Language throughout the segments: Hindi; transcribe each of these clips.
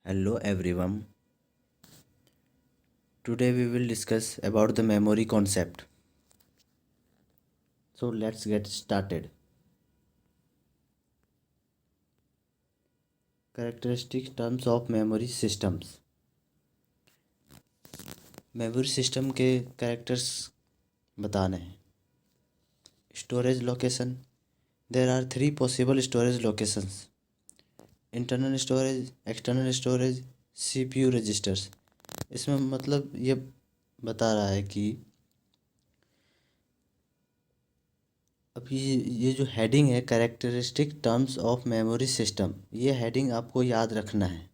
Hello everyone. Today we will discuss about the memory concept. So let's get started. Characteristic terms of memory systems. Memory system के कैरेक्टर्स बताने हैं. Storage location. There are 3 possible storage locations. Internal storage, external storage, CPU registers. इसमें मतलब ये बता रहा है कि अभी ये जो हेडिंग है characteristic terms of memory system, ये हेडिंग आपको याद रखना है.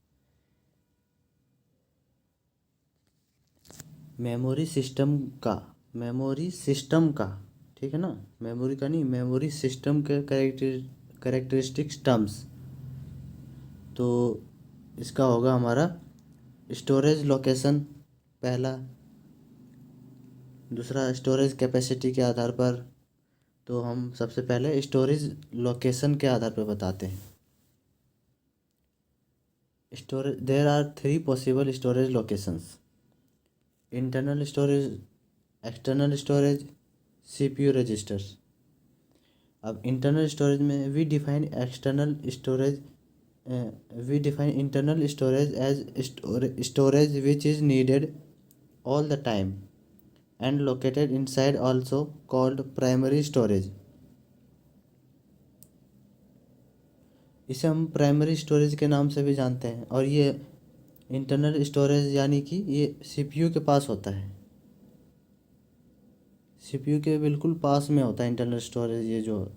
मेमोरी सिस्टम का ठीक है ना, मेमोरी का नहीं, मेमोरी सिस्टम के कैरेक्टरिस्टिक्स टर्म्स. तो इसका होगा हमारा स्टोरेज लोकेशन पहला, दूसरा स्टोरेज कैपेसिटी के आधार पर. तो हम सबसे पहले स्टोरेज लोकेशन के आधार पर बताते हैं. Storage, there are 3 possible storage locations. Internal storage, external storage, CPU registers. अब इंटरनल स्टोरेज में we define internal storage as storage which is needed all the time and located inside also called primary storage. इसे हम प्राइमरी स्टोरेज के नाम से भी जानते हैं. और ये इंटरनल स्टोरेज यानी कि ये सीपीयू के पास होता है, सीपीयू के बिल्कुल पास में होता है इंटरनल स्टोरेज ये जो.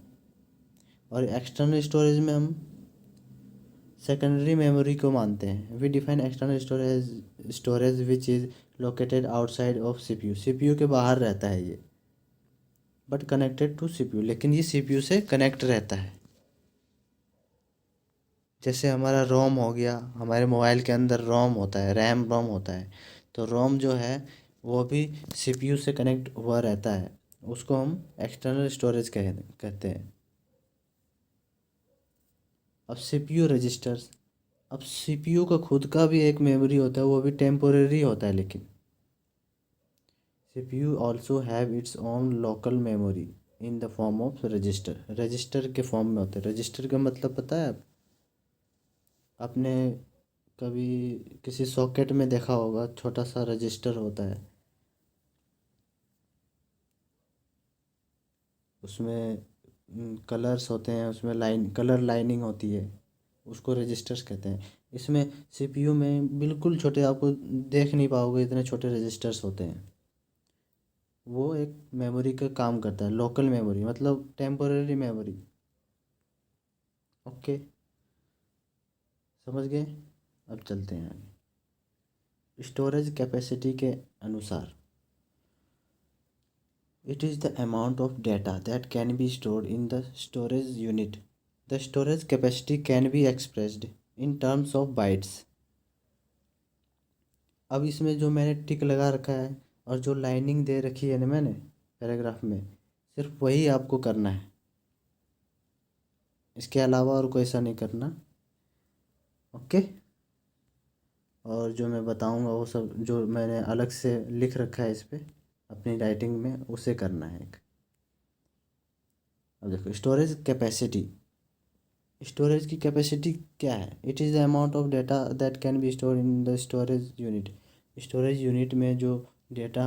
और एक्सटर्नल स्टोरेज में हम सेकेंडरी मेमोरी को मानते हैं. We define external storage which is located outside of CPU. CPU के बाहर रहता है ये, बट कनेक्टेड टू सीपीयू, लेकिन ये सीपीयू से कनेक्ट रहता है. जैसे हमारा रोम हो गया, हमारे मोबाइल के अंदर रोम होता है, रैम रोम होता है. तो रोम जो है वो भी सीपीयू से कनेक्ट हुआ रहता है, उसको हम एक्सटर्नल स्टोरेज कहते हैं. अब सीपीयू रजिस्टर्स. अब सीपीयू का खुद का भी एक मेमोरी होता है, वो भी टेम्पोरेरी होता है. लेकिन CPU also have its own local memory in the form of register. Register के फॉर्म में होता है. रजिस्टर का मतलब पता है आपने कभी किसी सॉकेट में देखा होगा, छोटा सा रजिस्टर होता है, उसमें कलर्स होते हैं, उसमें कलर लाइनिंग होती है, उसको रजिस्टर्स कहते हैं. इसमें सीपीयू में बिल्कुल छोटे, आपको देख नहीं पाओगे इतने छोटे रजिस्टर्स होते हैं. वो एक मेमोरी का काम करता है, लोकल मेमोरी मतलब टेम्पोरेरी मेमोरी. ओके, समझ गए. अब चलते हैं आगे. स्टोरेज कैपेसिटी के अनुसार it is the amount of data that can be stored in the storage unit. The storage capacity can be expressed in terms of bytes. अब इसमें जो मैंने टिक लगा रखा है और जो लाइनिंग दे रखी है ना मैंने पैराग्राफ में, सिर्फ वही आपको करना है, इसके अलावा और कोई ऐसा नहीं करना. ओके. और जो मैं बताऊंगा वो सब जो मैंने अलग से लिख रखा है इस पर अपनी राइटिंग में, उसे करना है. अब देखो स्टोरेज कैपेसिटी. स्टोरेज की कैपेसिटी क्या है? It is the amount of data that can B store in the storage unit. Storage unit में जो डेटा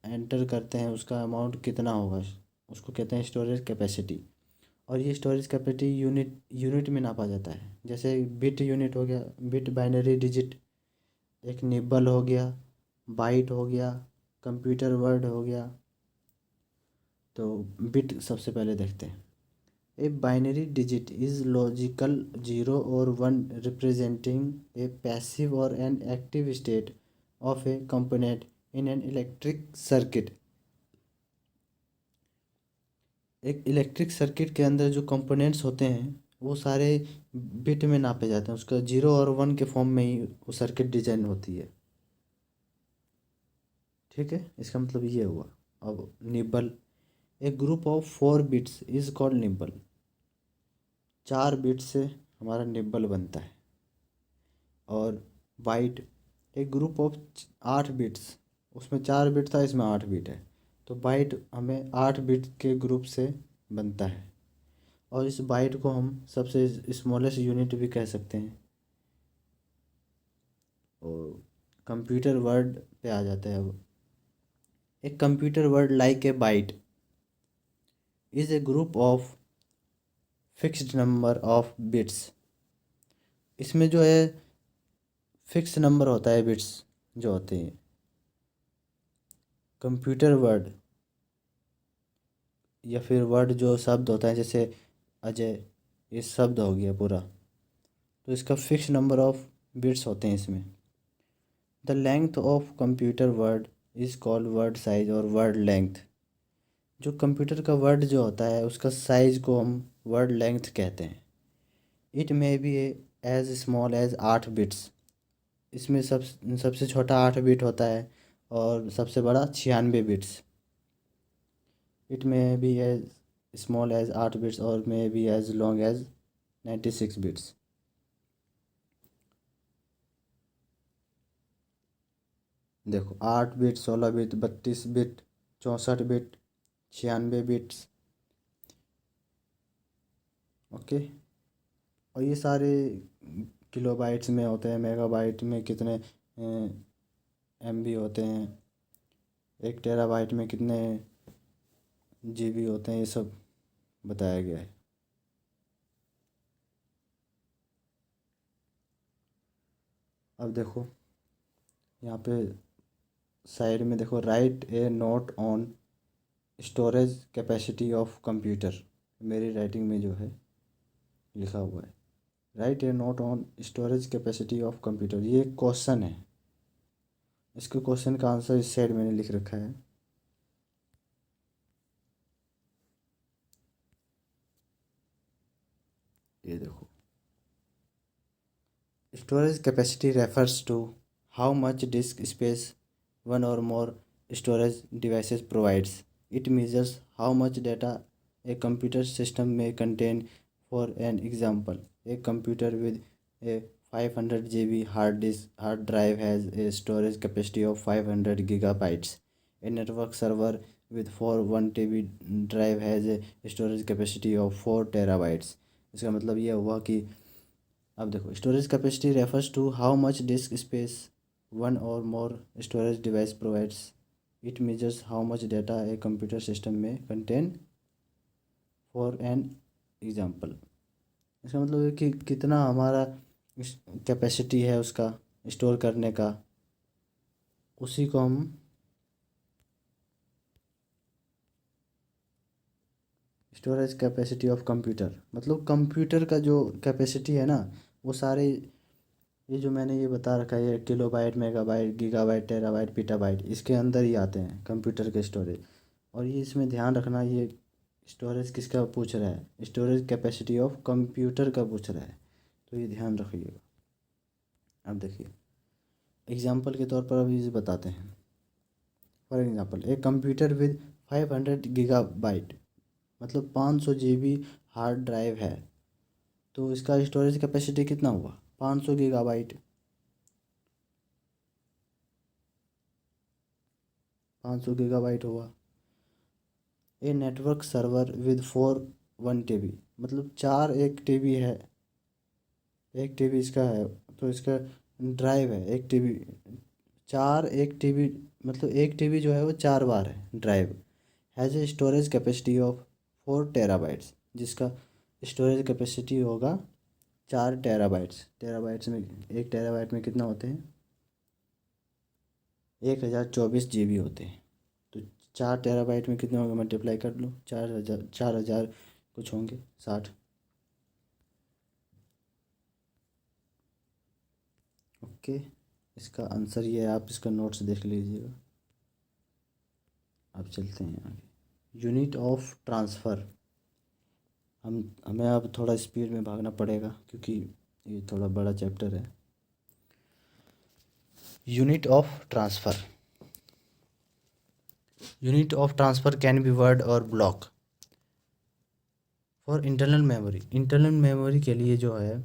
एंटर करते हैं उसका अमाउंट कितना होगा, उसको कहते हैं स्टोरेज कैपेसिटी. और ये स्टोरेज कैपेसिटी यूनिट में नापा जाता है. जैसे बिट यूनिट हो गया, बिट बाइनरी डिजिट, एक निब्बल हो गया, बाइट हो गया, कंप्यूटर वर्ड हो गया. तो बिट सबसे पहले देखते हैं. A binary digit is logical 0 or 1 representing a passive or an active state of a component in an electric circuit. एक इलेक्ट्रिक सर्किट के अंदर जो कंपोनेंट्स होते हैं वो सारे बिट में नापे जाते हैं. उसका 0 और 1 के फॉर्म में ही वो सर्किट डिजाइन होती है. ठीक है, इसका मतलब ये हुआ. अब nibble. A group of 4 bits is called nibble. 4 bit से हमारा निब्बल बनता है. और बाइट एक ग्रुप ऑफ 8 बिट्स, उसमें 4 बिट था, इसमें 8 बिट है, तो बाइट हमें 8 बिट के ग्रुप से बनता है। और इस बाइट को हम सबसे स्मॉलेस्ट यूनिट भी कह सकते हैं। और कंप्यूटर वर्ड पे आ जाते हैं अब। एक computer word like a bite is a group of fixed number of bits. इसमें जो है फिक्स नंबर होता है बिट्स जो होते हैं। कंप्यूटर वर्ड या फिर वर्ड जो शब्द होता है, जैसे अजय, ये शब्द हो गया पूरा, तो इसका फिक्स नंबर ऑफ बिट्स होते हैं इसमें। The length of computer word is called word size और वर्ड लेंथ। जो कंप्यूटर का वर्ड जो होता है उसका साइज को हम वर्ड लेंथ कहते हैं। It may be as small as 8 bits. इसमें सबसे छोटा 8 बिट होता है और सबसे बड़ा 96 bits. It may be as small as 8 bits और may be as long as 96 bits. देखो 8 bit, 16 bit, 32 bit, 64 bit, 96 bits. Okay. और ये सारे किलोबाइट्स में होते हैं, मेगाबाइट में कितने MB होते हैं, 1 टेराबाइट में कितने GB होते हैं, ये सब बताया गया है। अब देखो यहाँ पे साइड में देखो, right A note on storage capacity of computer. मेरी राइटिंग में जो है लिखा हुआ है, right A note on storage capacity of computer. ये एक क्वेश्चन है, इसके क्वेश्चन का आंसर इस साइड मैंने लिख रखा है। ये देखो, storage capacity refers to how much disk space one or more storage devices provides. It measures how much data a computer system में contain. For an example, a computer with a 500 GB hard drive has a storage capacity of 500 gigabytes. A network server with 1 TB drive has a storage capacity of 4 terabytes. इसका मतलब ये हुआ कि अब देखो, storage capacity refers to how much disk space one or more storage device provides. It measures how much data a computer system में कंटेन। फॉर एन एग्जाम्पल, इसका मतलब है कि कितना हमारा कैपेसिटी है उसका स्टोर करने का, उसी को हम स्टोरेज कैपेसिटी ऑफ कंप्यूटर, मतलब कंप्यूटर का जो कैपेसिटी है ना, वो सारे ये जो मैंने ये बता रखा है, ये किलोबाइट, मेगाबाइट, गीगाबाइट, टेराबाइट, पीटाबाइट, इसके अंदर ही आते हैं कंप्यूटर के स्टोरेज। और ये इसमें ध्यान रखना, ये स्टोरेज किसका पूछ रहा है, स्टोरेज कैपेसिटी ऑफ कंप्यूटर का पूछ रहा है, तो ये ध्यान रखिएगा। अब देखिए एग्जाम्पल के तौर पर अभी इसे बताते हैं। फॉर एग्जाम्पल, एक कंप्यूटर विद 500 गीगाबाइट, मतलब 500 GB हार्ड ड्राइव है, तो इसका स्टोरेज कैपेसिटी कितना हुआ, 500 गीगाबाइट। 500 गीगाबाइट हुआ। A network server with 1 TB, मतलब 1 TB है, 1 TB इसका है, तो इसका ड्राइव है 1 TB। 1 TB मतलब 1 TB जो है वो 4 बार है drive. Has a storage capacity of 4 terabytes, जिसका स्टोरेज कैपेसिटी होगा 4 टेराबाइट्स। टेराबाइट्स में 1 टेराबाइट में कितना होते हैं, 1024 GB होते हैं। तो 4 टेराबाइट में कितने होंगे, मल्टीप्लाई कर लो, 4,000 कुछ होंगे, 60। ओके, इसका आंसर ये है, आप इसका नोट्स देख लीजिएगा। अब चलते हैं आगे। Unit of transfer. हमें अब थोड़ा स्पीड में भागना पड़ेगा क्योंकि ये थोड़ा बड़ा चैप्टर है। Unit of transfer. Unit of transfer can be word or block. For internal memory, internal memory के लिए जो है,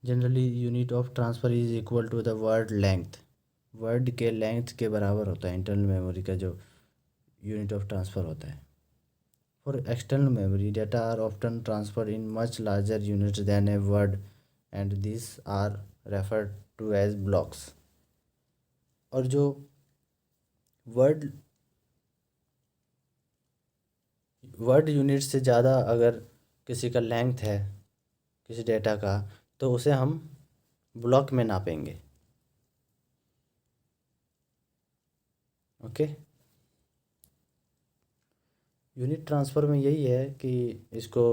generally unit of transfer is equal to the word length, word के लेंथ के बराबर होता है इंटरनल मेमोरी का जो यूनिट ऑफ ट्रांसफ़र होता है। For external memory data are often transfer in much larger units than a word and this are referred to as blocks. और जो वर्ड वर्ड यूनिट से ज़्यादा अगर किसी का लेंथ है किसी डेटा का, तो उसे हम ब्लॉक में नापेंगे। ओके, यूनिट ट्रांसफ़र में यही है कि इसको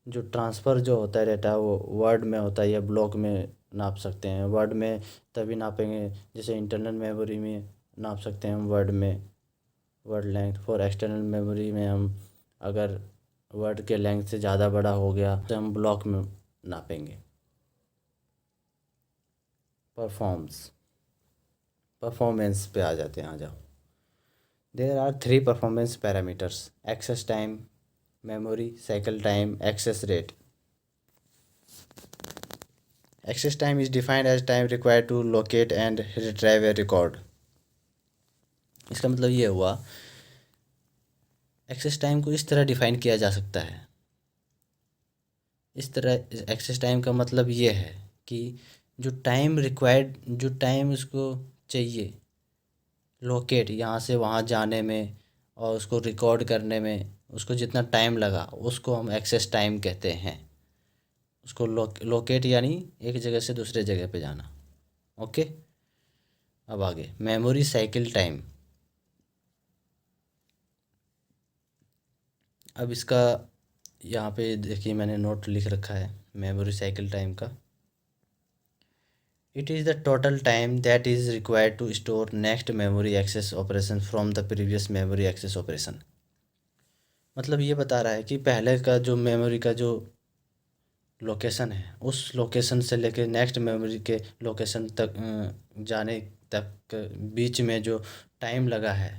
जो ट्रांसफ़र जो होता है डेटा वो वर्ड में होता है या ब्लॉक में नाप सकते हैं। वर्ड में तभी नापेंगे जैसे इंटरनल मेमोरी में नाप सकते हैं हम वर्ड में word length. For external memory में हम अगर वर्ड के लेंथ से ज़्यादा बड़ा हो गया तो हम ब्लॉक में नापेंगे। परफॉर्मेंस पे आ जाते हैं, आ जाओ। There are 3 performance parameters: access time, memory cycle time, access rate. Access time is defined as time required to locate and retrieve a record. इसका मतलब ये हुआ, एक्सेस टाइम को इस तरह डिफाइन किया जा सकता है। इस तरह एक्सेस टाइम का मतलब ये है कि जो टाइम रिक्वायर्ड, जो टाइम उसको चाहिए लोकेट यहाँ से वहाँ जाने में और उसको रिकॉर्ड करने में, उसको जितना टाइम लगा उसको हम एक्सेस टाइम कहते हैं। उसको लोकेट यानी एक जगह से दूसरे जगह पे जाना। ओके, अब आगे मेमोरी साइकिल टाइम। अब इसका यहाँ पे देखिए मैंने नोट लिख रखा है मेमोरी साइकिल टाइम का। It is the total time that is required to store next memory access operation from the previous memory access operation. मतलब ये बता रहा है कि पहले का जो मेमोरी का जो लोकेशन है उस लोकेशन से लेकर नेक्स्ट मेमोरी के लोकेशन तक जाने तक बीच में जो टाइम लगा है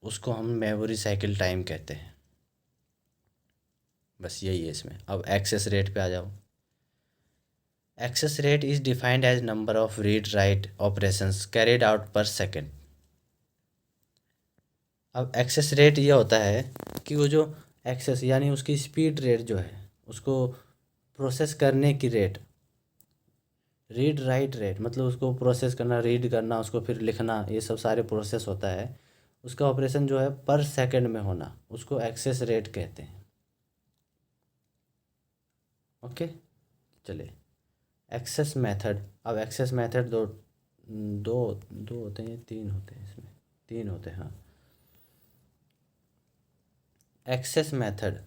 उसको हम मेमोरी साइकिल टाइम कहते हैं। बस यही है इसमें। अब एक्सेस रेट पे आ जाओ। Access rate is defined as number of read write operations carried out per second. अब एक्सेस रेट ये होता है कि वो जो एक्सेस यानी उसकी स्पीड रेट जो है उसको प्रोसेस करने की रेट, रीड राइट रेट मतलब उसको प्रोसेस करना, रीड करना, उसको फिर लिखना, ये सब सारे प्रोसेस होता है। उसका ऑपरेशन जो है पर सेकंड में होना उसको एक्सेस रेट कहते हैं। ओके, चलिए एक्सेस मेथड। अब एक्सेस मेथड दो दो दो होते हैं, 3 होते हैं, इसमें 3 होते हैं। हाँ, access method.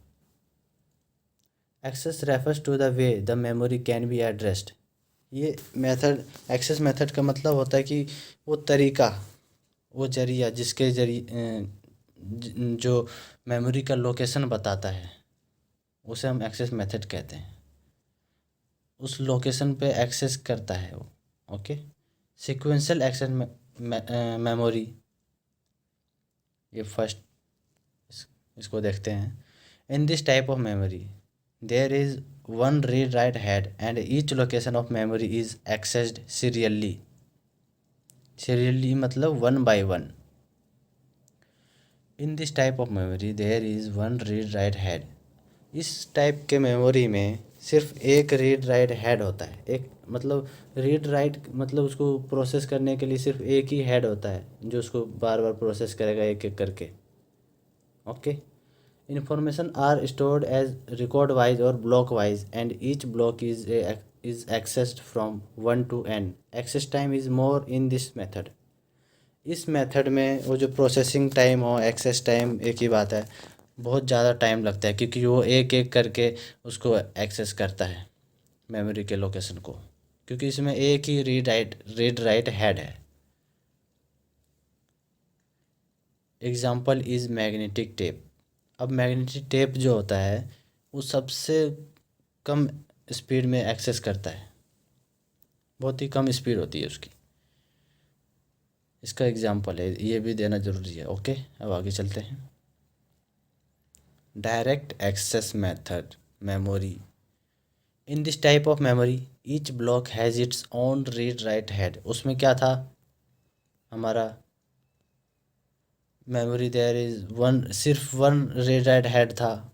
Access refers to the way the memory can be addressed. ये मेथड, एक्सेस मेथड का मतलब होता है कि वो तरीका, वो जरिया जिसके जरिए जो मेमोरी का लोकेशन बताता है उसे हम एक्सेस मेथड कहते हैं। उस लोकेशन पे एक्सेस करता है वो। ओके, सीक्वेंशियल एक्सेस मेमोरी, ये फर्स्ट इसको देखते हैं। In this type of memory there is one read write head and each location of memory is accessed serially. Serially मतलब 1 by 1। In this type of memory there is one read write head. इस टाइप के मेमोरी में सिर्फ एक रीड राइट हेड होता है। एक मतलब रीड राइट मतलब उसको प्रोसेस करने के लिए सिर्फ एक ही हेड होता है जो उसको बार बार प्रोसेस करेगा एक एक करके। Okay, information are stored as record wise or block wise and each block is accessed from 1 to n. access time is more in this method. इस मेथड में वो जो प्रोसेसिंग टाइम हो एक्सेस टाइम एक ही बात है, बहुत ज़्यादा टाइम लगता है क्योंकि वो एक एक करके उसको एक्सेस करता है मेमोरी के लोकेशन को, क्योंकि इसमें एक ही रीड राइट हेड है। Example is magnetic tape. अब मैग्नेटिक टेप जो होता है वो सबसे कम स्पीड में एक्सेस करता है, बहुत ही कम स्पीड होती है उसकी। इसका एग्जांपल है, ये भी देना ज़रूरी है। ओके, अब आगे चलते हैं। Direct access method memory in this type of memory each block has its own read write head. उसमें क्या था हमारा मेमोरी, देयर इज़ वन, सिर्फ वन रीड राइट हेड था,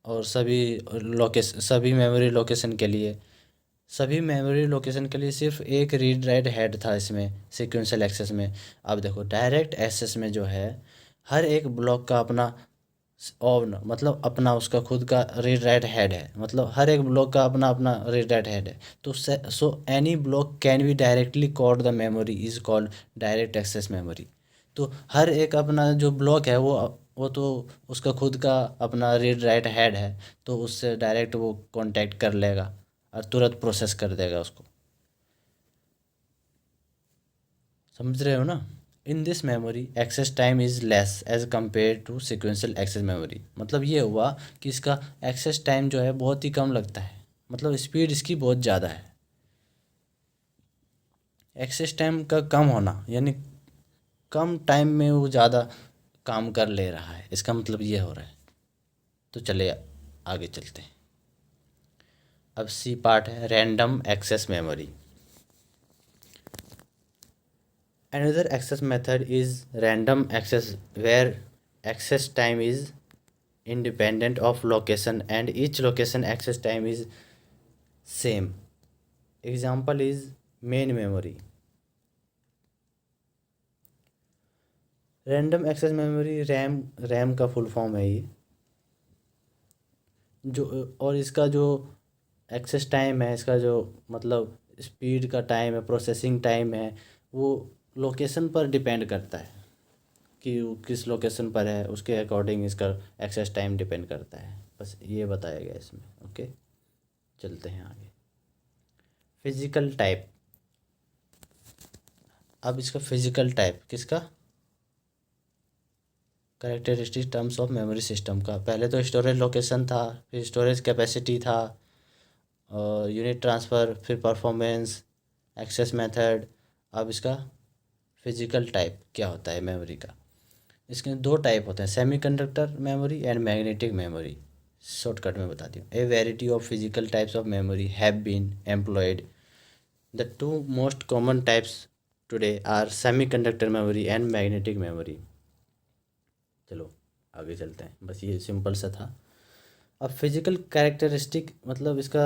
और सभी मेमोरी लोकेशन के लिए, सभी मेमोरी लोकेशन के लिए सिर्फ एक रीड राइट हेड था इसमें सीक्वेंशियल एक्सेस में। अब देखो डायरेक्ट एक्सेस में जो है हर एक ब्लॉक का अपना ओन, मतलब अपना उसका खुद का रीड राइट हेड है, मतलब हर एक ब्लॉक का अपना अपना रीड राइट हेड है। तो so any block can be directly called the memory is called direct access memory. तो हर एक अपना जो ब्लॉक है वो तो उसका खुद का अपना रीड राइट हेड है, तो उससे डायरेक्ट वो कांटेक्ट कर लेगा और तुरंत प्रोसेस कर देगा उसको। समझ रहे हो ना? In this memory access time is less as compare to sequential access memory. मतलब ये हुआ कि इसका एक्सेस टाइम जो है बहुत ही कम लगता है, मतलब स्पीड इसकी बहुत ज़्यादा है। एक्सेस टाइम का कम होना यानी कम टाइम में वो ज़्यादा काम कर ले रहा है, इसका मतलब ये हो रहा है। तो चले आगे चलते हैं। अब सी पार्ट है random access memory. Another access method is random access, where access time is independent of location and each location access time is same. Example is main memory. Random access memory RAM का फुल फॉर्म है ये, जो और इसका जो एक्सेस टाइम है, इसका जो मतलब स्पीड का टाइम है, प्रोसेसिंग टाइम है, वो लोकेशन पर डिपेंड करता है कि वो किस लोकेशन पर है, उसके अकॉर्डिंग इसका एक्सेस टाइम डिपेंड करता है। बस ये बताया गया इसमें। ओके, चलते हैं आगे। Physical type. अब इसका फिजिकल टाइप किसका, characteristic terms of memory system का। पहले तो स्टोरेज लोकेशन था, फिर स्टोरेज कैपेसिटी था, और यूनिट ट्रांसफ़र, फिर परफॉर्मेंस, एक्सेस मेथड। अब इसका फिजिकल टाइप क्या होता है मेमोरी का। इसके दो टाइप होते हैं, semiconductor memory and magnetic memory. Shortcut में बता दूँ, a variety of physical types of memory have been employed. The two most common types today are semiconductor memory and magnetic memory. चलो आगे चलते हैं, बस ये सिंपल सा था। अब फिजिकल कैरेक्टरिस्टिक, मतलब इसका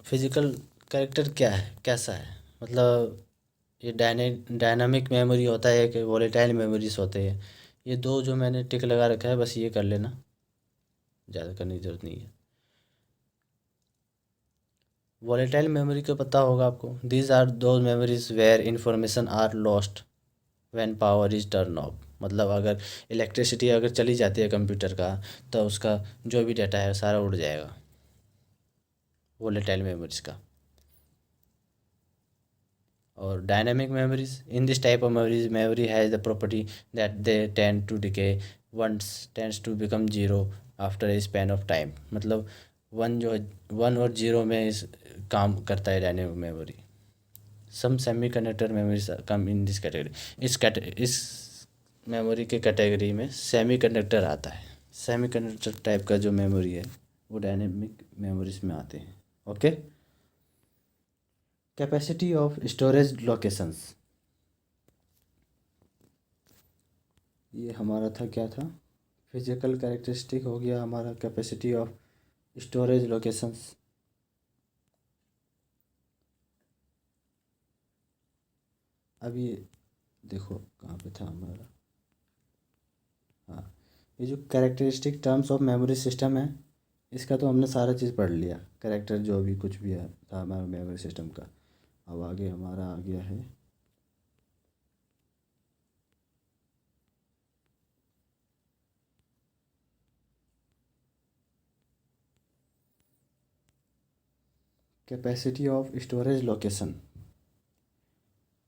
फिजिकल कैरेक्टर क्या है, कैसा है, मतलब ये डायनामिक मेमोरी होता है कि वोलेटाइल मेमोरीज होते हैं। ये दो जो मैंने टिक लगा रखा है, बस ये कर लेना, ज़्यादा करने की ज़रूरत नहीं है। वोलेटाइल मेमोरी का पता होगा आपको, these are those memories where information are lost when power is turn off. मतलब अगर इलेक्ट्रिसिटी अगर चली जाती है कंप्यूटर का, तो उसका जो भी डाटा है सारा उड़ जाएगा, वोलेटाइल मेमोरीज का। और dynamic memories, in this type of memory has the property that they tend to decay once tends to become zero after a span of time. मतलब वन और जीरो में इस काम करता है dynamic memory. Some semiconductor memories come in this category. इस मेमोरी के कैटेगरी में सेमी कंडक्टर आता है। सेमी कंडक्टर टाइप का जो मेमोरी है वो डायनेमिक मेमोरीज में आते हैं। Okay, capacity of storage locations. ये हमारा था, क्या था, फिजिकल कैरेक्टरिस्टिक हो गया हमारा, कैपेसिटी ऑफ स्टोरेज लोकेशंस। अब ये देखो कहाँ पे था हमारा, हाँ, ये जो characteristic terms of memory system है, इसका तो हमने सारा चीज़ पढ़ लिया, कैरेक्टर जो भी कुछ भी है था हमारा मेमोरी सिस्टम का। अब आगे हमारा आ गया है कैपेसिटी ऑफ स्टोरेज लोकेशन।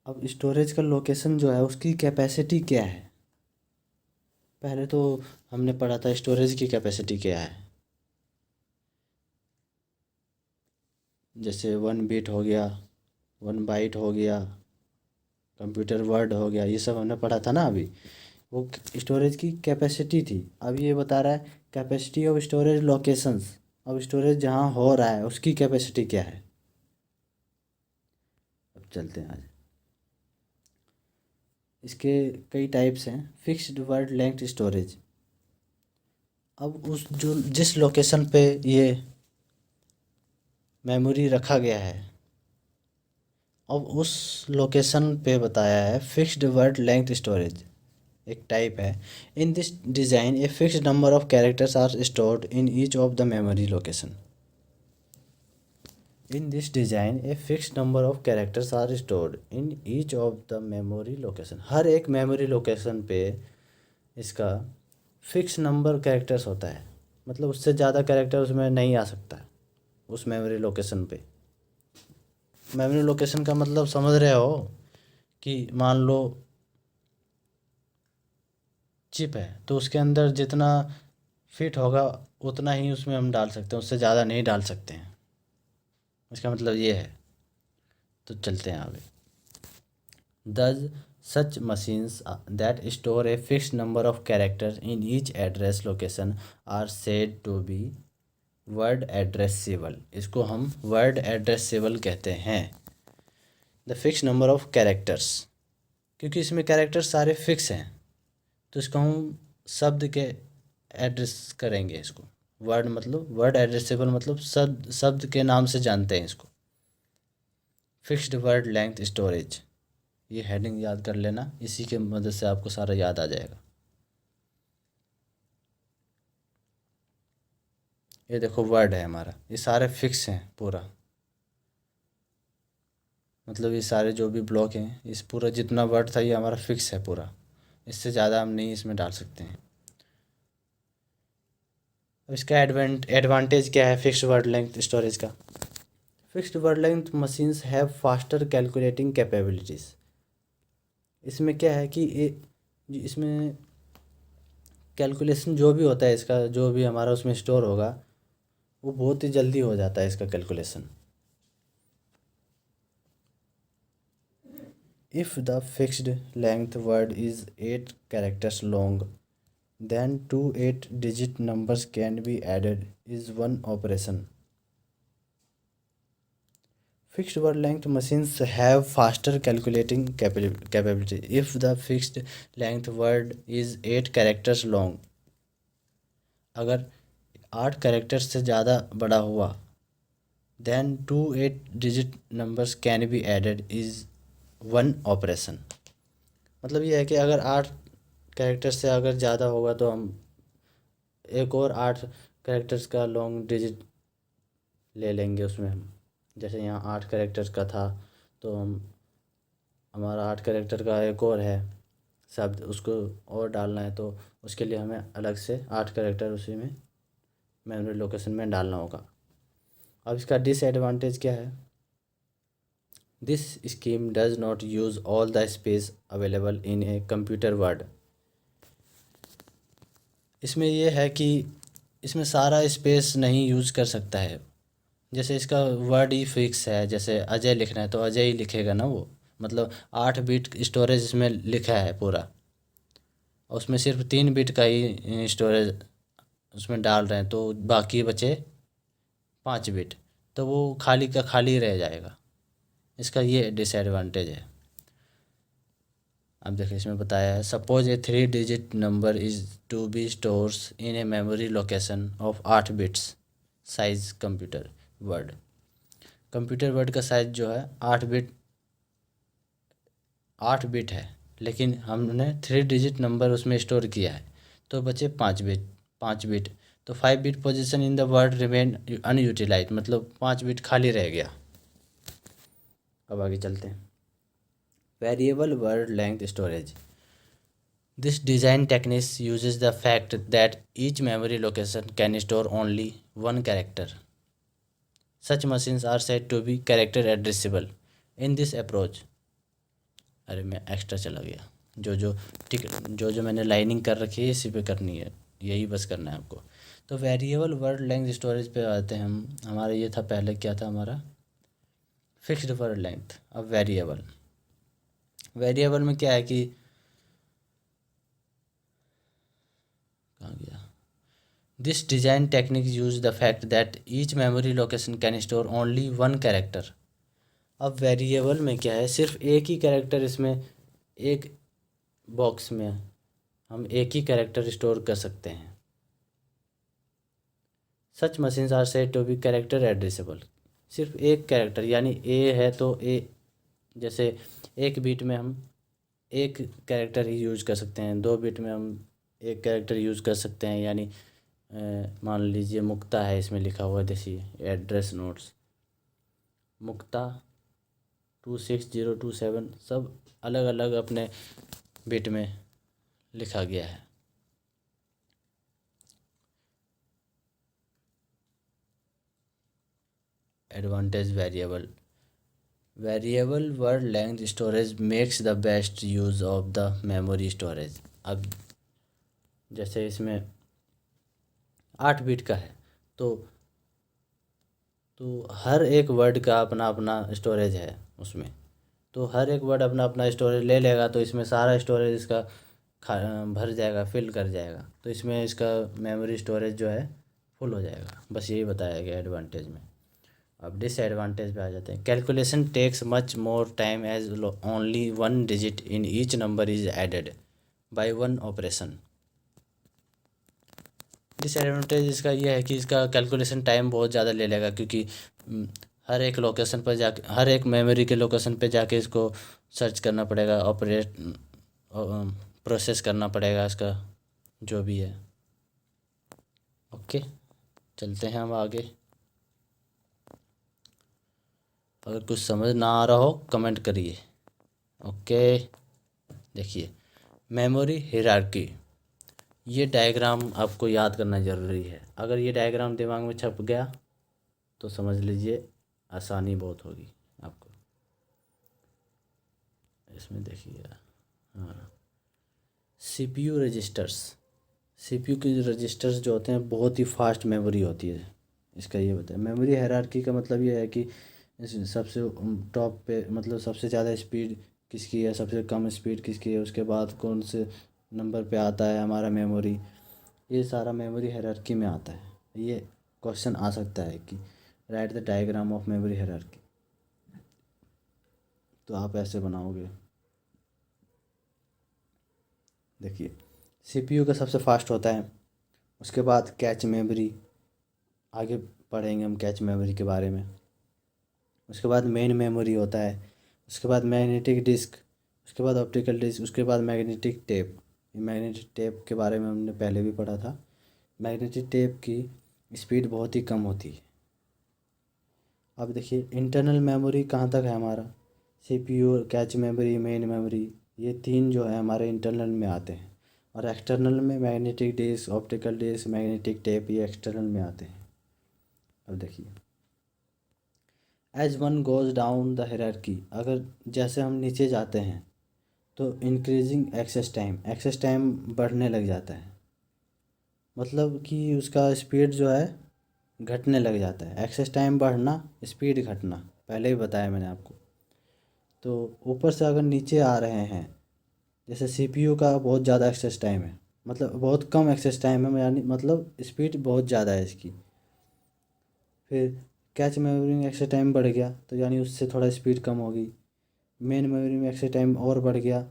अब स्टोरेज का लोकेशन जो है उसकी कैपेसिटी क्या है। पहले तो हमने पढ़ा था स्टोरेज की कैपेसिटी क्या है, जैसे 1 बिट हो गया, 1 बाइट हो गया, कंप्यूटर वर्ड हो गया, ये सब हमने पढ़ा था ना अभी। वो स्टोरेज की कैपेसिटी थी। अब ये बता रहा है कैपेसिटी ऑफ स्टोरेज लोकेशंस। अब स्टोरेज जहाँ हो रहा है उसकी कैपेसिटी क्या है। अब चलते हैं आज। इसके कई टाइप्स हैं। Fixed word length storage. अब उस जो जिस लोकेशन पे ये मेमोरी रखा गया है, अब उस लोकेशन पे बताया है फिक्स्ड वर्ड लेंथ स्टोरेज एक टाइप है। In this design a fixed number of characters are stored in each of the memory location. In this design a fixed number of characters are stored in each of the memory location. हर एक मेमोरी लोकेशन पे इसका फिक्स नंबर कैरेक्टर्स होता है, मतलब उससे ज़्यादा कैरेक्टर उसमें नहीं आ सकता है उस मेमोरी लोकेशन पे। मेमोरी लोकेशन का मतलब समझ रहे हो कि मान लो चिप है तो उसके अंदर जितना फिट होगा उतना ही उसमें हम डाल सकते हैं, उससे ज़्यादा नहीं डाल सकते हैं। इसका मतलब ये है। तो चलते हैं आगे। Thus, such machines that store a fixed number of characters in each address location are said to be word addressable। इसको हम word addressable कहते हैं। The fixed number of characters, क्योंकि इसमें कैरेक्टर्स सारे फिक्स हैं तो इसको हम शब्द के एड्रेस करेंगे। इसको वर्ड मतलब वर्ड एड्रेसेबल मतलब शब्द शब्द के नाम से जानते हैं इसको। फिक्स्ड वर्ड लेंथ स्टोरेज, ये हेडिंग याद कर लेना, इसी के मदद से आपको सारा याद आ जाएगा। ये देखो वर्ड है हमारा, ये सारे फिक्स हैं पूरा, मतलब ये सारे जो भी ब्लॉक हैं इस पूरा जितना वर्ड था ये हमारा फिक्स है पूरा, इससे ज़्यादा हम नहीं इसमें डाल सकते हैं। अब इसका एडवांटेज क्या है फिक्स्ड वर्ड लेंथ स्टोरेज का। Fixed word length machines have faster calculating capabilities. इसमें क्या है कि इसमें कैलकुलेशन जो भी होता है इसका, जो भी हमारा उसमें स्टोर होगा वो बहुत ही जल्दी हो जाता है इसका calculation. If the fixed length word is 8 characters long then 2 8-digit numbers can be added is one operation। Fixed word length machines have faster calculating capability if the fixed length word is 8 characters long। अगर 8 कैरेक्टर्स से ज़्यादा बड़ा हुआ then 2 8-digit numbers can be added is one operation। मतलब ये है कि अगर 8 कैरेक्टर से अगर ज़्यादा होगा तो हम एक और 8 कैरेक्टर्स का लॉन्ग डिजिट ले लेंगे उसमें हम। जैसे यहाँ 8 कैरेक्टर्स का था तो हम हमारा 8 कैरेक्टर का एक और है शब्द, उसको और डालना है तो उसके लिए हमें अलग से 8 कैरेक्टर उसी में मेमोरी लोकेशन में डालना होगा। अब इसका डिसएडवांटेज क्या है। This scheme does not use all the space available in a computer word. इसमें यह है कि इसमें सारा स्पेस नहीं यूज़ कर सकता है। जैसे इसका वर्ड ही फिक्स है, जैसे अजय लिखना है तो अजय ही लिखेगा ना वो, मतलब 8 बिट स्टोरेज इसमें लिखा है पूरा और उसमें सिर्फ 3 बिट का ही स्टोरेज उसमें डाल रहे हैं तो बाकी बचे 5 बिट, तो वो खाली का खाली रह जाएगा। इसका ये डिसएडवांटेज है। अब देखिए इसमें बताया है suppose a 3 digit number is to be stores in a memory location of 8 bits size computer word का साइज जो है 8 बिट है, लेकिन हमने 3 डिजिट नंबर उसमें स्टोर किया है तो बचे 5 बिट। तो 5 bit position in the word remain unutilise, मतलब 5 बिट खाली रह गया। अब आगे चलते हैं। Variable word length storage. This design techniques uses the fact that each memory location can store only one character। Such machines are said to be character addressable। In this approach, अरे मैं एक्स्ट्रा चला गया, जो मैंने लाइनिंग कर रखी है इसी पे करनी है, यही बस करना है आपको। तो वेरिएबल वर्ड लेंथ स्टोरेज पे आते हैं हम। हमारा ये था पहले क्या था हमारा फिक्स्ड वर्ड लेंथ। अब वेरिएबल में क्या है कि कहाँ गया। This design technique use the fact that each memory location can store only one character. अब वेरिएबल में क्या है, सिर्फ एक ही कैरेक्टर, इसमें एक बॉक्स में हम एक ही कैरेक्टर स्टोर कर सकते हैं। Such machines are said to be character addressable. सिर्फ एक कैरेक्टर यानी ए है तो ए, जैसे एक बीट में हम एक कैरेक्टर ही यूज कर सकते हैं, 2 बीट में हम एक कैरेक्टर यूज कर सकते हैं। यानी मान लीजिए मुक्ता है, इसमें लिखा हुआ देखिए एड्रेस नोट्स मुक्ता 26027, सब अलग अलग अपने बिट में लिखा गया है। Advantage variable word length storage makes the best use of the memory storage. अब जैसे इसमें 8 बिट का है तो हर एक वर्ड का अपना अपना स्टोरेज है उसमें, तो हर एक वर्ड अपना अपना स्टोरेज ले लेगा, तो इसमें सारा स्टोरेज इसका भर जाएगा, फिल कर जाएगा, तो इसमें इसका मेमोरी स्टोरेज जो है फुल हो जाएगा। बस यही बताया गया एडवांटेज में। अब डिसएडवांटेज पे आ जाते हैं। Calculation takes much more time as only one digit in each number is added by one operation. Disadvantage इसका ये है कि इसका कैलकुलेशन टाइम बहुत ज़्यादा ले लेगा, क्योंकि हर एक लोकेशन पर जाके, हर एक मेमोरी के लोकेशन पे जाके इसको सर्च करना पड़ेगा, ऑपरेट प्रोसेस करना पड़ेगा इसका जो भी है। ओके, चलते हैं हम आगे। अगर कुछ समझ ना आ रहा हो कमेंट करिए। ओके, देखिए मेमोरी हिरार्की, ये डायग्राम आपको याद करना ज़रूरी है। अगर ये डायग्राम दिमाग में छप गया तो समझ लीजिए आसानी बहुत होगी आपको। इसमें देखिए, हाँ, सीपीयू रजिस्टर्स, सीपीयू के रजिस्टर्स जो होते हैं बहुत ही फास्ट मेमोरी होती है। इसका ये बताया, मेमोरी हायरार्की का मतलब ये है कि सबसे टॉप पे, मतलब सबसे ज़्यादा स्पीड किसकी है, सबसे कम स्पीड किसकी है, उसके बाद कौन से नंबर पे आता है हमारा मेमोरी, ये सारा मेमोरी हायरार्की में आता है। ये क्वेश्चन आ सकता है कि right the diagram of memory hierarchy, तो आप ऐसे बनाओगे। देखिए सीपीयू का सबसे फास्ट होता है, उसके बाद कैच मेमोरी, आगे पढ़ेंगे हम कैच मेमोरी के बारे में। उसके बाद मेन मेमोरी होता है, उसके बाद मैग्नेटिक डिस्क, उसके बाद ऑप्टिकल डिस्क, उसके बाद मैग्नेटिक टेप। मैग्नेटिक टेप के बारे में हमने पहले भी पढ़ा था। मैग्नेटिक टेप की स्पीड बहुत ही कम होती है। अब देखिए इंटरनल मेमोरी कहाँ तक है हमारा, CPU, cache memory, main memory, ये 3 जो है हमारे इंटरनल में आते हैं। और एक्सटर्नल में magnetic disk, optical disk, magnetic tape, ये एक्सटर्नल में आते हैं। अब देखिए as one goes down the hierarchy, अगर जैसे हम नीचे जाते हैं तो इंक्रीजिंग एक्सेस टाइम बढ़ने लग जाता है, मतलब कि उसका स्पीड जो है घटने लग जाता है। एक्सेस टाइम बढ़ना, स्पीड घटना, पहले ही बताया मैंने आपको। तो ऊपर से अगर नीचे आ रहे हैं, जैसे सीपीयू का बहुत ज़्यादा एक्सेस टाइम है, मतलब बहुत कम एक्सेस टाइम है, यानी मतलब स्पीड बहुत ज़्यादा है इसकी। फिर कैच मेमोरी में एक्सेस टाइम बढ़ गया तो यानी उससे थोड़ा स्पीड कम होगी। मेन मेमोरी में एक्सेस टाइम और बढ़ गया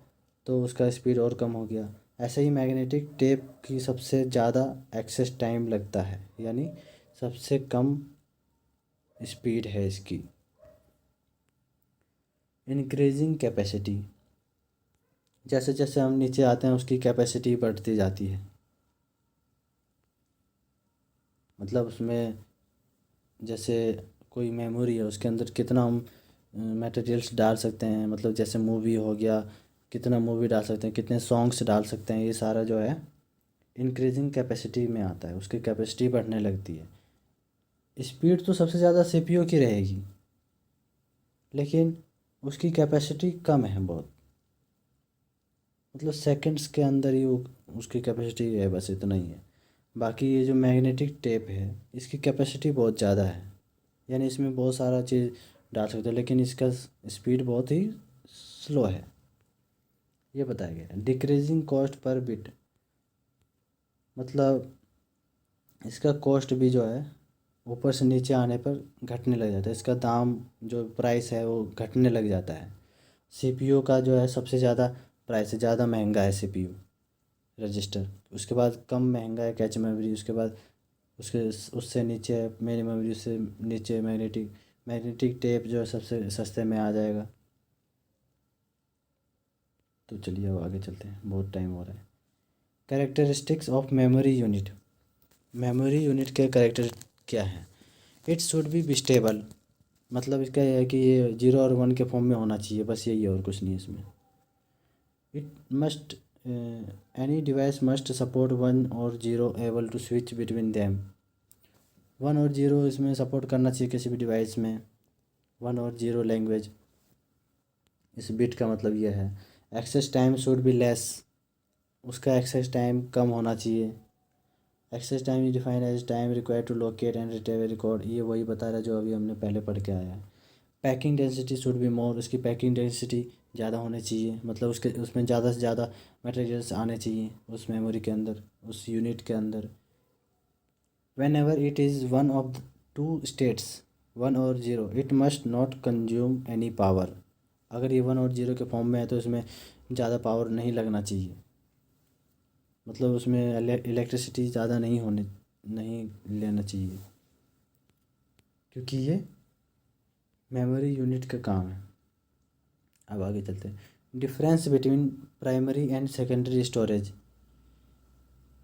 तो उसका स्पीड और कम हो गया। ऐसे ही मैग्नेटिक टेप की सबसे ज़्यादा एक्सेस टाइम लगता है, यानी सबसे कम स्पीड है इसकी। इंक्रीजिंग कैपेसिटी, जैसे जैसे हम नीचे आते हैं उसकी कैपेसिटी बढ़ती जाती है, मतलब उसमें जैसे कोई मेमोरी है उसके अंदर कितना हम मटेरियल्स डाल सकते हैं, मतलब जैसे मूवी हो गया, कितना मूवी डाल सकते हैं, कितने सॉन्ग्स डाल सकते हैं, ये सारा जो है इंक्रीजिंग कैपेसिटी में आता है, उसकी कैपेसिटी बढ़ने लगती है। स्पीड तो सबसे ज़्यादा सीपीयू की रहेगी, लेकिन उसकी कैपेसिटी कम है बहुत, मतलब सेकंड्स के अंदर ही वो उसकी कैपेसिटी है, बस इतना ही है। बाकी ये जो मैग्नेटिक टेप है इसकी कैपेसिटी बहुत ज़्यादा है, यानी इसमें बहुत सारा चीज़ डाल सकते हो, लेकिन इसका स्पीड बहुत ही स्लो है, ये बताया गया है। डिक्रीजिंग कॉस्ट पर बिट, मतलब इसका कॉस्ट भी जो है ऊपर से नीचे आने पर घटने लग जाता है, इसका दाम जो प्राइस है वो घटने लग जाता है। सीपीयू का जो है सबसे ज़्यादा प्राइस है, ज़्यादा महंगा है सीपीयू रजिस्टर, उसके बाद कम महंगा है कैच मेमोरी, उसके बाद उसके उससे नीचे है मेन मेमोरी, उससे नीचे मैग्नेटिक टेप जो है सबसे सस्ते में आ जाएगा। तो चलिए अब आगे चलते हैं, बहुत टाइम हो रहा है। Characteristics of memory unit. Memory unit के कैरेक्टर क्या है? इट शुड बी स्टेबल, मतलब इसका यह है कि ये 0 और 1 के फॉर्म में होना चाहिए, बस यही है और कुछ नहीं है इसमें। It must any device must support 1 और 0 able to switch between them. 1 और 0 इसमें सपोर्ट करना चाहिए किसी भी डिवाइस में, 1 और 0 लैंग्वेज, इस बिट का मतलब ये है। Access time should be less, उसका एक्सेस टाइम कम होना चाहिए। Access time is defined as time required to locate and retrieve record, ये वही बता रहा है जो अभी हमने पहले पढ़ के आया है। Packing density should be more, उसकी पैकिंग डेंसिटी ज़्यादा होनी चाहिए, मतलब उसके उसमें ज़्यादा से ज़्यादा मटेरियल्स आने चाहिए उस मेमोरी के अंदर, उस यूनिट के अंदर। Whenever it is one of two states, 1 और 0, it must not consume any power. अगर ये 1 और 0 के फॉर्म में है तो इसमें ज़्यादा पावर नहीं लगना चाहिए, मतलब उसमें इलेक्ट्रिसिटी ज़्यादा नहीं लेना चाहिए, क्योंकि ये मेमोरी यूनिट का काम है। अब आगे चलते हैं। Difference between primary and secondary storage.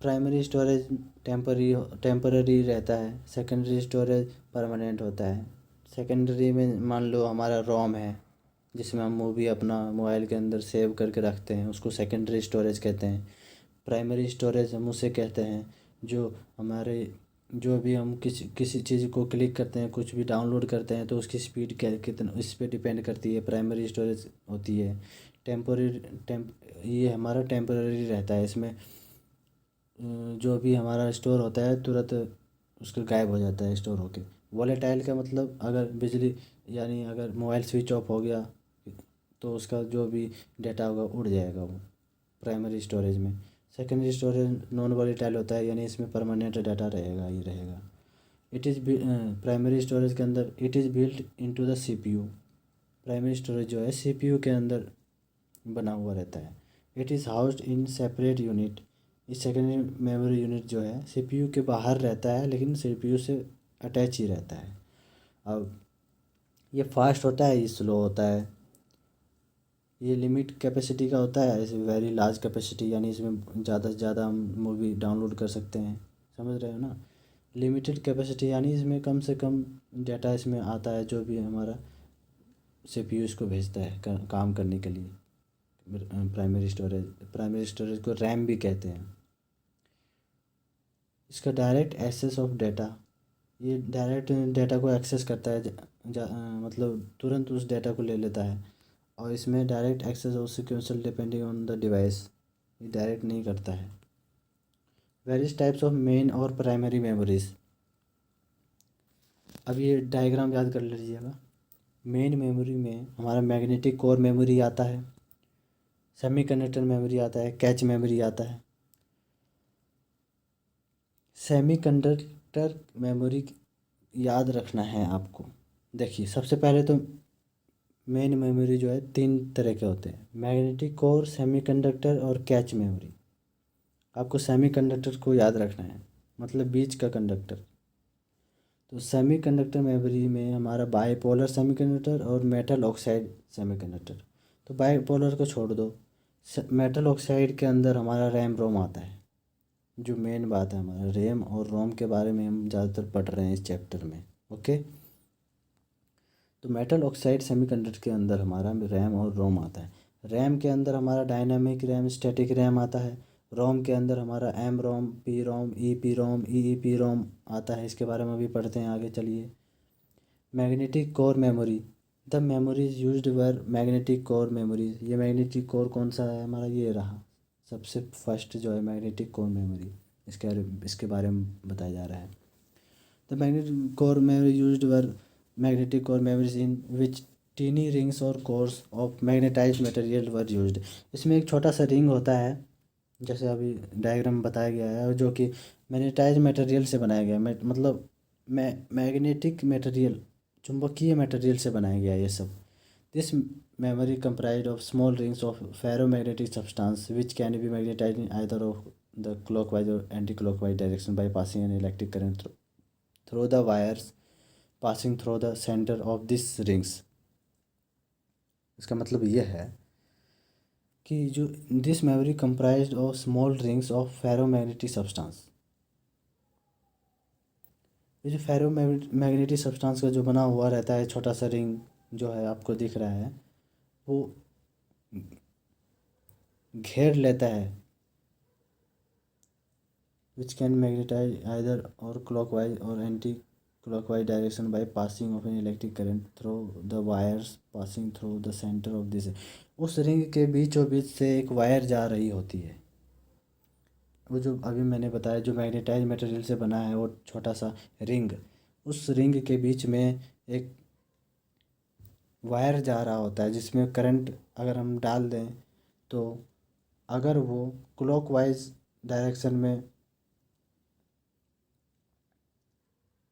Primary storage temporary रहता है, सेकेंडरी स्टोरेज परमानेंट होता है। सेकेंडरी में मान लो हमारा रोम है जिसमें हम मूवी अपना मोबाइल के अंदर सेव करके रखते हैं, उसको सेकेंडरी स्टोरेज कहते हैं। प्राइमरी स्टोरेज हम उसे कहते हैं जो हमारे जो भी हम किसी किसी चीज़ को क्लिक करते हैं, कुछ भी डाउनलोड करते हैं तो उसकी स्पीड क्या कितना इस पे डिपेंड करती है, प्राइमरी स्टोरेज होती है। टेम्पोररी टेम्प ये हमारा टेम्पररी रहता है, इसमें जो भी हमारा स्टोर होता है तुरंत उसका गायब हो जाता है स्टोर होके। वॉलेटाइल का मतलब अगर बिजली यानी अगर मोबाइल स्विच ऑफ हो गया तो उसका जो भी डाटा होगा उड़ जाएगा वो प्राइमरी स्टोरेज में। सेकेंडरी स्टोरेज नॉन वॉलेटाइल होता है, यानी इसमें परमानेंट डाटा रहेगा ही रहेगा। इट इज़ प्राइमरी स्टोरेज के अंदर it is built into the CPU. Primary storage जो है सीपीयू के अंदर बना हुआ रहता है। It is housed in separate unit. इस सेकेंडरी मेमोरी यूनिट जो है सीपीयू के बाहर रहता है लेकिन सीपीयू से अटैच ही रहता है। अब ये फास्ट होता है, ये स्लो होता है, ये लिमिट कैपेसिटी का होता है, इसे वेरी लार्ज कैपेसिटी, यानी इसमें ज़्यादा से ज़्यादा हम मूवी डाउनलोड कर सकते हैं, समझ रहे हो ना। लिमिटेड कैपेसिटी यानी इसमें कम से कम डाटा इसमें आता है जो भी हमारा सीपीयू इसको भेजता है काम करने के लिए। प्राइमरी स्टोरेज को रैम भी कहते हैं। इसका डायरेक्ट एक्सेस ऑफ डाटा, ये डायरेक्ट डाटा को एक्सेस करता है, मतलब तुरंत उस डाटा को ले लेता है। और इसमें डायरेक्ट एक्सेस और sequential depending on the device, ये डायरेक्ट नहीं करता है। वेरियस टाइप्स ऑफ मेन और प्राइमरी मेमोरीज। अब ये डायग्राम याद कर लीजिएगा। मेन मेमोरी में हमारा मैग्नेटिक कोर मेमोरी आता है, सेमीकंडक्टर मेमोरी आता है, कैच मेमोरी आता है। सेमीकंडक्टर मेमोरी याद रखना है आपको। देखिए सबसे पहले तो मेन मेमोरी जो है 3 तरह के होते हैं, मैग्नेटिक कोर, सेमीकंडक्टर और कैच मेमोरी। आपको सेमीकंडक्टर को याद रखना है, मतलब बीच का कंडक्टर। तो सेमीकंडक्टर मेमोरी में हमारा बाईपोलर सेमीकंडक्टर और मेटल ऑक्साइड सेमीकंडक्टर। तो बाईपोलर को छोड़ दो, मेटल ऑक्साइड के अंदर हमारा रैम रोम आता है। जो मेन बात है हमारा रैम और रोम के बारे में हम ज़्यादातर पढ़ रहे हैं इस चैप्टर में, ओके। तो मेटल ऑक्साइड सेमीकंडक्टर के अंदर हमारा रैम और रोम आता है। रैम के अंदर हमारा डायनामिक रैम, स्टैटिक रैम आता है। रोम के अंदर हमारा M ROM, P ROM, E P ROM, E P ROM आता है, इसके बारे में भी पढ़ते हैं आगे, चलिए। Magnetic core memory, the memories used were magnetic core memories. ये मैग्नेटिक कोर कौन सा है हमारा, ये रहा सबसे फर्स्ट जो है मैग्नेटिक कोर मेमोरी, इसके बारे में बताया जा रहा है। The magnetic core memory used were magnetic core memories in which teeny rings or cores of magnetized material were used। इसमें एक छोटा सा रिंग होता है जैसे अभी डायग्राम बताया गया है, जो कि मैग्नेटाइज मटेरियल से बनाया गया है, मतलब मैग्नेटिक मटेरियल, चुंबकीय मटेरियल से बनाया गया है ये सब। This memory comprised of small rings of ferromagnetic substance which can be magnetized in either of the clockwise or anti-clockwise direction by passing an electric current through the wires passing through the center of these rings। इसका मतलब ये है कि जो this memory comprised of small rings of ferromagnetic substance, ये जो फेरोमैग्नेटिक सब्सटेंस का जो बना हुआ रहता है छोटा सा रिंग जो है आपको दिख रहा है, वो घेर लेता है, which can magnetize either or clockwise or anti-clockwise direction by passing of an electric current through the wires passing through the center of this। उस रिंग के बीचों बीच से एक वायर जा रही होती है। वो जो अभी मैंने बताया जो मैग्नेटाइज मटेरियल से बना है वो छोटा सा रिंग, उस रिंग के बीच में एक वायर जा रहा होता है जिसमें करंट अगर हम डाल दें तो अगर वो क्लॉकवाइज डायरेक्शन में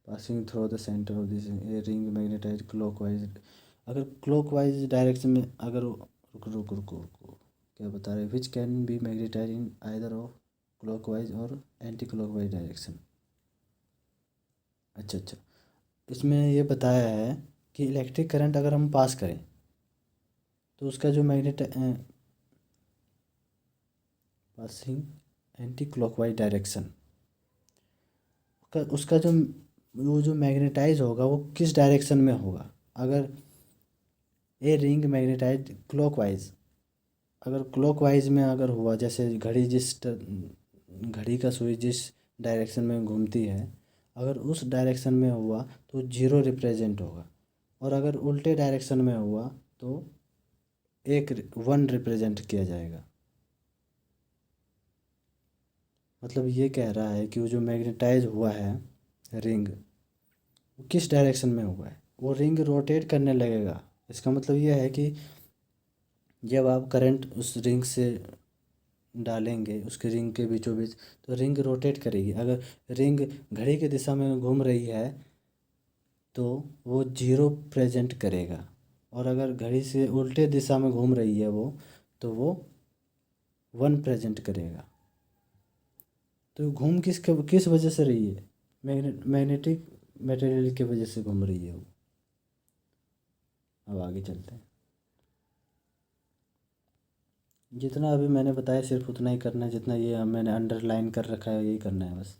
passing through the centre of this ring magnetise clockwise, अगर क्लॉकवाइज डायरेक्शन में अगर रुको रुको रुको रुको क्या बता रहे, which can be magnetise in either of clockwise और एंटी क्लॉकवाइज डायरेक्शन। अच्छा अच्छा, इसमें ये बताया है कि इलेक्ट्रिक करंट अगर हम पास करें तो उसका जो पासिंग एंटी क्लॉकवाइज डायरेक्शन का उसका जो वो जो मैग्नेटाइज होगा वो किस डायरेक्शन में होगा। अगर ए रिंग मैग्नेटाइज क्लॉकवाइज, अगर क्लॉकवाइज में अगर हुआ, जैसे घड़ी का सुई जिस डायरेक्शन में घूमती है, अगर उस डायरेक्शन में हुआ तो जीरो रिप्रेजेंट होगा, और अगर उल्टे डायरेक्शन में हुआ तो एक वन रिप्रेजेंट किया जाएगा। मतलब ये कह रहा है कि वो जो मैग्नेटाइज हुआ है रिंग वो किस डायरेक्शन में हुआ है, वो रिंग रोटेट करने लगेगा। इसका मतलब ये है कि जब आप करंट उस रिंग से डालेंगे उसके रिंग के बीचों बीच तो रिंग रोटेट करेगी। अगर रिंग घड़ी की दिशा में घूम रही है तो वो जीरो प्रेजेंट करेगा, और अगर घड़ी से उल्टे दिशा में घूम रही है वो तो वो वन प्रेजेंट करेगा। तो घूम किस वजह से रही है, मैग्नेटिक मटेरियल की वजह से घूम रही है वो। अब आगे चलते हैं। जितना अभी मैंने बताया सिर्फ उतना ही करना है, जितना ये मैंने अंडरलाइन कर रखा है यही करना है बस।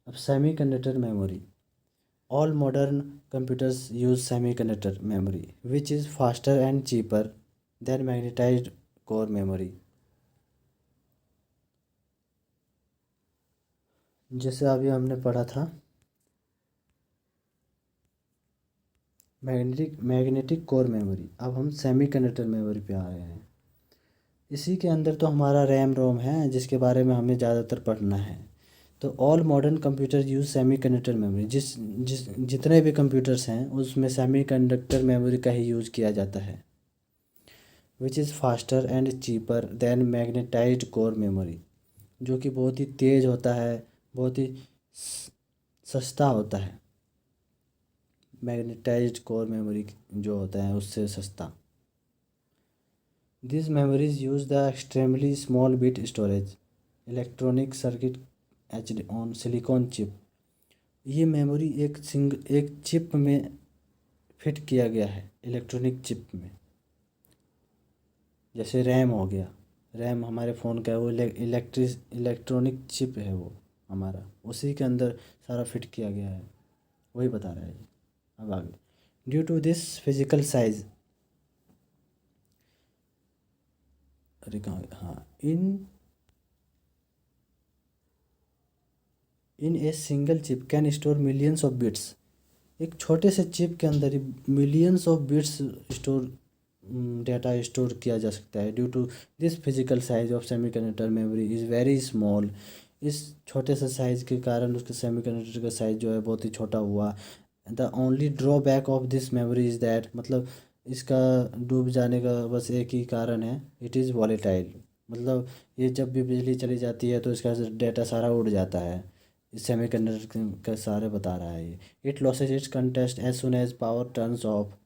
अब semi conductor memory, all modern computers use semi conductor memory which is faster and cheaper than magnetised core memory. जैसे अभी हमने पढ़ा था मैग्नेटिक कोर मेमोरी, अब हम सेमी कंडक्टर मेमोरी पे आ रहे हैं। इसी के अंदर तो हमारा रैम रोम है जिसके बारे में हमें ज़्यादातर पढ़ना है। तो all modern computer use semi conductor memory, जिस जिस जितने भी कंप्यूटर्स हैं उसमें सेमी कंडक्टर मेमोरी का ही यूज़ किया जाता है। Which is faster and cheaper than magnetised core memory, जो कि बहुत ही तेज़ होता है, बहुत ही सस्ता होता है। मैग्नेटाइज्ड कोर मेमोरी जो होता है उससे सस्ता। This memories use the extremely small bit storage electronic circuit H on silicon chip. ये मेमोरी एक चिप में फिट किया गया है, इलेक्ट्रॉनिक चिप में। जैसे रैम हो गया, रैम हमारे फ़ोन का है, वो इलेक्ट्रॉनिक चिप है वो हमारा, उसी के अंदर सारा फिट किया गया है, वही बता रहा है ये। अब आगे, due to this physical size, अरे कहाँ, हाँ, in a single chip can store millions of bits. एक छोटे से चिप के अंदर ही millions of bits store data store किया जा सकता है। Due to this physical size of semiconductor memory is very small. इस छोटे से साइज़ के कारण उसके सेमीकंडक्टर का साइज़ जो है बहुत ही छोटा हुआ। The only drawback of this memory is that, मतलब इसका डूब जाने का बस एक ही कारण है, इट इज़ वॉलेटाइल। मतलब ये जब भी बिजली चली जाती है तो इसका डेटा सारा उड़ जाता है। इस सेमीकंडक्टर का सारे बता रहा है ये। It loses its contents as soon as power turns off.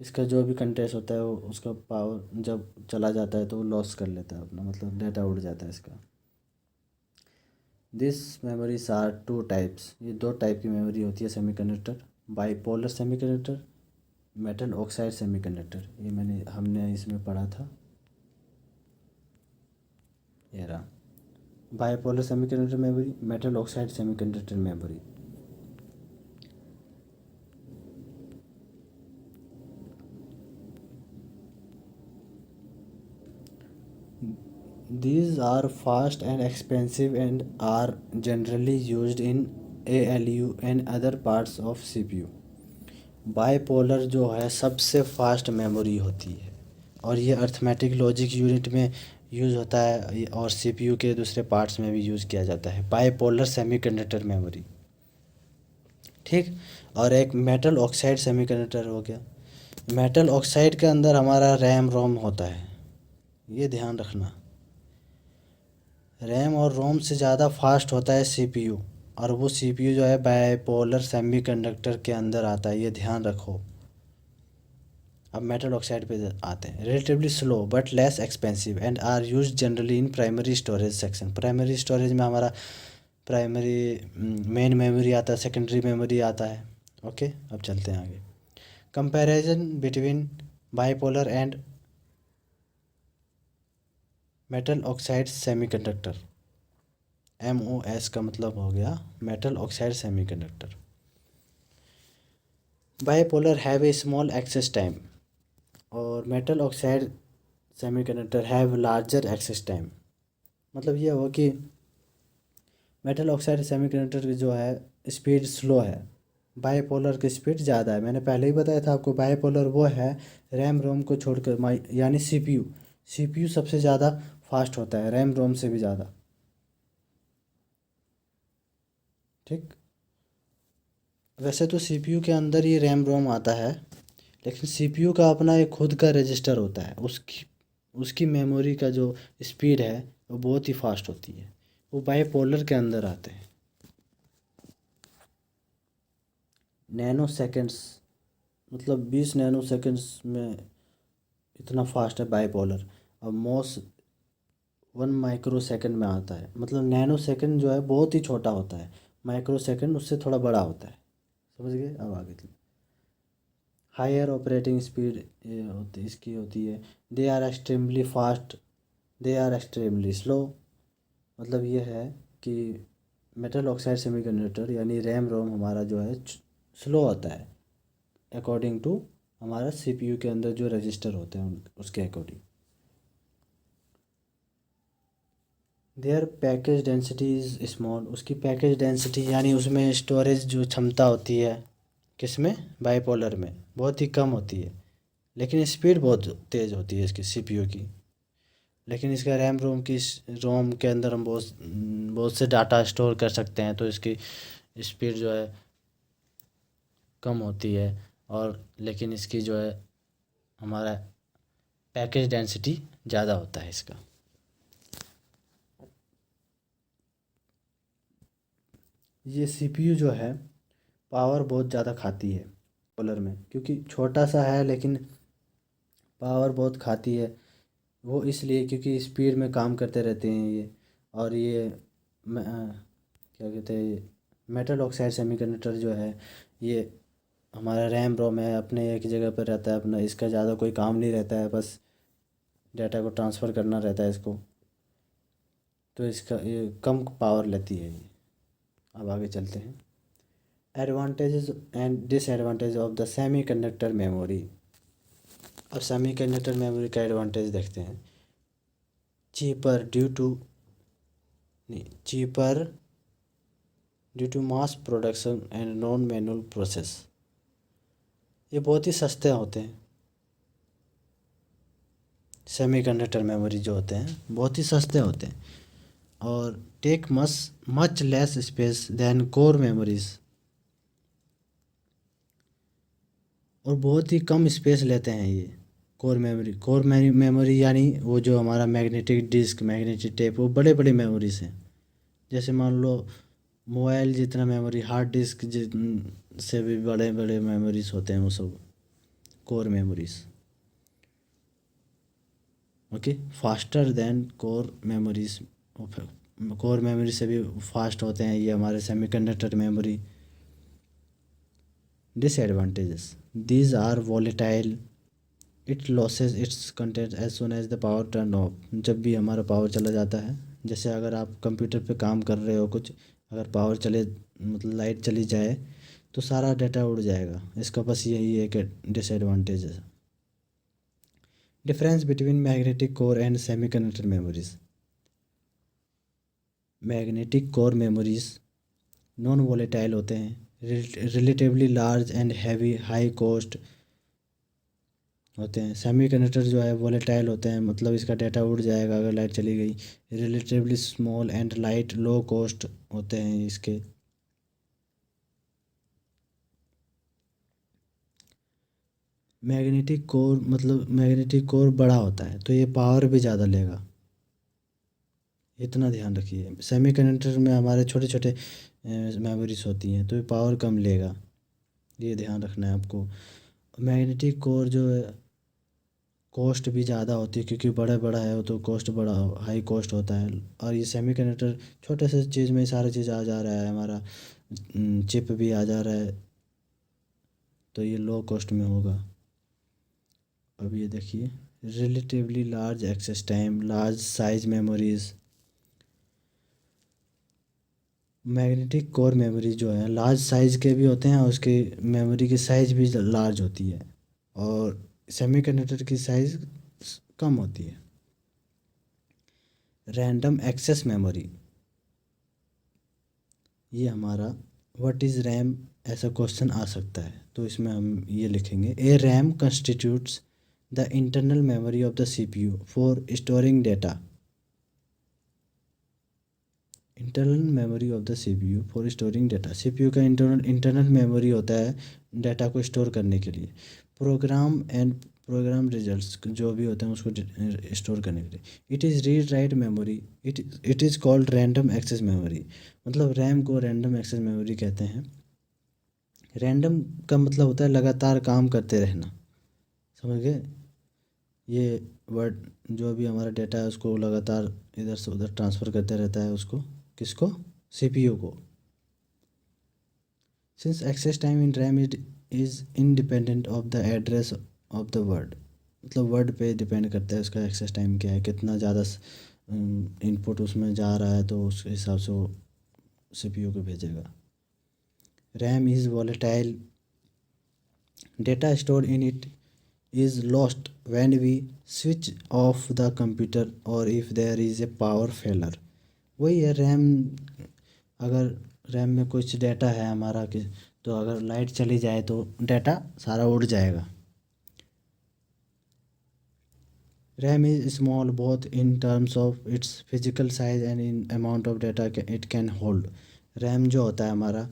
इसका जो भी कंटेस्ट होता है वो उसका पावर जब चला जाता है तो वो लॉस कर लेता है अपना, मतलब डेटा उड़ जाता है इसका। This memories are two types, ये दो टाइप की मेमोरी होती है semiconductor. Bipolar semiconductor, metal oxide semiconductor, ये हमने इसमें पढ़ा था। ये रहा bipolar semiconductor memory, metal oxide semiconductor memory. These are fast and expensive and are generally used in ALU and other parts of CPU। Bipolar जो है सबसे फास्ट मेमोरी होती है और ये अर्थमेटिक लॉजिक यूनिट में यूज़ होता है और सीपीयू के दूसरे पार्ट्स में भी यूज़ किया जाता है बाईपोलर सेमीकंडक्टर मेमोरी। ठीक। और एक मेटल ऑक्साइड सेमीकंडक्टर हो गया। मेटल ऑक्साइड के अंदर हमारा रैम रोम होता है, ये ध्यान रखना। रैम और रोम से ज़्यादा फास्ट होता है सीपीयू, और वो सीपीयू जो है बाईपोलर सेमीकंडक्टर के अंदर आता है, ये ध्यान रखो। अब मेटल ऑक्साइड पे आते हैं। Relatively slow but less expensive and are use generally in primary storage section. Primary storage में हमारा प्राइमरी मेन मेमोरी आता है, सेकेंडरी मेमोरी आता है। ओके, अब चलते हैं आगे। Comparison between bipolar and metal oxide semiconductor. MOS का मतलब हो गया metal oxide semiconductor. Bipolar have a small access time और metal oxide semiconductor have larger access time. मतलब ये हो कि मेटल ऑक्साइड सेमीकंडक्टर की जो है स्पीड स्लो है, बाईपोलर की स्पीड ज़्यादा है। मैंने पहले ही बताया था आपको, बाईपोलर वो है रैम रोम को छोड़कर, यानी सीपीयू सबसे ज़्यादा फास्ट होता है रैम रोम से भी ज़्यादा। ठीक। वैसे तो सीपीयू के अंदर ही रैम रोम आता है, लेकिन सीपीयू का अपना एक खुद का रजिस्टर होता है, उसकी उसकी मेमोरी का जो स्पीड है वो बहुत ही फास्ट होती है। वो बाईपोलर के अंदर आते हैं। नैनो सेकेंड्स, मतलब 20 नैनो सेकेंड्स में इतना फास्ट है बाईपोलर। और मोस 1 माइक्रो सेकेंड में आता है। मतलब नैनो सेकेंड जो है बहुत ही छोटा होता है, माइक्रो सेकेंड उससे थोड़ा बड़ा होता है। समझ गए? अब आगे चलिए। हायर ऑपरेटिंग स्पीड इसकी होती है। They are extremely fast, they are extremely slow. मतलब ये है कि मेटल ऑक्साइड सेमीकंडक्टर यानी रैम रोम हमारा जो है स्लो होता है अकॉर्डिंग टू हमारा सीपीयू के अंदर जो रजिस्टर होते हैं उसके according. Their package density is small, उसकी पैकेज डेंसिटी यानी उसमें स्टोरेज जो क्षमता होती है किसमें, बाईपोलर में, बहुत ही कम होती है, लेकिन स्पीड बहुत तेज़ होती है इसकी सीपीयू की। लेकिन इसका रैम रोम के अंदर हम बहुत बहुत से डाटा स्टोर कर सकते हैं, तो इसकी स्पीड जो है कम होती है। और लेकिन इसकी जो है हमारा पैकेज डेंसिटी ज़्यादा होता है इसका। ये सीपीयू जो है पावर बहुत ज़्यादा खाती है पोलर में, क्योंकि छोटा सा है लेकिन पावर बहुत खाती है। वो इसलिए क्योंकि स्पीड में काम करते रहते हैं ये। और ये क्या कहते हैं, मेटल ऑक्साइड सेमीकंडक्टर जो है ये हमारा रैम रोम है, अपने एक जगह पर रहता है अपना, इसका ज़्यादा कोई काम नहीं रहता है, बस डाटा को ट्रांसफ़र करना रहता है इसको। तो इसका ये कम पावर लेती है ये। अब आगे चलते हैं। Advantages and disadvantage of the semiconductor memory. अब सेमीकंडक्टर मेमोरी का एडवांटेज देखते हैं। Cheaper due to mass production and non manual process. ये बहुत ही सस्ते होते हैं, सेमीकंडक्टर मेमोरी जो होते हैं बहुत ही सस्ते होते हैं और take much less space than core memories, और बहुत ही कम स्पेस लेते हैं ये कोर मेमोरी यानी वो जो हमारा मैग्नेटिक डिस्क, मैग्नेटिक टेप, वो बड़े बड़े मेमोरीज हैं। जैसे मान लो मोबाइल जितना मेमोरी, हार्ड डिस्क से भी बड़े बड़े मेमोरीज होते हैं, वो सब core memories. Okay, faster than core memories. Core memory से भी फास्ट होते हैं ये हमारे semiconductor memory. Disadvantages, these are volatile, it loses its content as soon as the power turn off. जब भी हमारा पावर चला जाता है, जैसे अगर आप कंप्यूटर पे काम कर रहे हो कुछ, अगर पावर चले मतलब लाइट चली जाए तो सारा डाटा उड़ जाएगा। इसका बस यही एक डिसएडवांटेज है। Difference between magnetic core and semiconductor memories. Magnetic core memories non volatile होते हैं, relatively large and heavy, high cost होते हैं। सेमीकंडक्टर जो है वॉलेटाइल होते हैं, मतलब इसका डाटा उड़ जाएगा अगर लाइट चली गई। Relatively small and light, low cost होते हैं इसके। मैग्नेटिक कोर मतलब मैग्नेटिक कोर बड़ा होता है तो ये पावर भी ज़्यादा लेगा, इतना ध्यान रखिए। सेमीकंडक्टर में हमारे छोटे छोटे मेमोरीज होती हैं तो ये पावर कम लेगा, ये ध्यान रखना है आपको। मैग्नेटिक कोर जो है कॉस्ट भी ज़्यादा होती है, क्योंकि बड़ा बड़ा है वो तो कॉस्ट बड़ा हाई कॉस्ट होता है। और ये सेमीकंडक्टर छोटे से चीज़ में सारा चीज़ आ जा रहा है, हमारा चिप भी आ जा रहा है, तो ये लो कॉस्ट में होगा। अब ये देखिए, relatively large access time, large size memories. Magnetic core memory जो है लार्ज साइज़ के भी होते हैं, और उसकी मेमोरी की साइज़ भी लार्ज होती है, और सेमीकंडक्टर की साइज़ कम होती है। रैंडम एक्सेस मेमोरी, ये हमारा व्हाट इज़ रैम, ऐसा क्वेश्चन आ सकता है, तो इसमें हम ये लिखेंगे, a RAM constitutes the internal memory of the CPU for storing data. Internal memory of the CPU for storing data, CPU का इंटरनल मेमोरी होता है डाटा को स्टोर करने के लिए। प्रोग्राम एंड प्रोग्राम रिजल्ट्स जो भी होते हैं उसको स्टोर करने के लिए। It is read write memory, it is called random access memory. मतलब रैम को रैंडम एक्सेस मेमोरी कहते हैं। रैंडम का मतलब होता है लगातार काम करते रहना, समझ गए। ये वर्ड जो भी हमारा डाटा है उसको लगातार इधर से उधर ट्रांसफ़र करते रहता है, उसको किसको, सीपीयू को। Since access time in RAM is independent of the address of the word, मतलब वर्ड पे डिपेंड करता है उसका एक्सेस टाइम क्या है, कितना ज़्यादा इनपुट उसमें जा रहा है तो उस हिसाब से वो सीपीयू को भेजेगा। RAM is volatile, data store in it is lost when we switch off the computer or if there is a power failure। वही है रैम, अगर रैम में कुछ डाटा है हमारा कि, तो अगर लाइट चली जाए तो डाटा सारा उड़ जाएगा। RAM is small both in terms of its physical size and in amount of data it can hold. RAM जो होता है हमारा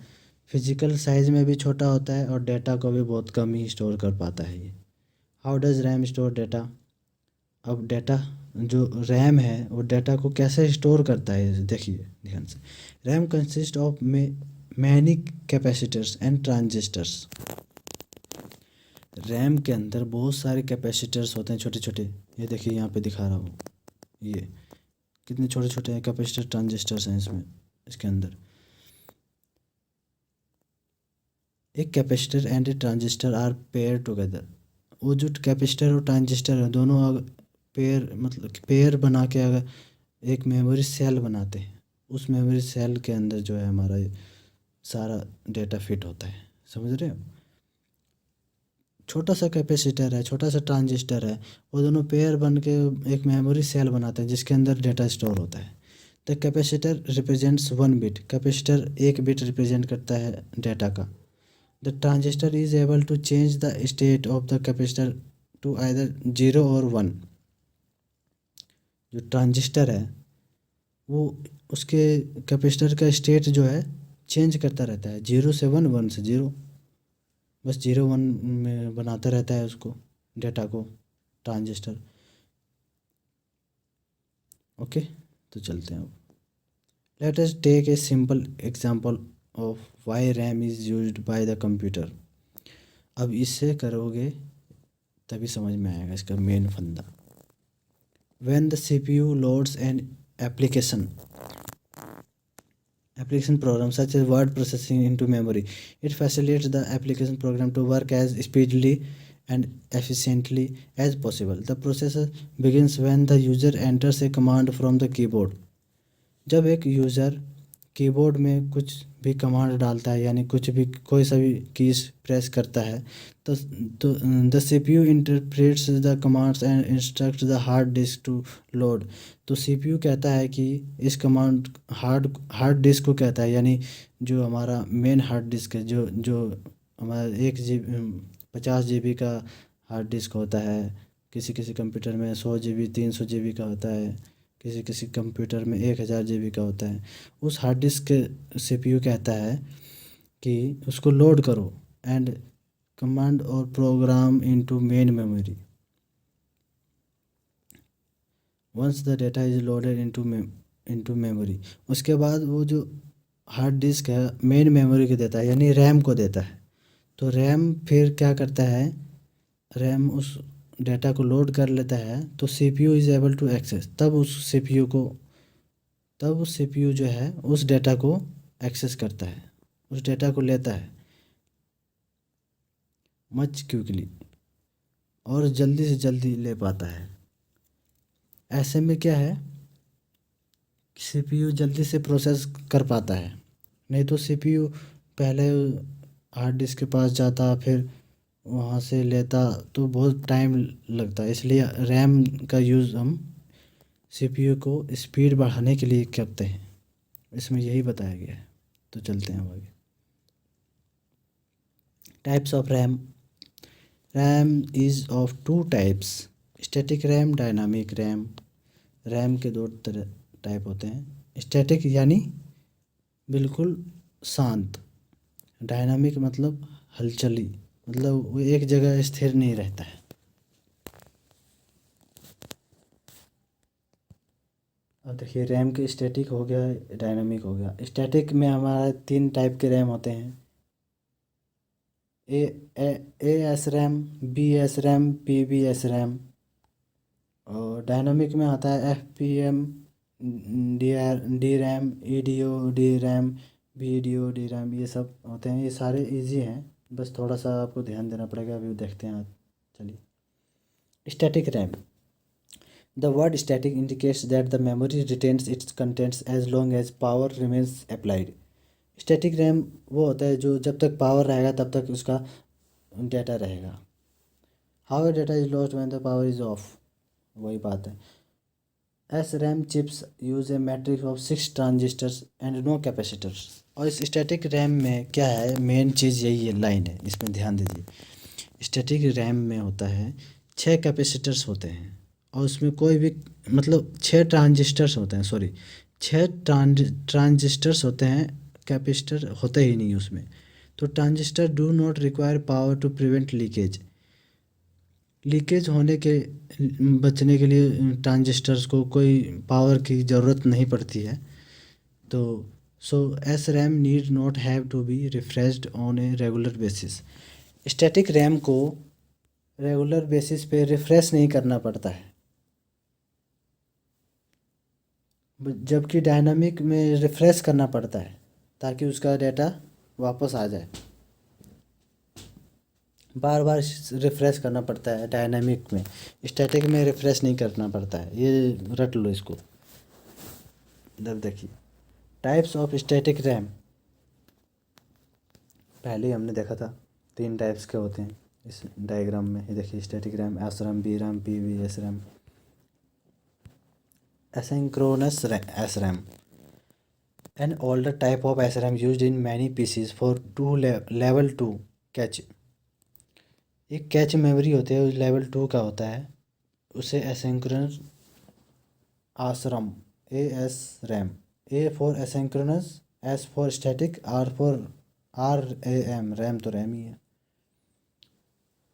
फिजिकल साइज़ में भी छोटा होता है और डाटा को भी बहुत कम ही स्टोर कर पाता है ये। How does RAM store data, अब डाटा जो रैम है वो डाटा को कैसे स्टोर करता है, देखिए ध्यान से। RAM consist of many capacitors and transistors. RAM के अंदर बहुत सारे कैपेसिटर्स होते हैं छोटे छोटे, ये देखिए यहाँ पे दिखा रहा हूँ, ये कितने छोटे छोटे कैपेसिटर ट्रांजिस्टर्स हैं इसमें, इसके अंदर। एक capacitor and a transistor are pair together. वो जो कैपेसिटर और ट्रांजिस्टर है दोनों अगर पेयर मतलब पेयर बना के अगर एक मेमोरी सेल बनाते हैं, उस मेमोरी सेल के अंदर जो है हमारा सारा डेटा फिट होता है, समझ रहे हो। छोटा सा कैपेसिटर है, छोटा सा ट्रांजिस्टर है, वो दोनों पेयर बन के एक मेमोरी सेल बनाते हैं जिसके अंदर डेटा स्टोर होता है। The capacitor represents 1 bit, capacitor 1 bit represent करता है डेटा का। The transistor is able to change the state of the capacitor to either 0 और 1। जो ट्रांजिस्टर है वो उसके कैपेसिटर का स्टेट जो है चेंज करता रहता है, 0 से 1, 1 से 0, बस 0 1 में बनाता रहता है उसको, डेटा को। ट्रांजिस्टर। ओके, तो चलते हैं अब। Let us take a simple example of why RAM is used by the computer. अब इससे करोगे तभी समझ में आएगा इसका मेन फंदा। When the CPU loads an application program such as word processing into memory, it facilitates the application program to work as speedily and efficiently as possible. The process begins when the user enters a command from the keyboard. जब एक यूज़र कीबोर्ड में कुछ भी कमांड डालता है, यानी कुछ भी कोई सा भी कीज प्रेस करता है, तो the CPU interprets the commands and instruct the hard disk to load. तो सीपीयू कहता है कि इस कमांड हार्ड डिस्क को कहता है, यानी जो हमारा मेन हार्ड डिस्क है, जो जो हमारा 50 GB का हार्ड डिस्क होता है, किसी किसी कंप्यूटर में 100 GB 300 GB का होता है, किसी किसी कंप्यूटर में 1000 GB का होता है। उस हार्ड डिस्क के सीपीयू कहता है कि उसको लोड करो एंड कमांड और program into main memory. Once the data is loaded into memory, उसके बाद वो जो हार्ड डिस्क है मेन मेमोरी को देता है, यानी रैम को देता है। तो रैम फिर क्या करता है, रैम उस डेटा को लोड कर लेता है, तो CPU is able to access. तब उस सीपीयू जो है उस डेटा को एक्सेस करता है, उस डेटा को लेता है मच क्विकली, और जल्दी से जल्दी ले पाता है। ऐसे में क्या है, सीपीयू जल्दी से प्रोसेस कर पाता है। नहीं तो सीपीयू पहले हार्ड डिस्क के पास जाता, फिर वहाँ से लेता, तो बहुत टाइम लगता। इसलिए रैम का यूज़ हम सीपीयू को स्पीड बढ़ाने के लिए करते हैं, इसमें यही बताया गया है। तो चलते हैं आगे। Types of RAM. RAM is of 2 types, static RAM, dynamic RAM. RAM के 2 तरह टाइप होते हैं। स्टैटिक यानी बिल्कुल शांत, डायनामिक मतलब हलचली, मतलब वो एक जगह स्थिर नहीं रहता है। अब देखिए, रैम के स्टैटिक हो गया, डायनामिक हो गया। स्टैटिक में हमारा 3 टाइप के रैम होते हैं, A S RAM, B S RAM, P B S RAM. और डायनामिक में आता है F P M, D RAM, E D O D RAM, V D O D RAM. ये सब होते हैं, ये सारे इजी हैं, बस थोड़ा सा आपको ध्यान देना पड़ेगा। अभी देखते हैं आप, चलिए। Static RAM. The word static indicates that the memory retains its contents as long as power remains applied. Static RAM वो होता है जो जब तक पावर रहेगा तब तक उसका डेटा रहेगा। How data is lost when the power is off, वही बात है। S RAM chips use a matrix of 6 transistors and no capacitors. और इस स्टैटिक रैम में क्या है, मेन चीज़ यही है, लाइन है, इसमें ध्यान दीजिए। स्टैटिक रैम में होता है 6 कैपेसिटर्स होते हैं, और उसमें कोई भी मतलब 6 ट्रांजिस्टर्स होते हैं, सॉरी 6 ट्रांजिस्टर्स होते हैं, कैपेसिटर होते ही नहीं उसमें। तो transistor do not require power to prevent leakage होने के बचने के लिए ट्रांजिस्टर्स को कोई पावर की ज़रूरत नहीं पड़ती है। तो so S RAM need not have to be refreshed on a regular basis. Static RAM को रेगुलर बेसिस पे रिफ़्रेश नहीं करना पड़ता है, जबकि डायनामिक में रिफ़्रेश करना पड़ता है ताकि उसका डेटा वापस आ जाए। बार बार रिफ़्रेश करना पड़ता है डायनामिक में, स्टैटिक में रिफ़्रेश नहीं करना पड़ता है। ये रट लो इसको। इधर देखिए, टाइप्स ऑफ स्टैटिक रैम। पहले ही हमने देखा था 3 टाइप्स के होते हैं इस डायग्राम में। ये देखिए, static RAM, S RAM, B RAM, P V S RAM. asynchronous SRAM, an older type of SRAM used in many PCs for level 2 cache. एक कैच मेमोरी होती है, लेवल 2 का होता है, उसे asynchronous SRAM, A S RAM. A for asynchronous, S for static, R A M, RAM तो रैम ही है।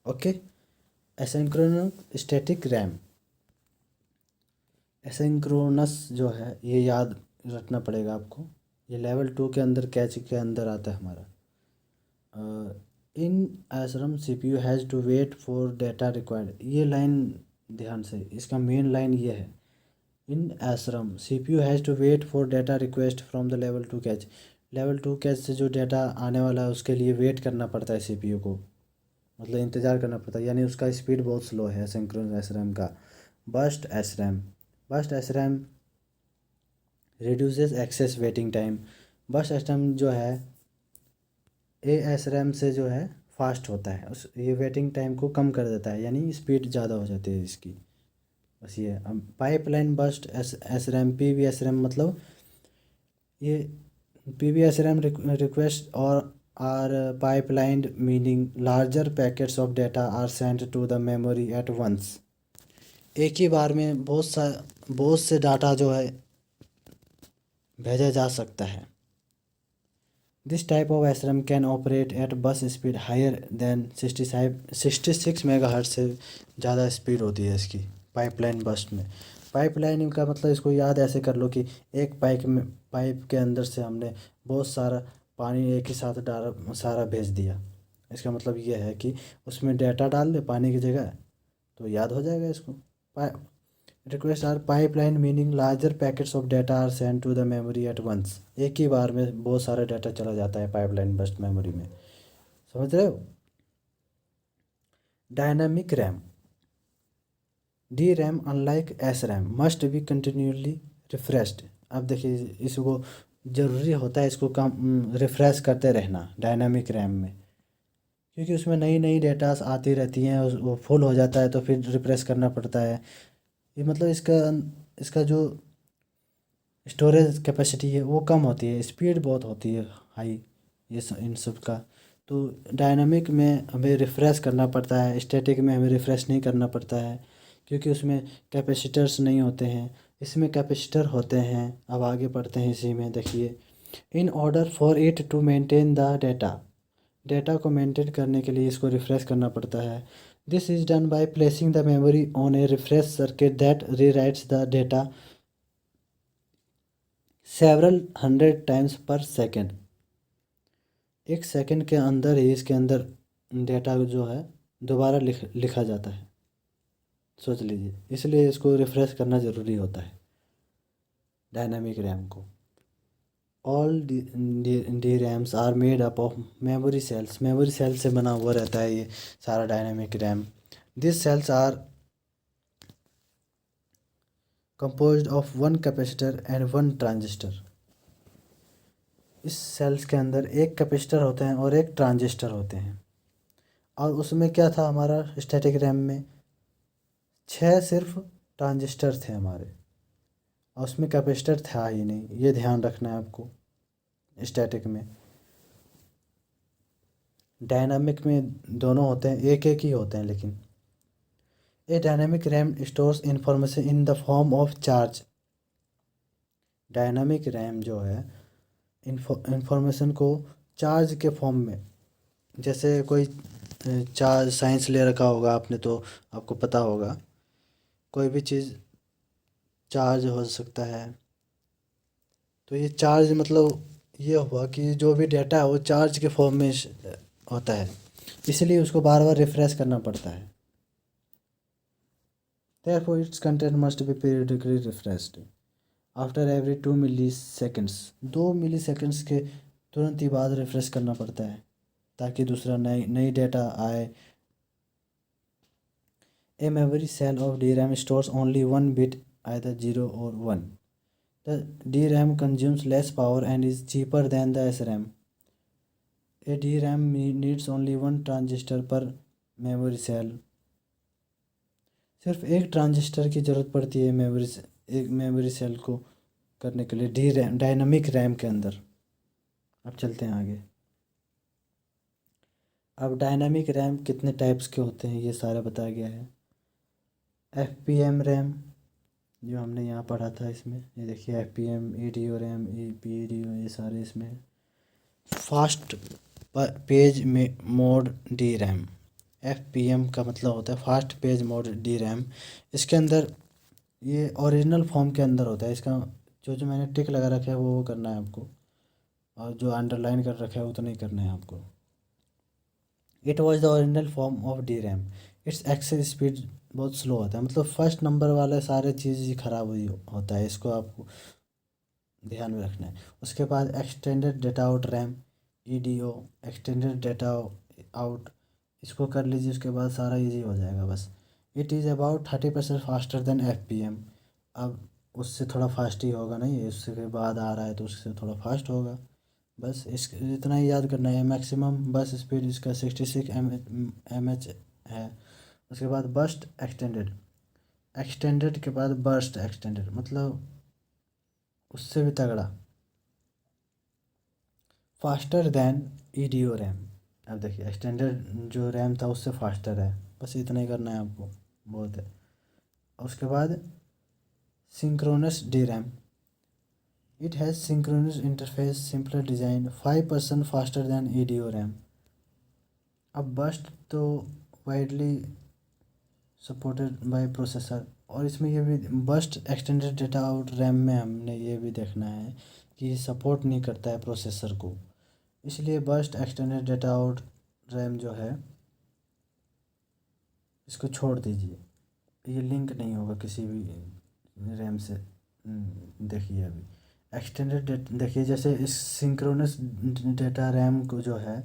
Okay, asynchronous static RAM. Asynchronous जो है ये याद रखना पड़ेगा आपको, ये लेवल 2 के अंदर कैच के अंदर आता है हमारा। In SRAM CPU has to wait for data required. ये लाइन ध्यान से, इसका मेन लाइन ये है, in SRAM CPU has to wait for data request from the level 2 cache. Level 2 cache से जो डेटा आने वाला है उसके लिए वेट करना पड़ता है CPU को, मतलब इंतज़ार करना पड़ता है, यानी उसका स्पीड बहुत स्लो है एसिंक्रोनस एसरम का। Burst SRAM, burst SRAM reduces access waiting time. Burst SRAM जो है एएसरैम से जो है फास्ट होता है, उस ये वेटिंग टाइम को कम कर देता है, यानी स्पीड ज़्यादा हो जाती है इसकी। बस ये अब पाइपलाइन बर्स्ट एसरैम PBSRAM, मतलब ये PBSRAM रिक्वेस्ट और are pipeline, meaning larger packets of data are send to the memory at once. एक ही बार में बहुत से डाटा जो है भेजा जा सकता है। This type of SRAM can operate at bus speed higher than 66 megahertz से ज़्यादा स्पीड होती है इसकी पाइपलाइन बस्ट में। पाइपलाइन का मतलब इसको याद ऐसे कर लो कि एक पाइप के अंदर से हमने बहुत सारा पानी एक ही साथ डाल सारा भेज दिया। इसका मतलब ये है कि उसमें डेटा डाल दे पानी की जगह तो याद हो जाएगा इसको। Request are pipeline, meaning larger packets of data are send to the memory at once. एक ही बार में बहुत सारा डाटा चला जाता है पाइपलाइन बस्ट मेमोरी में, समझ रहे हो। Dynamic RAM, D RAM unlike S RAM must be continuously refreshed. अब देखिए इसको ज़रूरी होता है इसको कम रिफ्रेश करते रहना डायनामिक रैम में, क्योंकि उसमें नई नई डेटास आती रहती हैं, वो फुल हो जाता है तो फिर रिफ्रेश करना पड़ता है। ये मतलब इसका जो स्टोरेज कैपेसिटी है वो कम होती है, स्पीड बहुत होती है हाई इन सब का। तो डायनामिक में हमें रिफ़्रेश करना पड़ता है, स्टैटिक में हमें रिफ़्रेश नहीं करना पड़ता है, क्योंकि उसमें कैपेसिटर्स नहीं होते हैं, इसमें कैपेसिटर होते हैं। अब आगे बढ़ते हैं इसी में, देखिए in order for it to maintain the data को मेंटेन करने के लिए इसको रिफ़्रेश करना पड़ता है। This is done by placing the memory on a refresh circuit that rewrites the data several 100 times per second. एक सेकेंड के अंदर ही इसके अंदर डेटा जो है दोबारा लिखा जाता है, सोच लीजिए, इसलिए इसको रिफ़्रेश करना ज़रूरी होता है डायनामिक रैम को। All D RAMs are made up of memory cells. Memory cell से बना हुआ रहता है ये सारा dynamic RAM. This cells are composed of one capacitor and one transistor. इस सेल्स के अंदर एक कैपेसिटर होते हैं और एक ट्रांजिस्टर होते हैं। और उसमें क्या था हमारा स्टैटिक रैम में 6 सिर्फ ट्रांजिस्टर थे हमारे, और उसमें कैपेसिटर था ही नहीं, ये ध्यान रखना है आपको स्टैटिक में। डायनामिक में दोनों होते हैं, एक एक ही होते हैं, लेकिन a dynamic RAM stores information in the form of charge. Dynamic RAM जो है इंफॉर्मेशन को चार्ज के फॉर्म में, जैसे कोई चार्ज साइंस ले रखा होगा आपने तो आपको पता होगा कोई भी चीज़ चार्ज हो सकता है। तो ये चार्ज मतलब ये हुआ कि जो भी डेटा है वो चार्ज के फॉर्म में होता है, इसलिए उसको बार बार रिफ्रेश करना पड़ता है। Therefore its content must be periodically refreshed after every 2 milliseconds। 2 milliseconds के तुरंत ही बाद रिफ्रेश करना पड़ता है ताकि दूसरा नई डेटा आए। A memory cell of DRAM stores only one bit, either 0 or 1। The DRAM consumes less power and is cheaper than the SRAM। A DRAM needs only one transistor per memory cell। सिर्फ एक ट्रांजिस्टर की ज़रूरत पड़ती है एक मेमोरी सेल को करने के लिए डी रैम डायनामिक रैम के अंदर। अब चलते हैं आगे। अब डायनामिक रैम कितने टाइप्स के होते हैं ये सारा बताया गया है। FPM रैम जो हमने यहाँ पढ़ा था, इसमें ये देखिए FPM, EDO रैम, EPDO, ये सारे इसमें। फास्ट पेज में मोड डी रैम, FPM का मतलब होता है fast page mode D RAM. इसके अंदर ये ओरिजिनल फॉर्म के अंदर होता है इसका। जो मैंने टिक लगा रखा है वो करना है आपको, और जो अंडरलाइन कर रखा है वो तो नहीं करना है आपको। It was the original form of D RAM. Its axis speed बहुत स्लो होता है, मतलब फर्स्ट नंबर वाले सारे चीज़ ही ख़राब हुई होता है, इसको आपको ध्यान में रखना है। उसके बाद extended data out RAM, EDO, extended data out, इसको कर लीजिए, उसके बाद सारा इजी हो जाएगा बस। It is about 30% faster than FPM। अब उससे थोड़ा फास्ट ही होगा, नहीं उसके बाद आ रहा है तो उससे थोड़ा फास्ट होगा। बस इस इतना ही याद करना है। मैक्सिमम बस स्पीड इसका 66 mH है। उसके बाद बर्स्ट एक्सटेंडेड, एक्सटेंडेड के बाद बर्स्ट एक्सटेंडेड, मतलब उससे भी तगड़ा, फास्टर देन EDO रैम। अब देखिए एक्सटेंडेड जो रैम था उससे फास्टर है, बस इतना ही करना है आपको, बहुत है। उसके बाद synchronous D RAM, it has synchronous interface, simpler design, 5% faster than EDO RAM. अब बर्स्ट तो वाइडली सपोर्टेड बाय प्रोसेसर, और इसमें ये भी burst extended data out RAM में हमने ये भी देखना है कि सपोर्ट नहीं करता है प्रोसेसर को, इसलिए burst extended data out RAM जो है इसको छोड़ दीजिए, ये लिंक नहीं होगा किसी भी रैम से। देखिए अभी एक्सटेंडेड देखिए, जैसे इस सिंक्रोनस डेटा रैम को जो है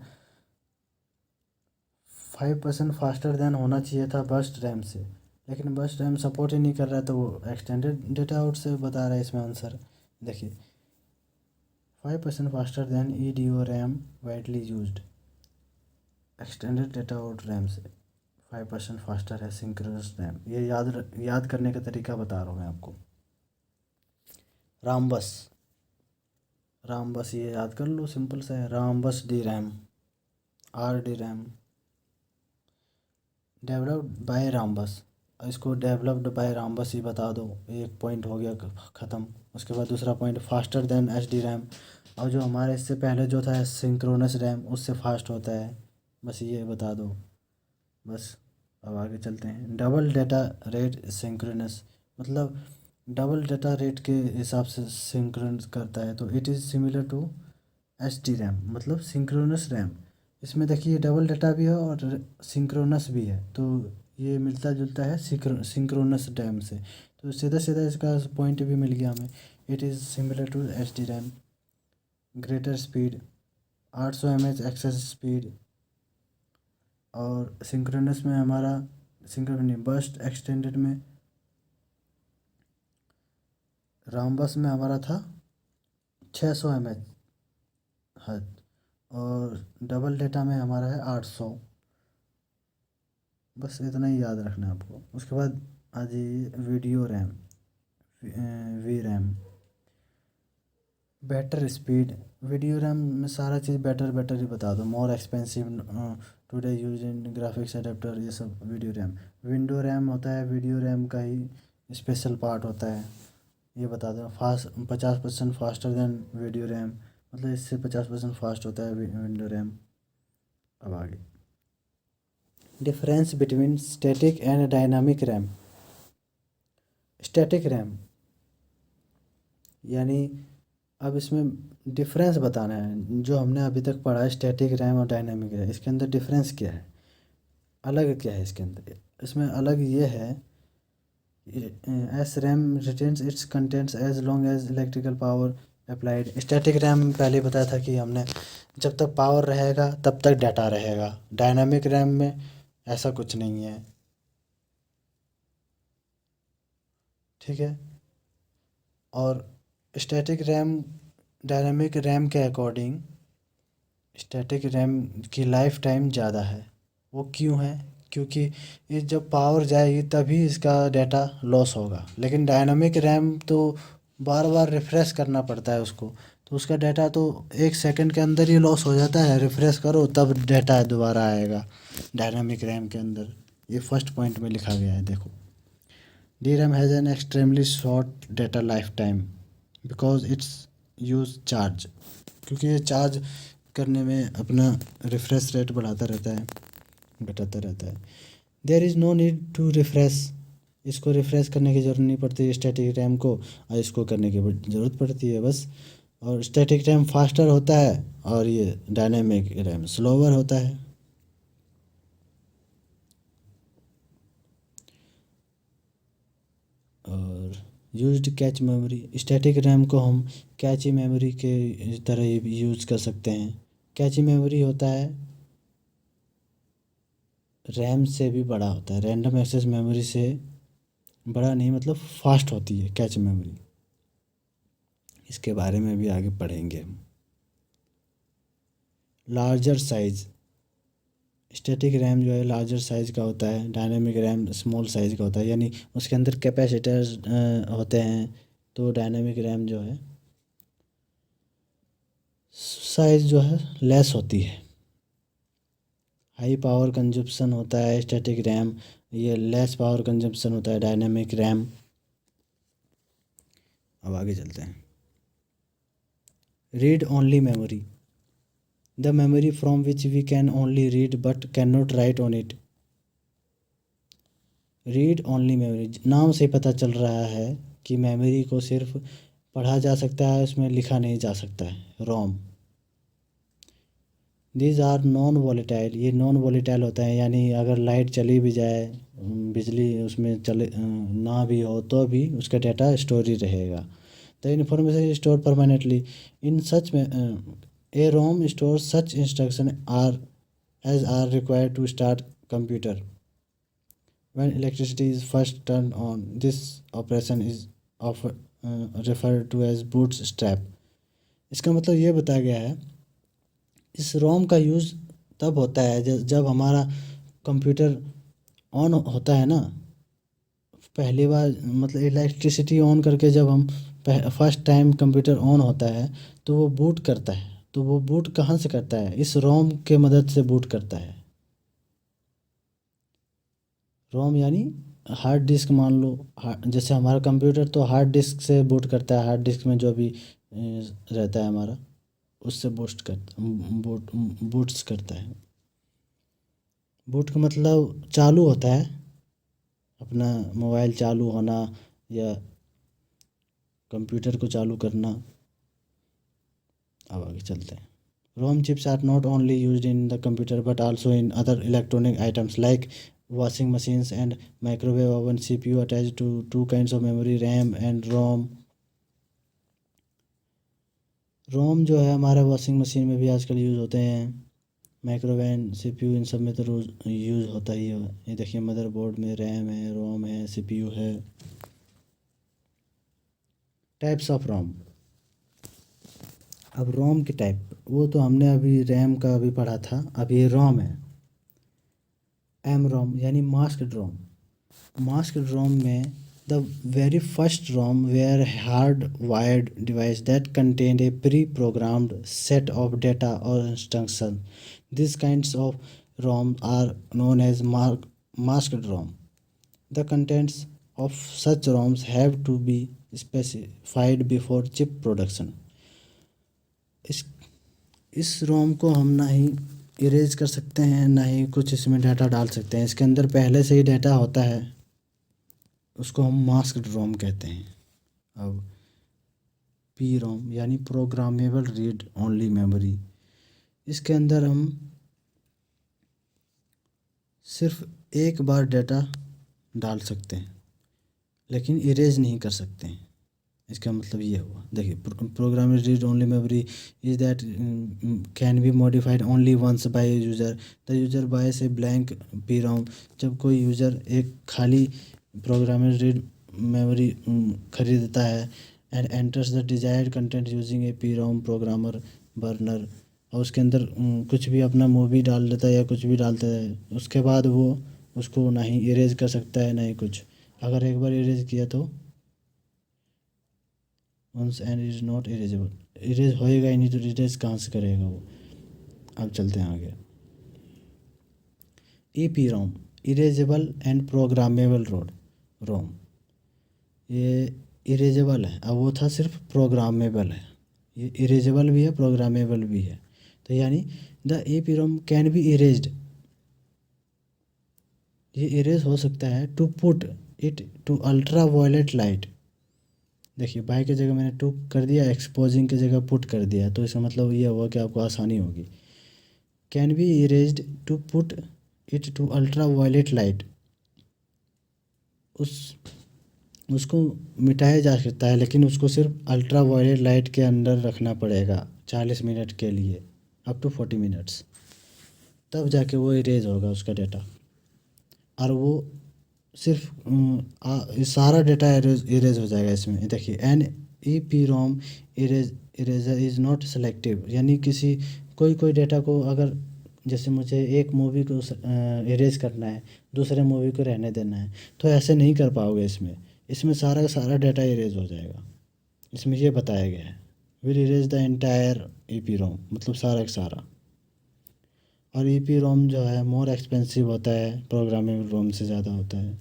5% फास्टर देन होना चाहिए था बर्स्ट रैम से, लेकिन बर्स्ट रैम सपोर्ट ही नहीं कर रहा है, तो वो एक्सटेंडेड डेटा आउट से बता रहा है इसमें आंसर। देखिए 5% faster than EDO RAM widely used, extended data out RAM से 5% फास्टर है सिंक्रोनस रैम। ये याद करने का तरीका बता रहा हूँ मैं आपको। रामबस, रामबस ये याद कर लो, सिंपल सा है, Rambus D RAM, RD RAM, developed by Rambus. इसको डेवलप्ड बाय रामबस ही बता दो, एक पॉइंट हो गया ख़त्म। उसके बाद दूसरा point faster than HD RAM, और जो हमारे इससे पहले जो था सिंक्रोनस रैम उससे फास्ट होता है, बस ये बता दो बस। अब आगे चलते हैं। डबल डेटा रेट सिंक्रोनस, मतलब डबल डेटा रेट के हिसाब से सिंक्रोनस करता है, तो it is similar to HD RAM, मतलब सिंक्रोनस रैम। इसमें देखिए डबल डेटा भी है और सिंक्रोनस भी है, तो ये मिलता जुलता है सिंक्रोनस रैम से, तो सीधा सीधा इसका पॉइंट भी मिल गया हमें। It is similar to HD RAM, greater speed, 800 mAh access speed, और सिंक्रोनस में हमारा सिंक्रोनस बर्स्ट एक्सटेंडेड में रामबस में हमारा था 600 mAh हद, और डबल डेटा में हमारा है 800। बस इतना ही याद रखना है आपको। उसके बाद आ जाइए video RAM, V RAM, better speed. Video RAM में सारा चीज़ बेटर बेटर ही बता दो, more expensive today use in graphics adapter, ये सब वीडियो रैम। विंडो रैम होता है वीडियो रैम का ही स्पेशल पार्ट होता है, ये बता दो। 50% फास्टर देन वीडियो रैम, मतलब इससे 50% फास्ट होता है विंडो रैम। अब आगे difference between static and dynamic RAM. Static RAM यानी अब इसमें डिफरेंस बताना है, जो हमने अभी तक पढ़ा है स्टैटिक रैम और डायनामिक रैम, इसके अंदर डिफरेंस क्या है, अलग क्या है इसके अंदर। इसमें अलग ये है, S RAM retains its contents as long as electrical power applied. Static RAM पहले बताया था कि हमने जब तक पावर रहेगा तब तक डाटा रहेगा, डायनामिक रैम में ऐसा कुछ नहीं है, ठीक है। और स्टैटिक रैम डायनामिक रैम के अकॉर्डिंग स्टैटिक रैम की लाइफ टाइम ज़्यादा है। वो क्यों है, क्योंकि ये जब पावर जाएगी तभी इसका डाटा लॉस होगा, लेकिन डायनामिक रैम तो बार बार रिफ़्रेश करना पड़ता है उसको, तो उसका डाटा तो 1 सेकंड के अंदर ही लॉस हो जाता है, रिफ़्रेश करो तब डाटा दोबारा आएगा डायनामिक रैम के अंदर। ये फर्स्ट पॉइंट में लिखा गया है, देखो। DRAM has an extremely short data lifetime because it's use charge, क्योंकि ये चार्ज करने में अपना रिफ्रेश रेट बढ़ाता रहता है। घटाता रहता है। There is no need to refresh, इसको रिफ्रेश करने की ज़रूरत नहीं पड़ती स्टैटिक रैम को, और इसको करने की ज़रूरत पड़ती है बस। और स्टैटिक रैम फास्टर होता है और ये डायनेमिक रैम स्लोवर होता है। और used cache memory, static RAM को हम कैची मेमोरी के तरह यूज़ कर सकते हैं। कैची मेमोरी होता है रैम से भी बड़ा होता है, रैंडम एक्सेस मेमोरी से बड़ा नहीं, मतलब फास्ट होती है कैच मेमोरी। इसके बारे में भी आगे पढ़ेंगे हम। लार्जर साइज़, स्टैटिक रैम जो है लार्जर साइज़ का होता है, डायनेमिक रैम स्मॉल साइज़ का होता है, यानी उसके अंदर कैपेसिटर्स होते हैं। तो डायनेमिक रैम जो है साइज़ जो है लेस होती है। हाई पावर कंजप्शन होता है स्टैटिक रैम, ये लेस पावर कंजप्शन होता है डायनेमिक रैम। अब आगे चलते हैं। Read only memory, the memory from which we can only read but can not write on it. Read only memory, नाम से पता चल रहा है कि मेमोरी को सिर्फ पढ़ा जा सकता है, उसमें लिखा नहीं जा सकता है। रोम, दीज आर नॉन वॉलेटाइल, ये नॉन वॉलेटाइल होता है, यानी अगर लाइट चली भी जाए, बिजली उसमें चले ना भी हो तो भी उसका डाटा स्टोर ही रहेगा। The information store permanently in such में a ROM store such instruction are as are required to start computer when electricity is first turned on. This operation is often referred to as bootstrap। इसका मतलब ये बताया गया है इस रोम का यूज़ तब होता है जब हमारा कंप्यूटर ऑन होता है ना, पहली बार मतलब इलेक्ट्रिसिटी ऑन करके जब हम फर्स्ट टाइम कंप्यूटर ऑन होता है तो वो बूट करता है। तो वो बूट कहाँ से करता है? इस रोम के मदद से बूट करता है। रोम यानी हार्ड डिस्क, मान लो जैसे हमारा कंप्यूटर तो हार्ड डिस्क से बूट करता है, हार्ड डिस्क में जो भी रहता है हमारा उससे बूट्स करता है। बूट का मतलब चालू होता है, अपना मोबाइल चालू होना या कंप्यूटर को चालू करना। अब आगे चलते हैं। ROM chips are not only used in the computer but also in other electronic items like washing machines and microwave oven। CPU attached to two kinds of memory, RAM and ROM। रोम जो है हमारा वॉशिंग मशीन में भी आजकल यूज़ होते हैं, माइक्रोवेव CPU इन सब में तो रोज़ यूज़ होता ही है। ये देखिए मदरबोर्ड में रैम है, रोम है, CPU है। टाइप्स ऑफ रोम, अब रोम के टाइप वो तो हमने अभी रैम का अभी पढ़ा था, अब ये रोम है। एम रोम यानी मास्क्ड रोम। मास्क्ड रोम में the very first ROM were hard wired device that contained a pre programmed set of data और instruction. This kinds of ROM are known as masked ROM. The contents of such ROMs have to be specified before chip production। इस रोम को हम ना ही इरेज कर सकते हैं ना ही कुछ इसमें डाटा डाल सकते हैं, इसके अंदर पहले से ही डाटा होता है, उसको हम मास्क्ड रोम कहते हैं। अब पी रोम यानी प्रोग्रामेबल रीड ओनली मेमोरी, इसके अंदर हम सिर्फ एक बार डाटा डाल सकते हैं लेकिन इरेज नहीं कर सकते हैं। इसका मतलब ये हुआ, देखिए program read only memory is that can be modified only once by user. The user buys a blank P ROM, जब कोई यूज़र एक खाली प्रोग्राम रीड मेमोरी खरीदता है and enters the desired content using A P ROM programmer burner, और उसके अंदर कुछ भी अपना मूवी डाल देता है या कुछ भी डालता है, उसके बाद वो उसको ना ही इरेज कर सकता है ना ही कुछ। अगर एक बार इरेज किया तो once and is not erasable, erase होएगा ही नहीं तो इरेज कहाँ से करेगा वो। अब चलते हैं आगे। ई P Rome erasable and programmable रोम, ये इरेजेबल है, अब वो था सिर्फ प्रोग्रामेबल है, ये इरेजेबल भी है प्रोग्रामेबल भी है। तो यानी the E P ROM can be erased ये इरेज हो सकता है to put it to ultra violet light. देखिए बाय की जगह मैंने टू कर दिया, एक्सपोजिंग की जगह पुट कर दिया, तो इसका मतलब ये हुआ कि आपको आसानी होगी। Can be erased to put it to ultra violet light, उस उसको मिटाया जा सकता है, लेकिन उसको सिर्फ अल्ट्रा वायलेट लाइट के अंदर रखना पड़ेगा 40 मिनट के लिए, अप टू 40 मिनट्स, तब जाके वो इरेज होगा उसका डेटा। और वो सिर्फ सारा डेटा इरेज हो जाएगा इसमें। देखिए an E P ROM erasure is not selective, यानी किसी कोई डेटा को अगर जैसे मुझे एक मूवी को इरेज करना है, दूसरे मूवी को रहने देना है, तो ऐसे नहीं कर पाओगे इसमें। इसमें सारा का सारा डेटा इरेज हो जाएगा। इसमें ये बताया गया है will erase the entire E P रोम, मतलब सारा का सारा। और ई पी रोम जो है मोर एक्सपेंसिव होता है, प्रोग्रामेबल रोम से ज़्यादा होता है।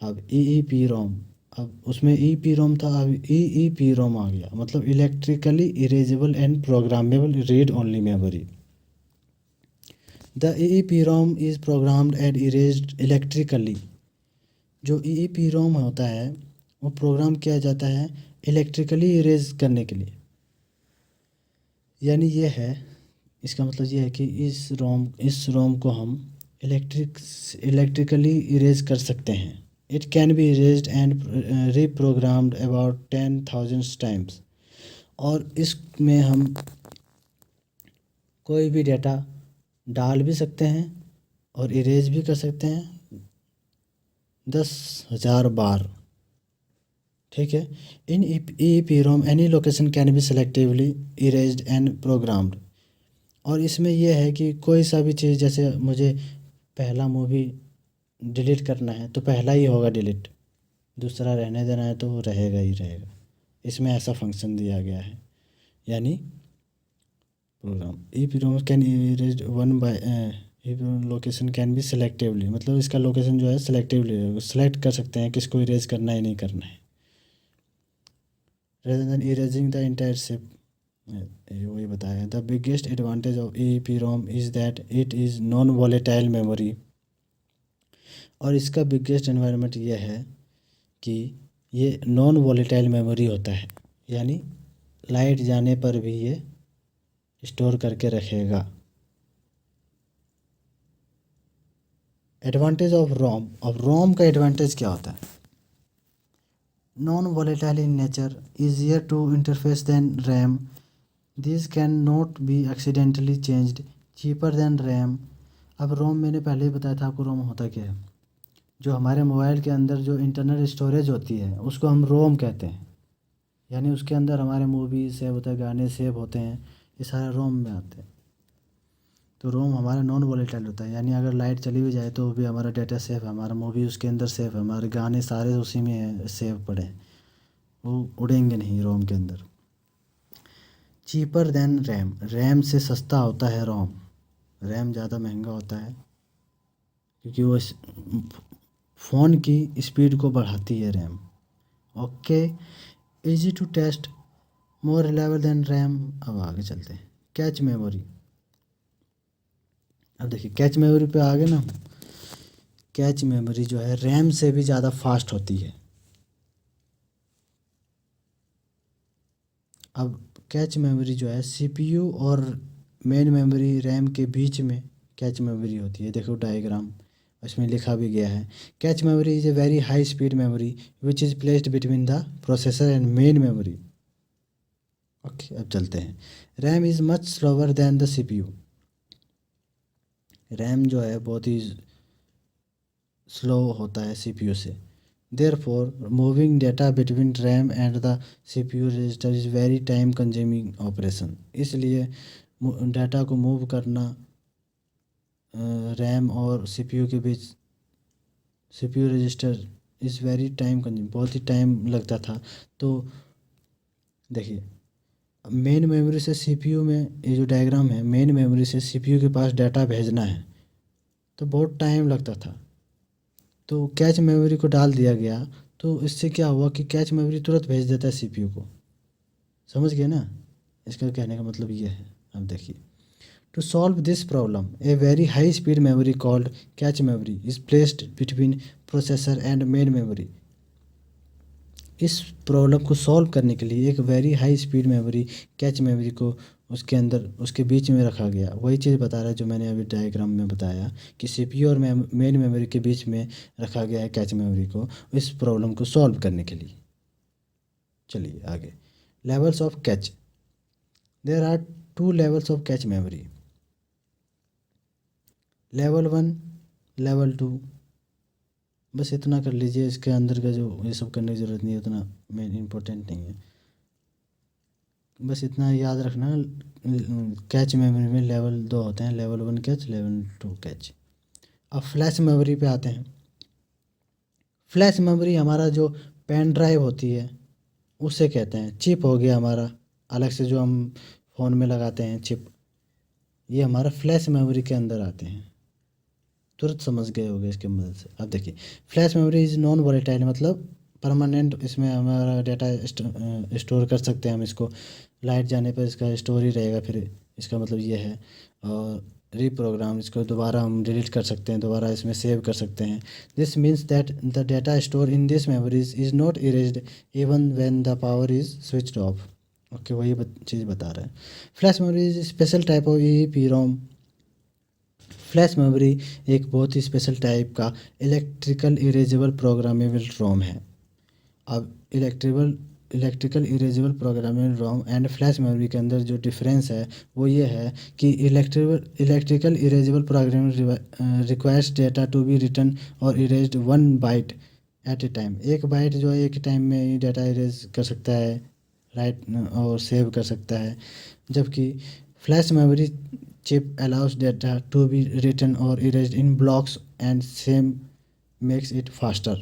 अब ई पी रोम, अब उसमें ई पी रोम था, अब ई पी रोम आ गया, मतलब electrically erasable and programmable read only memory. The E P ROM is programmed and erased electrically. जो ई पी रोम होता है वो प्रोग्राम किया जाता है इलेक्ट्रिकली इरेज करने के लिए। यानी ये है, इसका मतलब ये है कि इस रोम को हम इलेक्ट्रिकली इरेज कर सकते हैं। It can be erased and reprogrammed about 10,000 times. और इसमें हम कोई भी डेटा डाल भी सकते हैं और इरेज भी कर सकते हैं 10,000 बार। ठीक है। In E P ROM any location can be selectively erased and programmed. और इसमें यह है कि कोई सा भी चीज़, जैसे मुझे पहला मूवी डिलीट करना है तो पहला ही होगा डिलीट, दूसरा रहने देना है तो वो रहेगा ही रहेगा। इसमें ऐसा फंक्शन दिया गया है। यानी program E P ROM can erase one by location can be selectively, मतलब इसका लोकेशन जो है सेलेक्टिवली सेलेक्ट कर सकते हैं किसको इरेज करना है नहीं करना है, rather than erasing the entire ship. वही बताया। The biggest advantage of E P ROM is that it is non volatile memory. और इसका बिगेस्ट एनवायरनमेंट ये है कि ये नॉन वॉलेटाइल मेमोरी होता है, यानी लाइट जाने पर भी ये स्टोर करके रखेगा। एडवांटेज ऑफ रोम, अब रोम का एडवांटेज क्या होता है? Non volatile in nature, easier to interface than RAM, this can not be accidentally changed, cheaper than RAM. अब रोम मैंने पहले ही बताया था आपको रोम होता क्या है। जो हमारे मोबाइल के अंदर जो इंटरनल स्टोरेज होती है उसको हम रोम कहते हैं। यानी उसके अंदर हमारे मूवीज सेव होते हैं, गाने सेव होते हैं, ये सारे रोम में आते हैं। तो रोम हमारा नॉन वॉलेटाइल होता है, यानी अगर लाइट चली भी जाए तो भी हमारा डाटा सेव है, हमारा मूवी उसके अंदर सेव है, हमारे गाने सारे उसी में है, सेव पड़े हैं, वो उड़ेंगे नहीं रोम के अंदर। चीपर देन रैम, रैम से सस्ता होता है रोम। रैम ज़्यादा महंगा होता है क्योंकि वो फ़ोन की स्पीड को बढ़ाती है RAM. Okay. Easy to test, more reliable than RAM. अब आगे चलते हैं। Cache memory. अब देखिए कैच मेमोरी पे आ गए ना। कैच मेमोरी जो है रैम से भी ज़्यादा फास्ट होती है। अब कैच मेमोरी जो है सीपीयू और मेन मेमोरी रैम के बीच में कैच मेमोरी होती है। देखो डायग्राम, इसमें लिखा भी गया है। Cache memory is a very high speed memory which is placed between the processor and main memory. Okay, अब चलते हैं। RAM is much slower then the CPU. RAM जो है बहुत ही स्लो होता है सीपीयू से। Therefore moving data between RAM and the CPU register is very time consuming operation. इसलिए डाटा को मूव करना रैम और सीपीयू के बीच, CPU register is very time consuming, बहुत ही टाइम लगता था। तो देखिए मेन मेमोरी से सीपीयू में, ये जो डायग्राम है, मेन मेमोरी से सीपीयू के पास डाटा भेजना है तो बहुत टाइम लगता था। तो कैच मेमोरी को डाल दिया गया तो इससे क्या हुआ कि कैच मेमोरी तुरंत भेज देता है सीपीयू को। समझ गए ना? इसका कहने का मतलब ये है। अब देखिए To solve this problem, a very high speed memory called cache memory is placed between processor and main memory. इस प्रॉब्लम को सॉल्व करने के लिए एक very high speed memory cache memory को उसके अंदर उसके बीच में रखा गया। वही चीज़ बता रहा है जो मैंने अभी डायग्राम में बताया कि सीपीयू और मेन मेमोरी के बीच में रखा गया है कैच मेमोरी को इस प्रॉब्लम को सॉल्व करने के लिए। चलिए आगे, levels of cache. There are 2 levels of cache memory, level 1, level 2। बस इतना कर लीजिए, इसके अंदर का जो ये सब करने की ज़रूरत नहीं है, उतना मेन इम्पोर्टेंट नहीं है। बस इतना याद रखना, कैच मेमोरी में लेवल 2 होते हैं, लेवल 1 कैच, लेवल 2 कैच। अब फ्लैश मेमोरी पे आते हैं। फ्लैश मेमोरी हमारा जो पेन ड्राइव होती है उसे कहते हैं। चिप हो गया हमारा अलग से जो हम फ़ोन में लगाते हैं चिप, ये हमारा फ्लैश मेमोरी के अंदर आते हैं। तुरंत समझ गए होंगे इसके मदद से। अब देखिए, flash memory is non volatile, मतलब परमानेंट, इसमें हमारा डाटा स्टोर कर सकते हैं हम इसको। लाइट जाने पर इसका स्टोर ही रहेगा, फिर इसका मतलब ये है। और रीप्रोग्राम, इसको दोबारा हम डिलीट कर सकते हैं, दोबारा इसमें सेव कर सकते हैं। This means that the data store in this memories is not erased even when the power is switched off. Okay, वही चीज़ बता रहे हैं। Flash memory is special type of EEPROM। Flash memory एक बहुत ही स्पेशल टाइप का इलेक्ट्रिकल इरेजेबल प्रोग्रामेबल रोम है। अब electrical erasable programmable Rome and flash memory के अंदर जो डिफरेंस है वो ये है कि electrical erasable programme requires data to be written और erased 1 byte at a time. एक बाइट जो है एक टाइम में ही डाटा इरेज कर सकता है, राइट, और सेव कर सकता है। जबकि flash memory chip allows data to be written or erased in blocks and same makes it faster।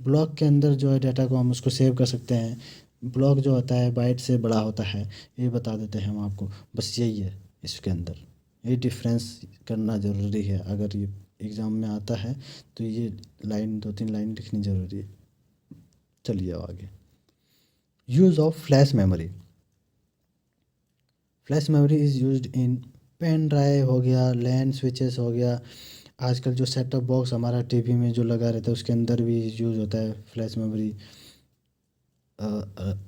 Block के अंदर जो है डाटा को हम उसको सेव कर सकते हैं। ब्लॉक जो होता है बाइट से बड़ा होता है, ये बता देते हैं हम आपको। बस यही है इसके अंदर, ये डिफरेंस करना ज़रूरी है। अगर ये एग्ज़ाम में आता है तो ये लाइन 2-3 लाइन लिखनी ज़रूरी है। चलिए आगे, use of flash memory. Flash memory is used in pen drive हो गया, लैन स्विचेस हो गया। आजकल जो सेट टॉप बॉक्स हमारा टीवी में जो लगा रहता है उसके अंदर भी यूज़ होता है फ्लैश मेमोरी। और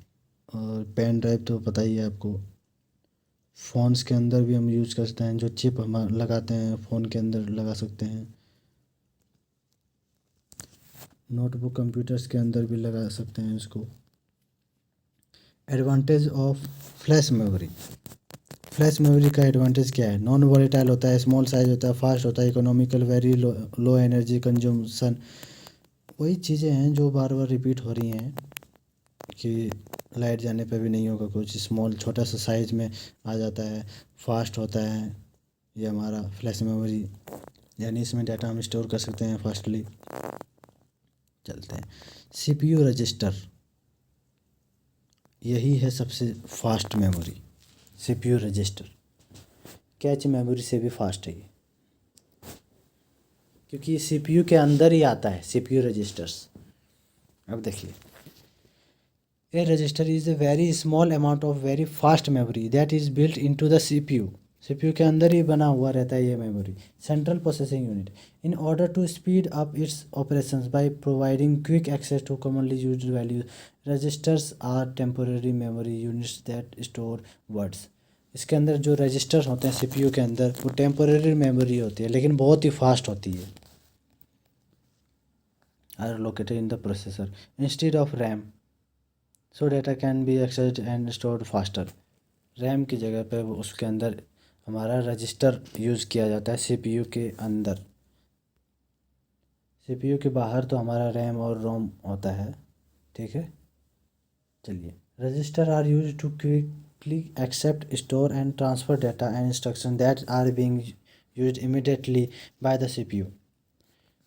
पेन ड्राइव तो पता ही है आपको। फ़ोन्स के अंदर भी हम यूज़ कर सकते हैं, जो चिप हम लगाते हैं फ़ोन के अंदर लगा सकते हैं। नोटबुक कंप्यूटर्स के अंदर भी लगा सकते हैं इसको। Advantage of flash memory. Flash memory का एडवांटेज क्या है? नॉन वोलेटाइल होता है, स्मॉल साइज होता है, फास्ट होता है, economical, very low energy consumption. वही चीज़ें हैं जो बार बार रिपीट हो रही हैं कि लाइट जाने पे भी नहीं होगा कुछ, स्मॉल छोटा सा साइज़ में आ जाता है, फास्ट होता है। ये हमारा फ्लैश मेमोरी, यानी इसमें डाटा हम स्टोर कर सकते हैं फास्टली। चलते हैं, CPU रजिस्टर, यही है सबसे fast memory, CPU register. Cache memory से भी फास्ट है ये, क्योंकि ये CPU के अंदर ही आता है, CPU रजिस्टर्स। अब देखिए, A register is a very small amount of very fast memory that is built into the CPU। CPU के अंदर ही बना हुआ रहता है ये memory, central processing unit. In order to speed up its operations by providing quick access to commonly used values, registers are temporary memory units that store words. इसके अंदर जो रजिस्टर्स होते हैं CPU के अंदर, वो टेम्पोररी मेमोरी होती है लेकिन बहुत ही फास्ट होती है। Are located in the processor instead of RAM, so data can be accessed and stored faster. RAM की जगह पे वो उसके अंदर हमारा रजिस्टर यूज़ किया जाता है CPU के अंदर। CPU के बाहर तो हमारा रैम और रोम होता है, ठीक है। चलिए, register are use to quickly accept, store and transfer data and instruction that are being used immediately by the CPU।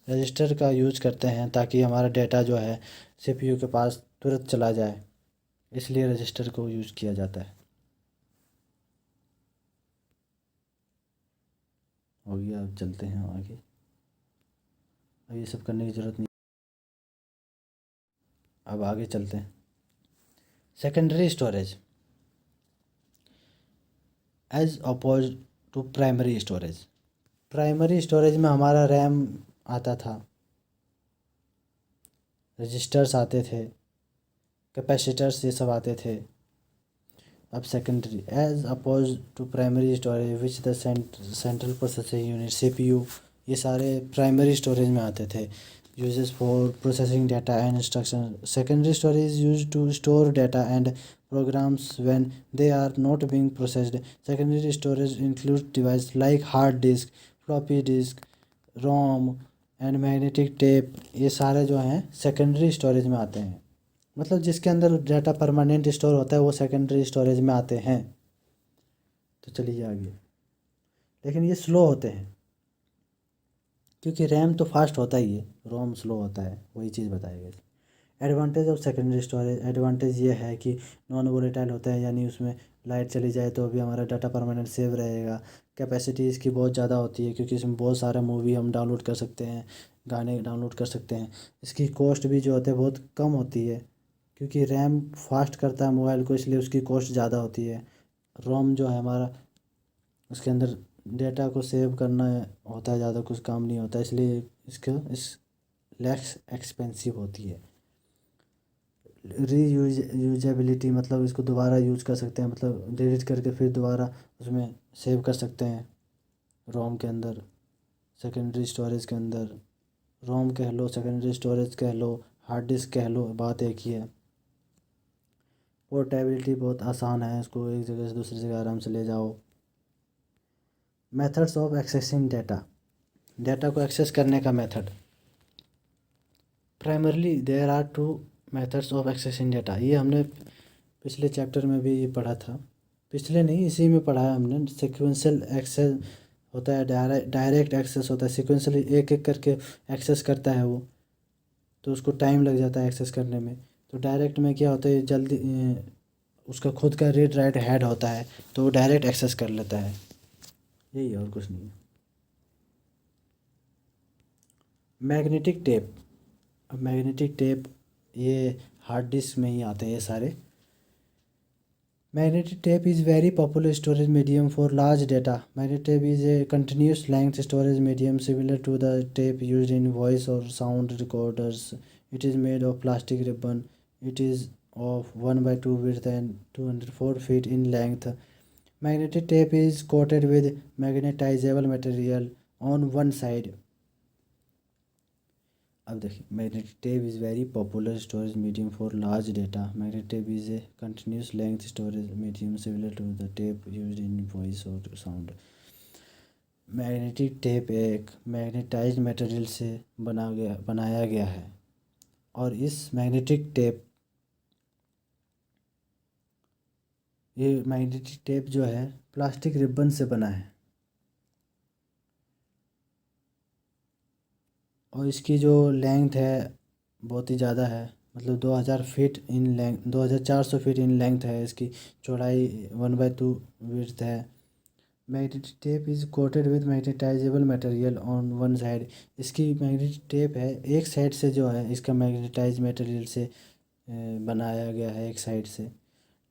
Register का यूज़ करते हैं ताकि हमारा डाटा जो है CPU के पास तुरंत चला जाए, इसलिए रजिस्टर को यूज़ किया जाता है। हो गया, अब चलते हैं आगे। अब ये सब करने की ज़रूरत नहीं, अब आगे चलते हैं। Secondary storage, as oppose to primary storage. Primary storage में हमारा रैम आता था, रजिस्टर्स आते थे, कैपेसिटर्स ये सब आते थे। अब secondary as oppose to primary storage which the central processing unit CPU, ये सारे प्राइमरी स्टोरेज में आते थे। Uses for processing data and instruction. Secondary storage use to store data and programs when they are not being processed. Secondary storage includes devices like hard disk, floppy disk, ROM and magnetic tape. ये सारे जो हैं सेकेंडरी स्टोरेज में आते हैं, मतलब जिसके अंदर डाटा परमानेंट स्टोर होता है वो सेकेंडरी स्टोरेज में आते हैं। तो चलिए आगे। लेकिन ये स्लो होते हैं क्योंकि रैम तो फास्ट होता ही है, रोम स्लो होता है, वही चीज़ बताएगा। Advantage of secondary storage. Advantage ये है कि नॉन वोलेटाइल होता है, यानी उसमें लाइट चली जाए तो भी हमारा डाटा परमानेंट सेव रहेगा। कैपेसिटी इसकी बहुत ज़्यादा होती है क्योंकि इसमें बहुत सारा मूवी हम डाउनलोड कर सकते हैं, गाने डाउनलोड कर सकते हैं। इसकी कॉस्ट भी जो होती है बहुत कम होती है क्योंकि रैम फास्ट करता है मोबाइल को, इसलिए उसकी कॉस्ट ज़्यादा होती है। रोम जो है हमारा, उसके अंदर डेटा को सेव करना होता है, ज़्यादा कुछ काम नहीं होता, इसलिए इस लेस एक्सपेंसिव होती है। यूजेबिलिटी, मतलब इसको दोबारा यूज कर सकते हैं, मतलब डिलीट करके फिर दोबारा उसमें सेव कर सकते हैं रोम के अंदर, सेकेंडरी स्टोरेज के अंदर। रोम कह लो, सेकेंडरी स्टोरेज कह लो, हार्ड डिस्क कह लो, बात एक ही है। पोर्टेबिलिटी बहुत आसान है, इसको एक जगह से दूसरी जगह आराम से ले जाओ। Methods of accessing data. Data को एक्सेस करने का method. Primarily there are two methods of accessing data. ये हमने पिछले चैप्टर में भी ये पढ़ा था, पिछले नहीं इसी में पढ़ा है हमने। सिक्वेंशियल एक्सेस होता है, डायरेक्ट एक्सेस होता है, सिक्वेंशियली एक एक करके एक्सेस करता है वो, तो उसको टाइम लग जाता है एक्सेस करने में। तो डायरेक्ट में क्या होता है, जल्दी उसका खुद का रीड राइट हेड होता है तो वो डायरेक्ट एक्सेस कर लेता है, यही और कुछ नहीं है। Magnetic tape. अब मैग्नेटिक टेप ये हार्ड डिस्क में ही आते हैं ये सारे। Magnetic tape is very popular storage medium for large data. Magnetic tape is a continuous length storage medium similar to the tape used in voice or sound recorders. It is made of plastic ribbon. It is of 1 by 2 width and 204 feet in length. Magnetic tape is coated with magnetizable material on one side. अब देखिए, magnetic tape is very popular storage medium for large data. Magnetic tape is a continuous length storage medium similar to the tape used in voice और साउंड। मैग्नेटिक टेप एक मैग्नेटाइज्ड मटेरियल से बनाया गया है, और इस मैग्नेटिक टेप, ये मैग्नेटिक टेप जो है प्लास्टिक रिबन से बना है, और इसकी जो लेंथ है बहुत ही ज़्यादा है, मतलब 2000 feet in length, 2400 feet in length है इसकी। चौड़ाई 1/2 विड्थ है। Magnetic tape is coated with magnetisable material on one side. इसकी मैग्नेटिक टेप है, एक साइड से जो है इसका मैग्नेटाइज मटेरियल से बनाया गया है, एक साइड से।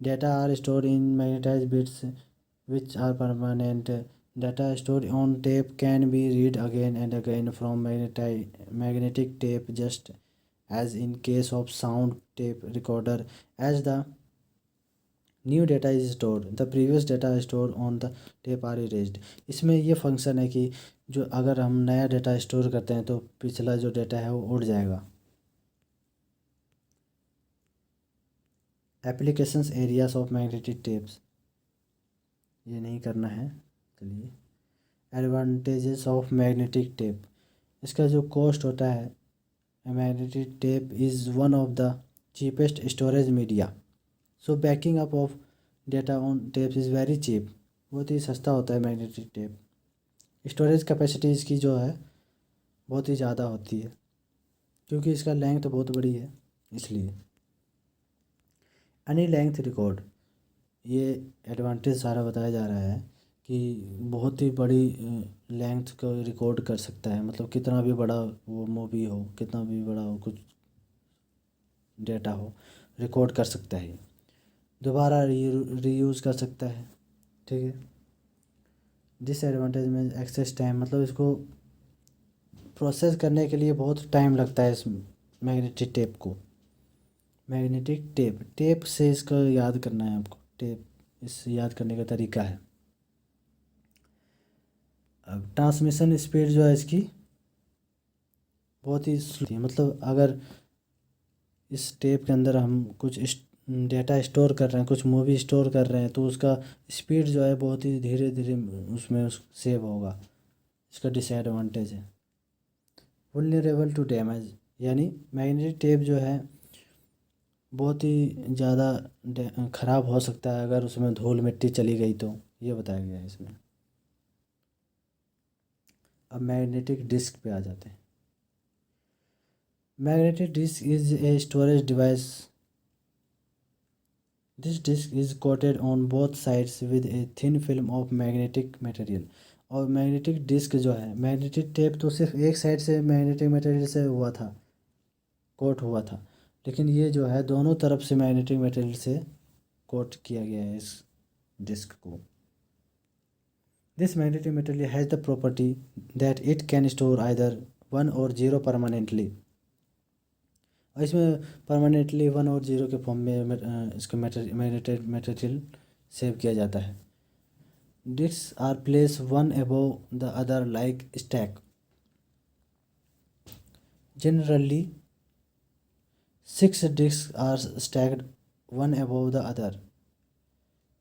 Data are store in magnetize bits which are permanent. Data stored on tape can be read again and again from magnetic tape, just as in case of sound tape recorder. As the new data is stored, the previous data stored on the tape are erased. इसमें ये फंक्शन है कि जो अगर हम नया डेटा स्टोर करते हैं तो पिछला जो डेटा है वो उड़ जाएगा। Applications areas of magnetic tapes, ये नहीं करना है, चलिए। Advantages of magnetic tape. इसका जो कॉस्ट होता है, magnetic tape is one of the cheapest storage media, so backing up of data on tapes is very cheap. बहुत ही सस्ता होता है मैग्नेटिक टेप। स्टोरेज कैपेसिटी इसकी जो है बहुत ही ज़्यादा होती है क्योंकि इसका लेंथ बहुत बड़ी है, इसलिए। एनी लेंथ रिकॉर्ड, ये एडवांटेज सारा बताया जा रहा है कि बहुत ही बड़ी लेंथ को रिकॉर्ड कर सकता है, मतलब कितना भी बड़ा वो मूवी हो, कितना भी बड़ा हो, कुछ डेटा हो, रिकॉर्ड कर सकता है, दोबारा रीयूज़ कर सकता है, ठीक है। डिसएडवांटेज में एक्सेस टाइम, मतलब इसको प्रोसेस करने के लिए बहुत टाइम लगता है इस मैग्नेटिक टेप को। मैग्नेटिक टेप, टेप से इसको याद करना है आपको, टेप इस याद करने का तरीका है। अब ट्रांसमिशन स्पीड जो है इसकी बहुत ही स्लो है, मतलब अगर इस टेप के अंदर हम कुछ डेटा स्टोर कर रहे हैं, कुछ मूवी स्टोर कर रहे हैं, तो उसका स्पीड जो है बहुत ही धीरे धीरे उसमें सेव होगा। इसका डिसएडवांटेज है। वुल्नरेबल टू डैमेज, यानी मैग्नेटिक टेप जो है बहुत ही ज़्यादा ख़राब हो सकता है अगर उसमें धूल मिट्टी चली गई तो, ये बताया गया है इसमें। अब मैग्नेटिक डिस्क पे आ जाते हैं। Magnetic disk is a storage device. This disk is coated on both sides with a thin film of magnetic material. और मैग्नेटिक डिस्क जो है, मैग्नेटिक टेप तो सिर्फ एक साइड से मैग्नेटिक मटेरियल से हुआ था, कोट हुआ था, लेकिन ये जो है दोनों तरफ से मैग्नेटिक मटेरियल से कोट किया गया है इस डिस्क को। This magnetic material has the property that it can store either 1 और 0 परमानेंटली। और इसमें परमानेंटली 1 और 0 के फॉर्म में इसका मैग्नेटिक मटेरियल सेव किया जाता है। Disk are place one above the other like stack. Generally 6 disk are stacked one above the other.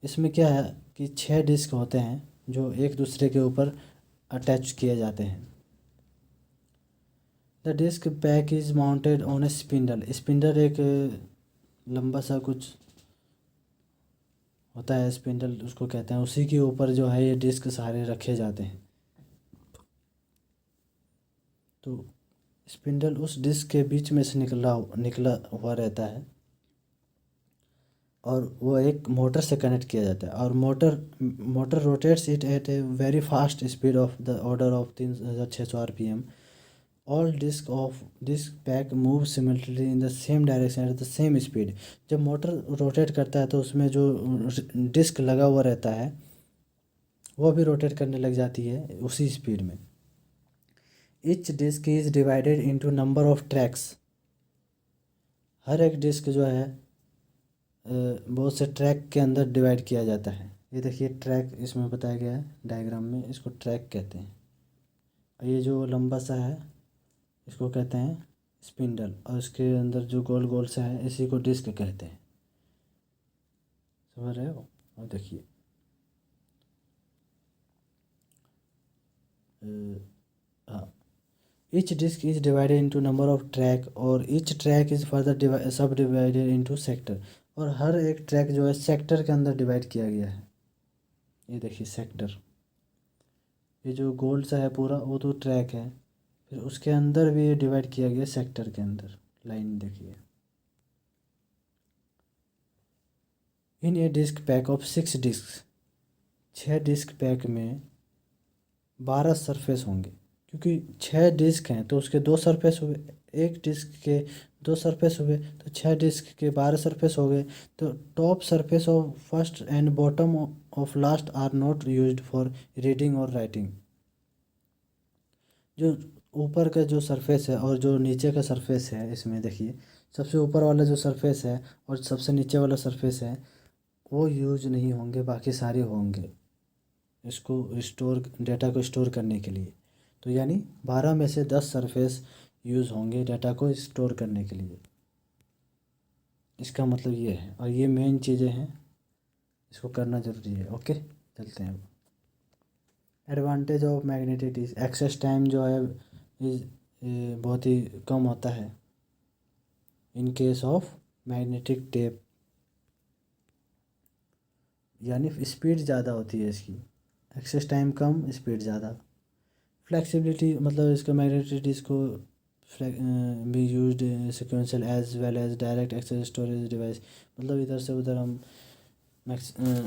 इसमें क्या है कि 6 डिस्क होते हैं जो एक दूसरे के ऊपर अटैच किए जाते हैं। The disk pack is mounted on a spindle. Spindle एक लंबा सा कुछ होता है, स्पिंडल उसको कहते हैं, उसी के ऊपर जो है ये डिस्क सारे रखे जाते हैं। तो स्पिंडल उस डिस्क के बीच में से निकला हुआ रहता है और वो एक मोटर से कनेक्ट किया जाता है। और motor rotates it at a very fast speed of the order of 3600 RPM। All disk pack move similarly in the same direction at the same speed. जब मोटर रोटेट करता है तो उसमें जो डिस्क लगा हुआ रहता है वो भी रोटेट करने लग जाती है उसी स्पीड में। Each disk is divided into number of tracks. हर एक डिस्क जो है बहुत से ट्रैक के अंदर डिवाइड किया जाता है। ये देखिए ट्रैक इसमें बताया गया है डायग्राम में, इसको ट्रैक कहते हैं। और ये जो लंबा सा है इसको कहते हैं स्पिंडल, और इसके अंदर जो गोल गोल सा है इसी को डिस्क कहते हैं। समझ रहे हो? और देखिए हाँ, each disk is divided into number of track और each track is further subdivided into sector. और हर एक ट्रैक जो है सेक्टर के अंदर डिवाइड किया गया है। ये देखिए सेक्टर, ये जो गोल सा है पूरा वो तो ट्रैक है, फिर उसके अंदर भी ये डिवाइड किया गया सेक्टर के अंदर। लाइन देखिए। In a disk pack of 6 disk, 6 disk pack में 12 सरफेस होंगे, क्योंकि 6 डिस्क हैं तो उसके 2 सरफेस हुए, एक डिस्क के 2 सरफेस हुए तो 6 डिस्क के 12 सरफेस हो गए। तो top surface of first and bottom of last are not used for reading और राइटिंग। जो ऊपर का जो सरफेस है और जो नीचे का सरफेस है, इसमें देखिए सबसे ऊपर वाला जो सरफेस है और सबसे नीचे वाला सरफेस है वो यूज नहीं होंगे, बाकी सारे होंगे इसको स्टोर, डेटा को स्टोर करने के लिए। तो यानी 12 में से 10 सरफेस यूज़ होंगे डाटा को स्टोर करने के लिए। इसका मतलब ये है, और ये मेन चीज़ें हैं, इसको करना ज़रूरी है। ओके, चलते हैं। Advantage of magnetic disk, access time जो है इज बहुत ही कम होता है in case of magnetic tape, यानी स्पीड ज़्यादा होती है इसकी। एक्सेस टाइम कम, स्पीड ज़्यादा। फ्लेक्सिबिलिटी, मतलब इसका मैग्नेटिक डिस्क को be used sequential as well as direct access storage device, मतलब इधर से उधर हम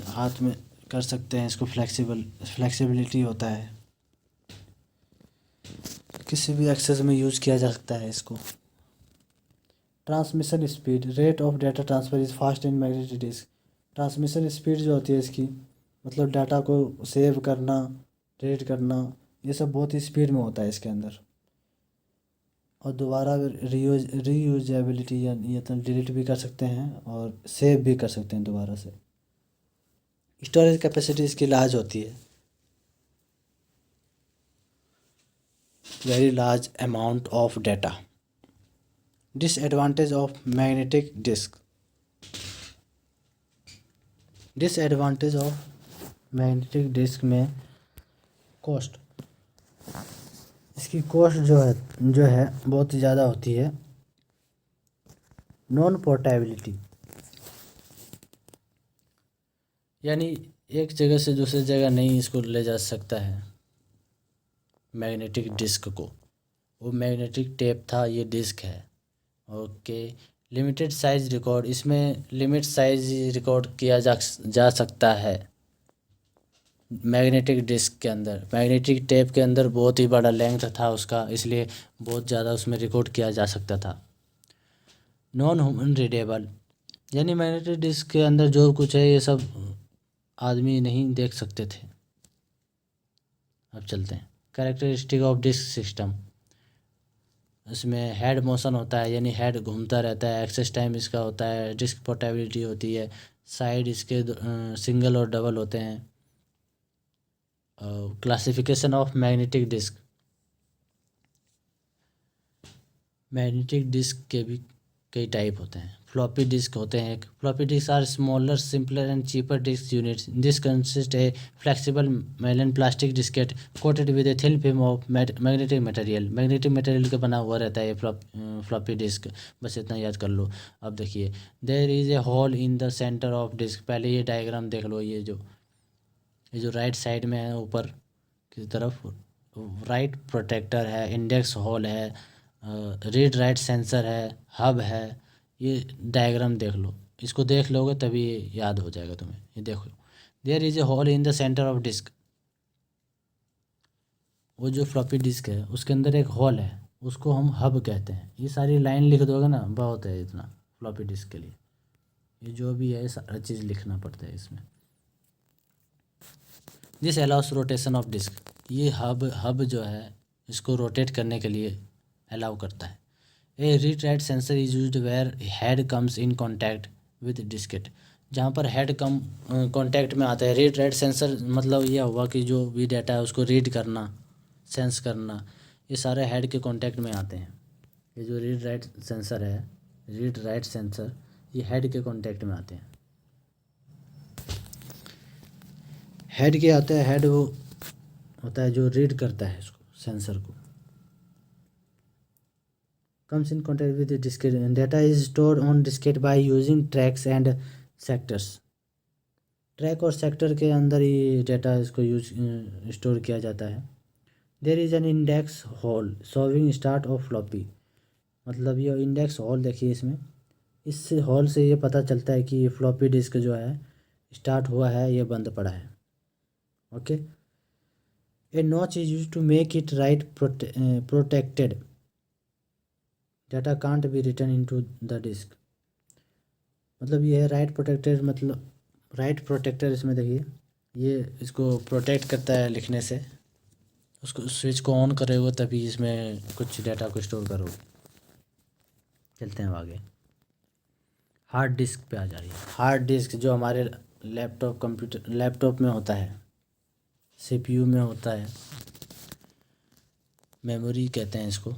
हाथ में कर सकते हैं इसको। फ्लेक्सिबिलिटी होता है, किसी भी एक्सेस में यूज़ किया जा सकता है इसको। Transmission speed, rate of data transfer is fast in magnetic disk. Transmission speed जो होती है इसकी, मतलब डाटा को सेव करना रीड करना, ये सब बहुत ही स्पीड में होता है इसके अंदर। और दोबारा रीयूजेबिलिटी, या तो डिलीट भी कर सकते हैं और सेव भी कर सकते हैं दोबारा से। स्टोरेज कैपेसिटी इसकी लार्ज होती है, very large amount of data. Disadvantage of magnetic disc. Disadvantage of magnetic disk में कॉस्ट, इसकी कॉस्ट जो है बहुत ज़्यादा होती है। नॉन पोर्टेबिलिटी, यानी एक जगह से दूसरी जगह नहीं इसको ले जा सकता है मैग्नेटिक डिस्क को। वो मैग्नेटिक टेप था, ये डिस्क है। ओके। लिमिटेड साइज रिकॉर्ड, इसमें लिमिट साइज रिकॉर्ड किया जा सकता है मैग्नेटिक डिस्क के अंदर। मैग्नेटिक टेप के अंदर बहुत ही बड़ा लेंथ था उसका, इसलिए बहुत ज़्यादा उसमें रिकॉर्ड किया जा सकता था। नॉन ह्यूमन रीडेबल, यानी मैग्नेटिक डिस्क के अंदर जो कुछ है ये सब आदमी नहीं देख सकते थे। अब चलते हैं कैरेक्टरिस्टिक ऑफ डिस्क सिस्टम। इसमें हेड मोशन होता है, यानी हेड घूमता रहता है। एक्सेस टाइम इसका होता है। डिस्क पोर्टेबिलिटी होती है। साइड इसके सिंगल और डबल होते हैं। Classification of magnetic disc. Magnetic disk के भी कई टाइप होते हैं। फ्लॉपी डिस्क होते हैं। Floppy disk are smaller, simpler and cheaper disk units. This consist a flexible melon plastic diskette coated with a thin film of magnetic material. Magnetic material का बना हुआ रहता है ये फ्लॉपी डिस्क। बस इतना याद कर लो। अब देखिए, there is a hole in the centre of disk. पहले ये डायग्राम देख लो। ये जो राइट साइड में है ऊपर की तरफ, राइट प्रोटेक्टर है, इंडेक्स होल है, रीड राइट सेंसर है, हब है। ये डायग्राम देख लो, इसको देख लोगे तभी याद हो जाएगा तुम्हें। ये देखो, there is a hole in the centre of disk. वो जो फ्लॉपी डिस्क है उसके अंदर एक होल है, उसको हम हब कहते हैं। ये सारी लाइन लिख दोगे ना, बहुत है इतना फ्लॉपी डिस्क के लिए। ये जो भी है सारा चीज़ लिखना पड़ता है इसमें। This allows rotation of disk. ये हब जो है इसको रोटेट करने के लिए अलाउ करता है। A read write sensor is used where head comes in contact with diskette. जहाँ पर हेड कम कॉन्टैक्ट में आता है। रीड राइट सेंसर मतलब यह हुआ कि जो भी डाटा है उसको रीड करना, सेंस करना, ये सारे हेड के कॉन्टैक्ट में आते हैं। ये जो रीड राइट सेंसर है, रीड राइट सेंसर, ये हेड के कॉन्टैक्ट में आते हैं। हेड क्या होता है? हेड वो होता है जो रीड करता है इसको, सेंसर को। comes in contact with the diskette. Data is stored on diskette by using tracks and sectors. Track और सेक्टर के अंदर ही डाटा इसको स्टोर किया जाता है। There is an index hole showing start of floppy. मतलब ये इंडेक्स हॉल देखिए इसमें, इस हॉल से ये पता चलता है कि ये फ्लॉपी डिस्क जो है स्टार्ट हुआ है, ये बंद पड़ा है। Okay. A notch is use to make it write protected. Data can't be return into the disk. मतलब ये है राइट प्रोटेक्टर। मतलब राइट प्रोटेक्टर इसमें देखिए, ये इसको प्रोटेक्ट करता है लिखने से। उसको स्विच को ऑन करोगे तभी इसमें कुछ डाटा को स्टोर करोगे। चलते हैं आगे। हार्ड डिस्क पे आ जा रही है। हार्ड डिस्क जो हमारे लैपटॉप में होता है, सीपीयू में होता है, मेमोरी कहते हैं इसको।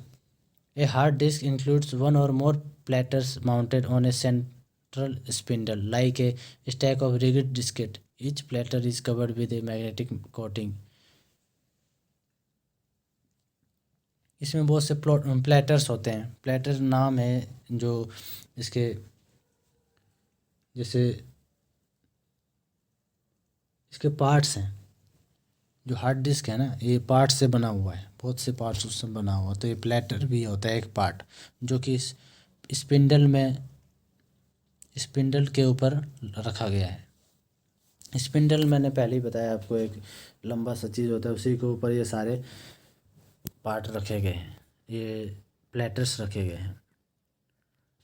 A hard disk includes one or more platters mounted on a central spindle like a stack of rigid diskette. Each platter is covered with a magnetic coating. इसमें बहुत से प्लेटर्स होते हैं। प्लेटर नाम है जो इसके, जैसे इसके पार्ट्स हैं। जो हार्ड डिस्क है ना, ये पार्ट से बना हुआ है, बहुत से पार्ट्स उससे बना हुआ। तो ये प्लेटर भी होता है एक पार्ट, जो कि इस स्पिंडल के ऊपर रखा गया है। स्पिंडल मैंने पहले ही बताया आपको, एक लंबा सा चीज़ होता है, उसी के ऊपर ये सारे पार्ट रखे गए हैं, ये प्लेटर्स रखे गए हैं।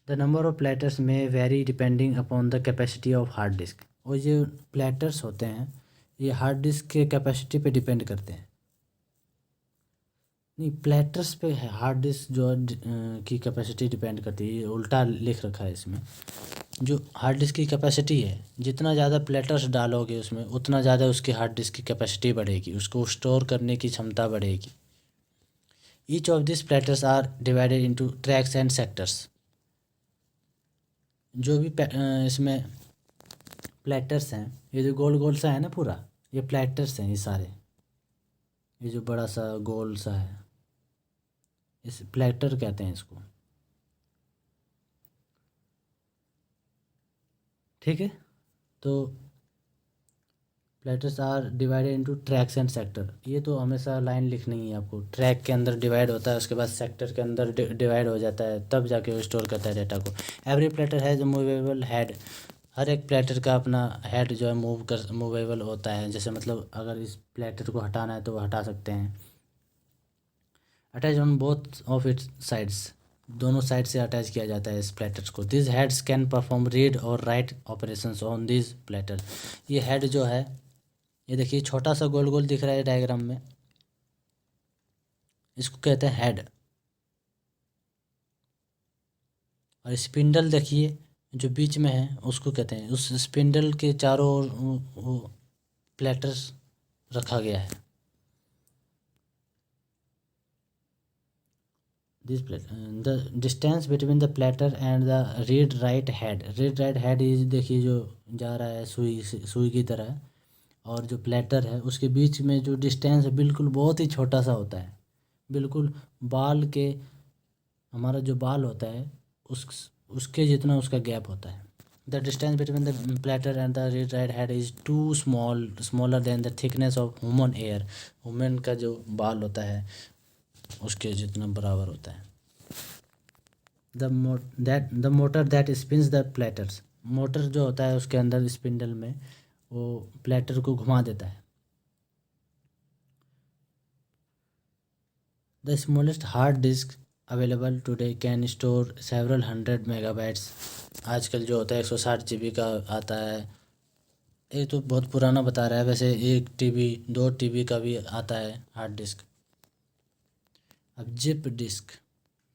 द नंबर ऑफ प्लेटर्स में very depending upon the capacity of hard disk. और ये प्लेटर्स होते हैं, ये हार्ड डिस्क के कैपेसिटी पे डिपेंड करते हैं। नहीं, प्लेटर्स पे है, हार्ड डिस्क जो की कैपेसिटी डिपेंड करती है। ये उल्टा लिख रखा है इसमें। जो हार्ड डिस्क की कैपेसिटी है, जितना ज़्यादा प्लेटर्स डालोगे उसमें उतना ज़्यादा उसकी हार्ड डिस्क की कैपेसिटी बढ़ेगी, उसको स्टोर करने की क्षमता बढ़ेगी। Each of this platters are divided into tracks and sectors. जो भी इसमें प्लेटर्स हैं, ये जो गोल गोल सा है ना पूरा, ये प्लेटर्स हैं ये सारे। ये जो बड़ा सा गोल सा है, इस प्लेटर कहते हैं इसको। ठीक है, तो platters are divided into tracks and sector. ये तो हमेशा लाइन लिखनी है आपको। ट्रैक के अंदर डिवाइड होता है, उसके बाद सेक्टर के अंदर डिवाइड हो जाता है, तब जाके वो स्टोर करता है डेटा को। Every platter has movable head. हर एक प्लेटर का अपना हेड जो है मूवेबल होता है। जैसे मतलब अगर इस प्लेटर को हटाना है तो वो हटा सकते हैं। Attach on both of its sides. दोनों साइड से अटैच किया जाता है इस प्लेटर्स को। This heads can perform read और write operations on this platter. ये हेड जो है, ये देखिए छोटा सा गोल गोल दिख रहा है डायग्राम में, इसको कहते हैं हेड। और स्पिंडल देखिए जो बीच में है, उसको कहते हैं, उस स्पिंडल के चारों ओर वो प्लेटर्स रखा गया है। This the distance between the platter and the read write head. Read write head is, देखिए जो जा रहा है सुई की तरह, और जो प्लेटर है उसके बीच में जो डिस्टेंस है बिल्कुल बहुत ही छोटा सा होता है। बिल्कुल बाल के, हमारा जो बाल होता है उसके जितना उसका गैप होता है। The distance between the platter and the read write head is too smaller than the thickness of human hair. Human का जो बाल होता है उसके जितना बराबर होता है। The motor that spins the platters. Motor जो होता है उसके अंदर स्पिंडल में, वो प्लेटर को घुमा देता है। The smallest hard disk available today can store several 100 megabytes. आजकल जो होता है 160 GB का आता है। ये तो बहुत पुराना बता रहा है, वैसे 1 TB 2 TB का भी आता है हार्ड डिस्क। अब zip disk,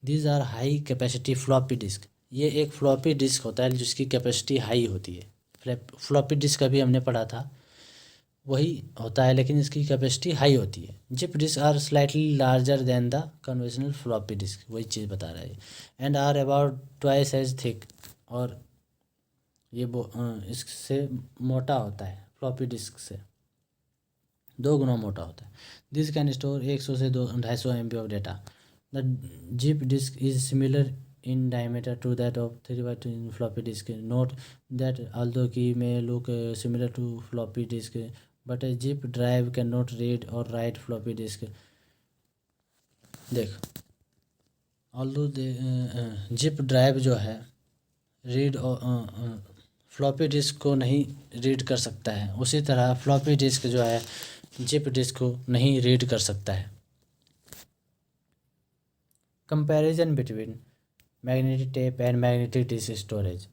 these are high capacity floppy disk. ये एक फ्लॉपी डिस्क होता है जिसकी कैपेसिटी हाई होती है। फ्लॉपी डिस्क अभी हमने पढ़ा था, वही होता है, लेकिन इसकी कैपेसिटी हाई होती है। Zip disk are slightly larger than the conventional floppy disk, वही चीज़ बता रहा है। And are about twice as thick, और ये इससे मोटा होता है, फ्लॉपी डिस्क से 2 गुना मोटा होता है। दिस कैन स्टोर 100 से 250 MB of data. The zip disk is similar in diameter to that of 3x2 in floppy disk. Note that although key may look similar to floppy disk, but a zip drive cannot read or write floppy disk. देख, although जिप ड्राइव जो है रीड और फ्लॉपी डिस्क को नहीं रीड कर सकता है, उसी तरह फ्लॉपी डिस्क जो है जिप डिस्क को नहीं रीड कर सकता है। Comparison between magnetic tape and magnetic disk storage.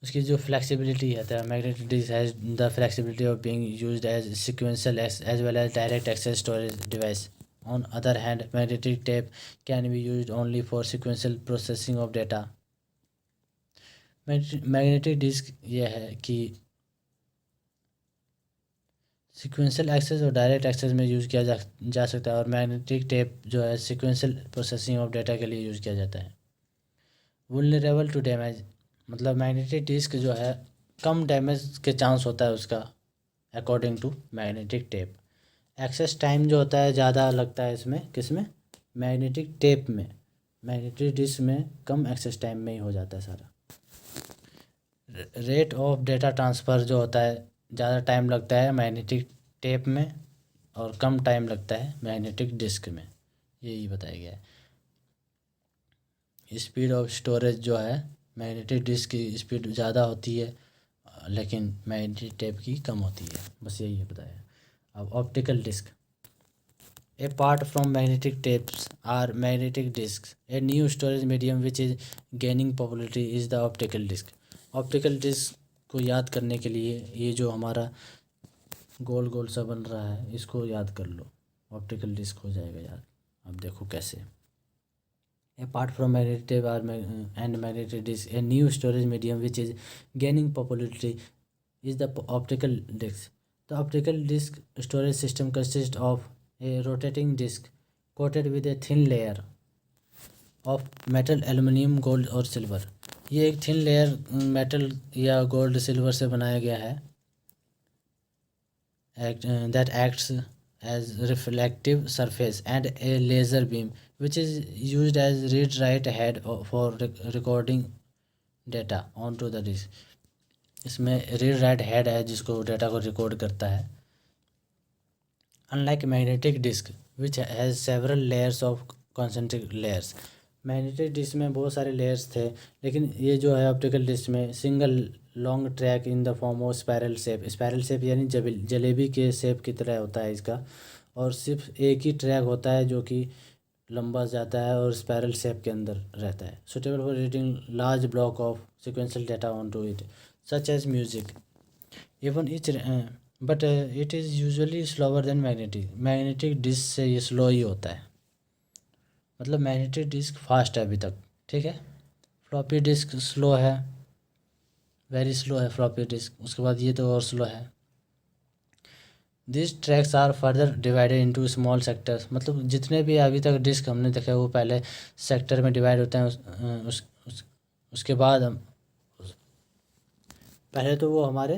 उसकी जो फ्लेक्सिबिलिटी है, the magnetic disk has the flexibility of being used as sequential as well as direct access storage device. On other hand magnetic tape can be used only for sequential processing of data. Magnetic disk ये है कि सिक्वेंशियल एक्सेस और डायरेक्ट एक्सेस में यूज़ किया जा सकता है, और मैग्नेटिक टेप जो है सिक्वेंशियल प्रोसेसिंग ऑफ डेटा के लिए यूज़ किया जाता है। वुलनरेबल टू डैमेज, मतलब मैग्नेटिक डिस्क जो है कम डैमेज के चांस होता है उसका, according to magnetic tape. Access time जो होता है ज़्यादा लगता है इसमें, किसमें, मैग्नेटिक टेप में। मैग्नेटिक डिस्क में कम एक्सेस टाइम में ही हो जाता है सारा। रेट ऑफ डेटा ट्रांसफ़र जो होता है, ज़्यादा टाइम लगता है मैग्नेटिक टेप में और कम टाइम लगता है मैग्नेटिक डिस्क में, यही बताया गया है। स्पीड ऑफ स्टोरेज जो है, मैग्नेटिक डिस्क की स्पीड ज़्यादा होती है लेकिन मैग्नेटिक टेप की कम होती है, बस यही है बताया। अब optical disk, apart from magnetic tapes or magnetic disk. A new storage medium which is gaining popularity is the optical disk. Optical disk को याद करने के लिए ये जो हमारा गोल गोल सा बन रहा है इसको याद कर लो, ऑप्टिकल डिस्क हो जाएगा याद। अब देखो कैसे। Apart from magnetic and magnetic disk, a new storage medium which is gaining popularity is the optical disk. The optical disk storage system consists of a rotating disk coated with a thin layer of metal, aluminum, gold और silver. ये एक थिन लेयर मेटल या गोल्ड सिल्वर से बनाया गया है that acts as reflective surface and a laser beam which is used as read write head for recording data onto the disk. इसमें रीड राइट हेड है जिसको डेटा को रिकॉर्ड करता है। Unlike magnetic disk which has several layers of concentric layers, magnetic disk में बहुत सारे लेयर्स थे, लेकिन ये जो है ऑप्टिकल डिस्क में single long track in the form of spiral shape, spiral shape यानी जलेबी के शेप की तरह होता है इसका, और सिर्फ एक ही ट्रैक होता है जो कि लंबा जाता है और स्पायरल शेप के अंदर रहता है। Suitable for reading large block of sequential data on to it such as music even each, but it is usually slower than magnetic disk से ये स्लो ही होता है, मतलब मैग्नेटिक डिस्क फास्ट है अभी तक, ठीक है। फ्लॉपी डिस्क स्लो है, वेरी स्लो है फ्लॉपी डिस्क, उसके बाद ये तो और स्लो है। This tracks are further divided into small sectors, मतलब जितने भी अभी तक डिस्क हमने देखे वो पहले सेक्टर में डिवाइड होते हैं, उसके बाद पहले तो वो हमारे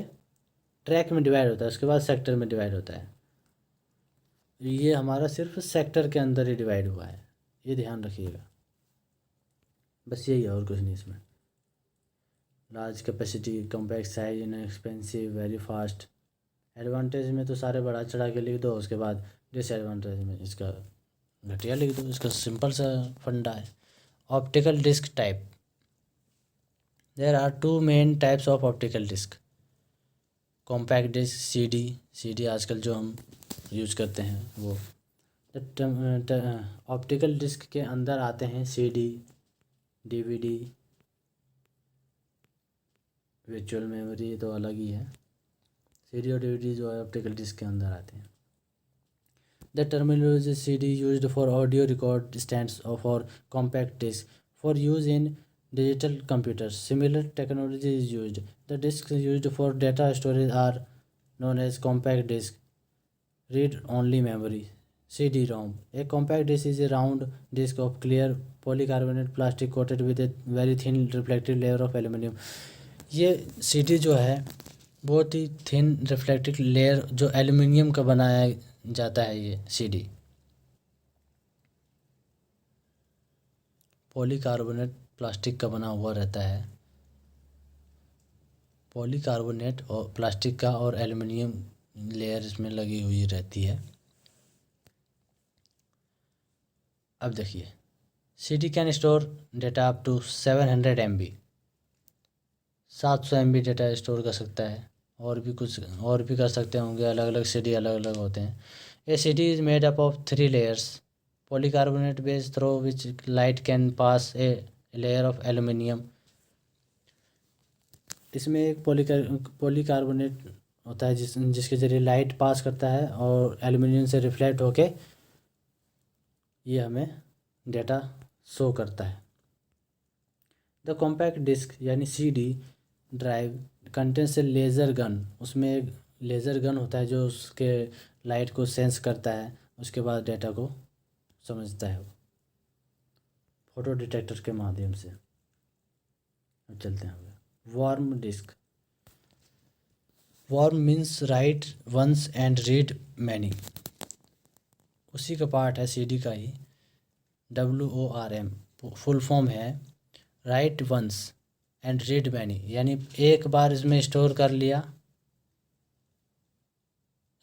ट्रैक में डिवाइड होता है, उसके बाद सेक्टर में डिवाइड होता है। ये हमारा सिर्फ सेक्टर के अंदर ही डिवाइड हुआ है, ये ध्यान रखिएगा, बस यही है और कुछ नहीं इसमें। Large capacity, compact size, inexpensive, very fast. Advantage में तो सारे बढ़ा चढ़ा के लिख दो, उसके बाद डिसएडवांटेज में इसका घटिया लिख दो, इसका सिंपल सा फंडा है। Optical disk type, there are two main types of optical disk, compact disk, CD आजकल जो हम यूज करते हैं वो। ऑप्टिकल डिस्क के अंदर आते हैं सीडी, डीवीडी, वर्चुअल मेमोरी तो अलग ही है, सीडी और डीवीडी जो है ऑप्टिकल डिस्क के अंदर आते हैं। The terminology CD used for audio record stands for compact disk for use in digital computers. Similar technology is used. The disks used for data storage are known as compact disk, read-only memory, CD-ROM. A compact disk is a round disk of clear polycarbonate plastic coated with a very thin reflective layer of aluminum. ये CD जो है बहुत ही थिन रिफ्लेक्टिव लेयर जो एल्युमिनियम का बनाया जाता है, ये CD पॉलीकार्बोनेट प्लास्टिक का बना हुआ रहता है। पॉलीकार्बोनेट और प्लास्टिक का और एल्युमिनियम लेयर इसमें लगी हुई रहती है। अब देखिए, CD can store data up to 700 MB, 700 MB data store कर सकता है, और भी कुछ और भी कर सकते होंगे, अलग अलग CD अलग अलग होते हैं। ए CD is made up of 3 layers, polycarbonate base through which light can pass, a layer of aluminium. इसमें एक पॉलीकार्बोनेट होता है जिसके ज़रिए लाइट पास करता है और एल्युमिनियम से रिफ्लेक्ट होके ये हमें डेटा शो करता है। द कॉम्पैक्ट डिस्क यानी CD ड्राइव कंटेंस ए लेज़र गन, उसमें एक लेज़र गन होता है जो उसके लाइट को सेंस करता है, उसके बाद डेटा को समझता है फोटो डिटेक्टर के माध्यम से। अब चलते हैं आगे। WORM disk, WORM means write once and read many, उसी का पार्ट है CD का ही, WORM फुल फॉर्म है write once and read many, यानी एक बार इसमें स्टोर कर लिया,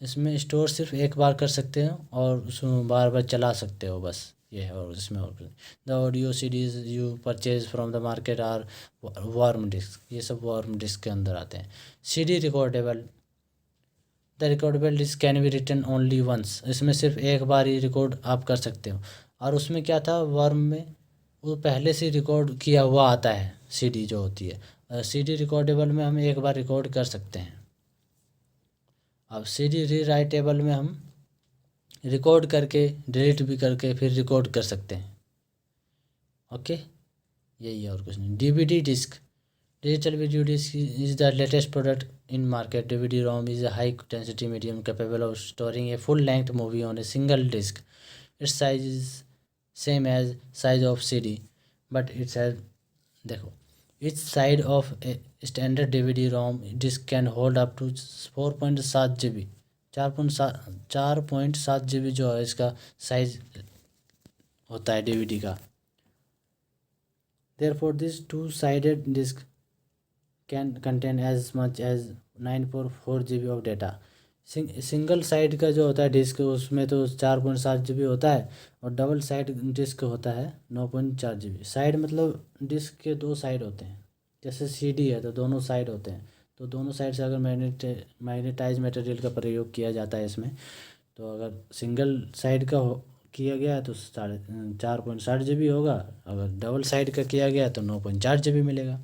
इसमें स्टोर सिर्फ एक बार कर सकते हो और उसमें बार बार चला सकते हो, बस ये है। और इसमें और the audio CDs you purchase from the market are WORM disk, ये सब वार्म डिस्क के अंदर आते हैं। CD recordable, the recordable disk can be written only once, इसमें सिर्फ एक बार ही रिकॉर्ड आप कर सकते हो। और उसमें क्या था वार्म में, वो पहले से रिकॉर्ड किया हुआ आता है CD जो होती है, CD रिकॉर्डेबल में हम एक बार रिकॉर्ड कर सकते हैं। अब CD रीराइटेबल में हम रिकॉर्ड करके डिलीट भी करके फिर रिकॉर्ड कर सकते हैं। ओके, यही है और कुछ नहीं। DVD disk, digital video disk is the latest product in market. DVD ROM is a high density medium capable of storing a full length movie on a single disc. Its size is same as size of CD, but it has, देखो, each side of a standard DVD ROM disc can hold up to 4.7 GB। 4.7 GB जो है इसका साइज होता है DVD का। Therefore this two-sided disc can contain as much as 9.4 GB of data। Single side का जो होता है डिस्क उसमें तो 4.7 GB होता है, और डबल साइड डिस्क होता है 9.4 GB। साइड मतलब डिस्क के दो साइड होते हैं, जैसे CD है तो दोनों साइड होते हैं, तो दोनों साइड से अगर मैग्नेटाइज मटेरियल का प्रयोग किया जाता है इसमें, तो अगर सिंगल साइड का किया गया तो 4.60 GB होगा, अगर डबल साइड का किया गया तो 9.4 GB मिलेगा।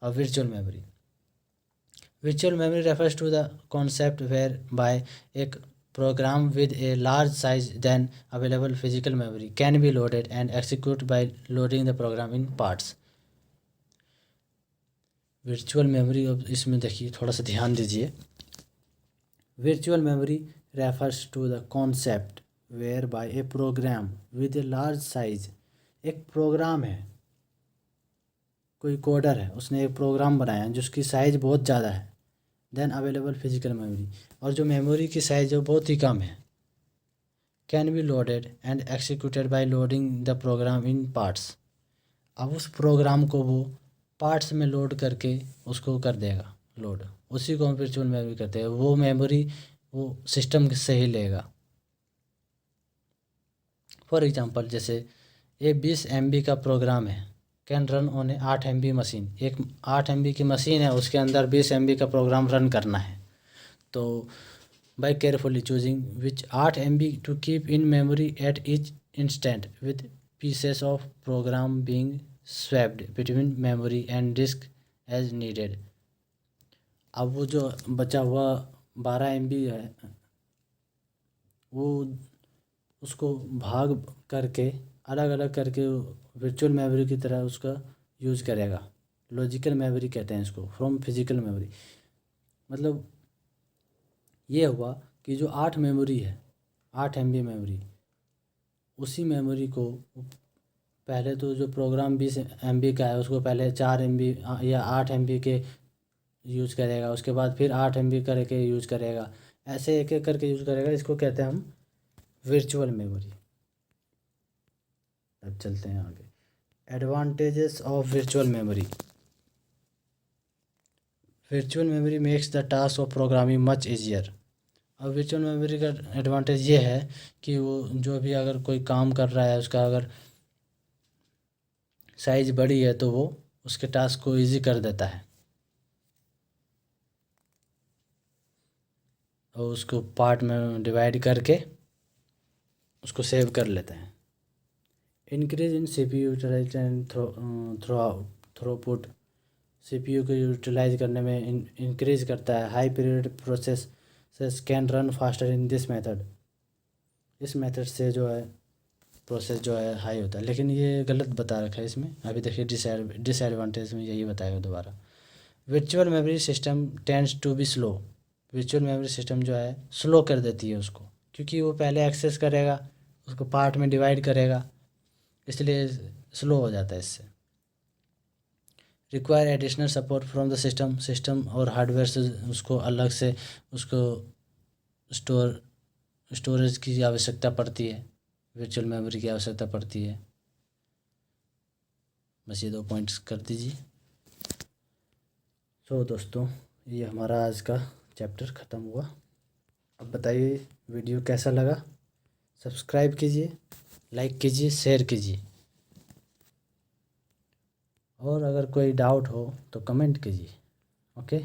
और virtual memory, virtual memory refers to the concept whereby a program with a large size than available physical memory can be loaded and executed by loading the program in parts। Virtual memory, अब इसमें देखिए थोड़ा सा ध्यान दीजिए। Virtual memory refers to the concept whereby a program with a large size, एक प्रोग्राम है, कोई कोडर है, उसने एक प्रोग्राम बनाया है जिसकी साइज़ बहुत ज़्यादा है, देन अवेलेबल फिजिकल मेमोरी, और जो मेमोरी की साइज़ है बहुत ही कम है, can be loaded and executed by loading the program in parts. अब उस प्रोग्राम को वो पार्ट्स में लोड करके उसको कर देगा लोड, उसी को हम वर्चुअल मेमोरी कहते हैं। वो मेमोरी वो सिस्टम से ही लेगा। फॉर एग्जांपल, जैसे ये 20 MB का प्रोग्राम है, can run on A 8 MB machine. एक 8 MB की मशीन है, उसके अंदर 20 MB का प्रोग्राम रन करना है, तो by carefully choosing which 8 MB to keep in memory at each instant with pieces of program being swapped between memory and disk as needed. अब वो जो बचा हुआ 12 MB है, वो उसको भाग करके अलग अलग करके वर्चुअल मेमोरी की तरह उसका यूज़ करेगा। लॉजिकल मेमोरी कहते हैं इसको, फ्रॉम फिजिकल मेमोरी। मतलब ये हुआ कि जो 8 मेमोरी है, 8 MB मेमोरी, उसी मेमोरी को पहले तो जो प्रोग्राम 20 MB का है उसको पहले 4 MB या 8 MB के यूज़ करेगा, उसके बाद फिर 8 MB करके यूज़ करेगा, ऐसे एक एक करके यूज़ करेगा। इसको कहते हैं हम वर्चुअल मेमोरी। अब चलते हैं आगे। Advantages of virtual memory. Virtual memory makes the task of programming much easier. अब वर्चुअल मेमोरी का एडवांटेज ये है कि वो जो भी अगर कोई काम कर रहा है उसका अगर साइज़ बड़ी है तो वो उसके टास्क को इजी कर देता है, और उसको पार्ट में डिवाइड करके उसको सेव कर लेते हैं। Increase in CPU utilization throughput, CPU को यूटिलाइज करने में इंक्रीज करता है। High period process can run faster in this method. इस मेथड से जो है प्रोसेस जो है हाई होता है, लेकिन ये गलत बता रखा है इसमें। अभी देखिए डिसएडवांटेज में यही बताएगा दोबारा। Virtual memory system tends to be slow. Virtual memory system जो है स्लो कर देती है उसको, क्योंकि वो पहले एक्सेस करेगा, उसको पार्ट में डिवाइड करेगा, इसलिए स्लो हो जाता है इससे। Require additional support from the system और हार्डवेयर से उसको अलग से उसको स्टोरेज की आवश्यकता पड़ती है, वर्चुअल मेमोरी की आवश्यकता पड़ती है। बस ये 2 पॉइंट्स कर दीजिए। तो दोस्तों, ये हमारा आज का चैप्टर ख़त्म हुआ। अब बताइए वीडियो कैसा लगा। सब्सक्राइब कीजिए, लाइक कीजिए, शेयर कीजिए, और अगर कोई डाउट हो तो कमेंट कीजिए। ओके।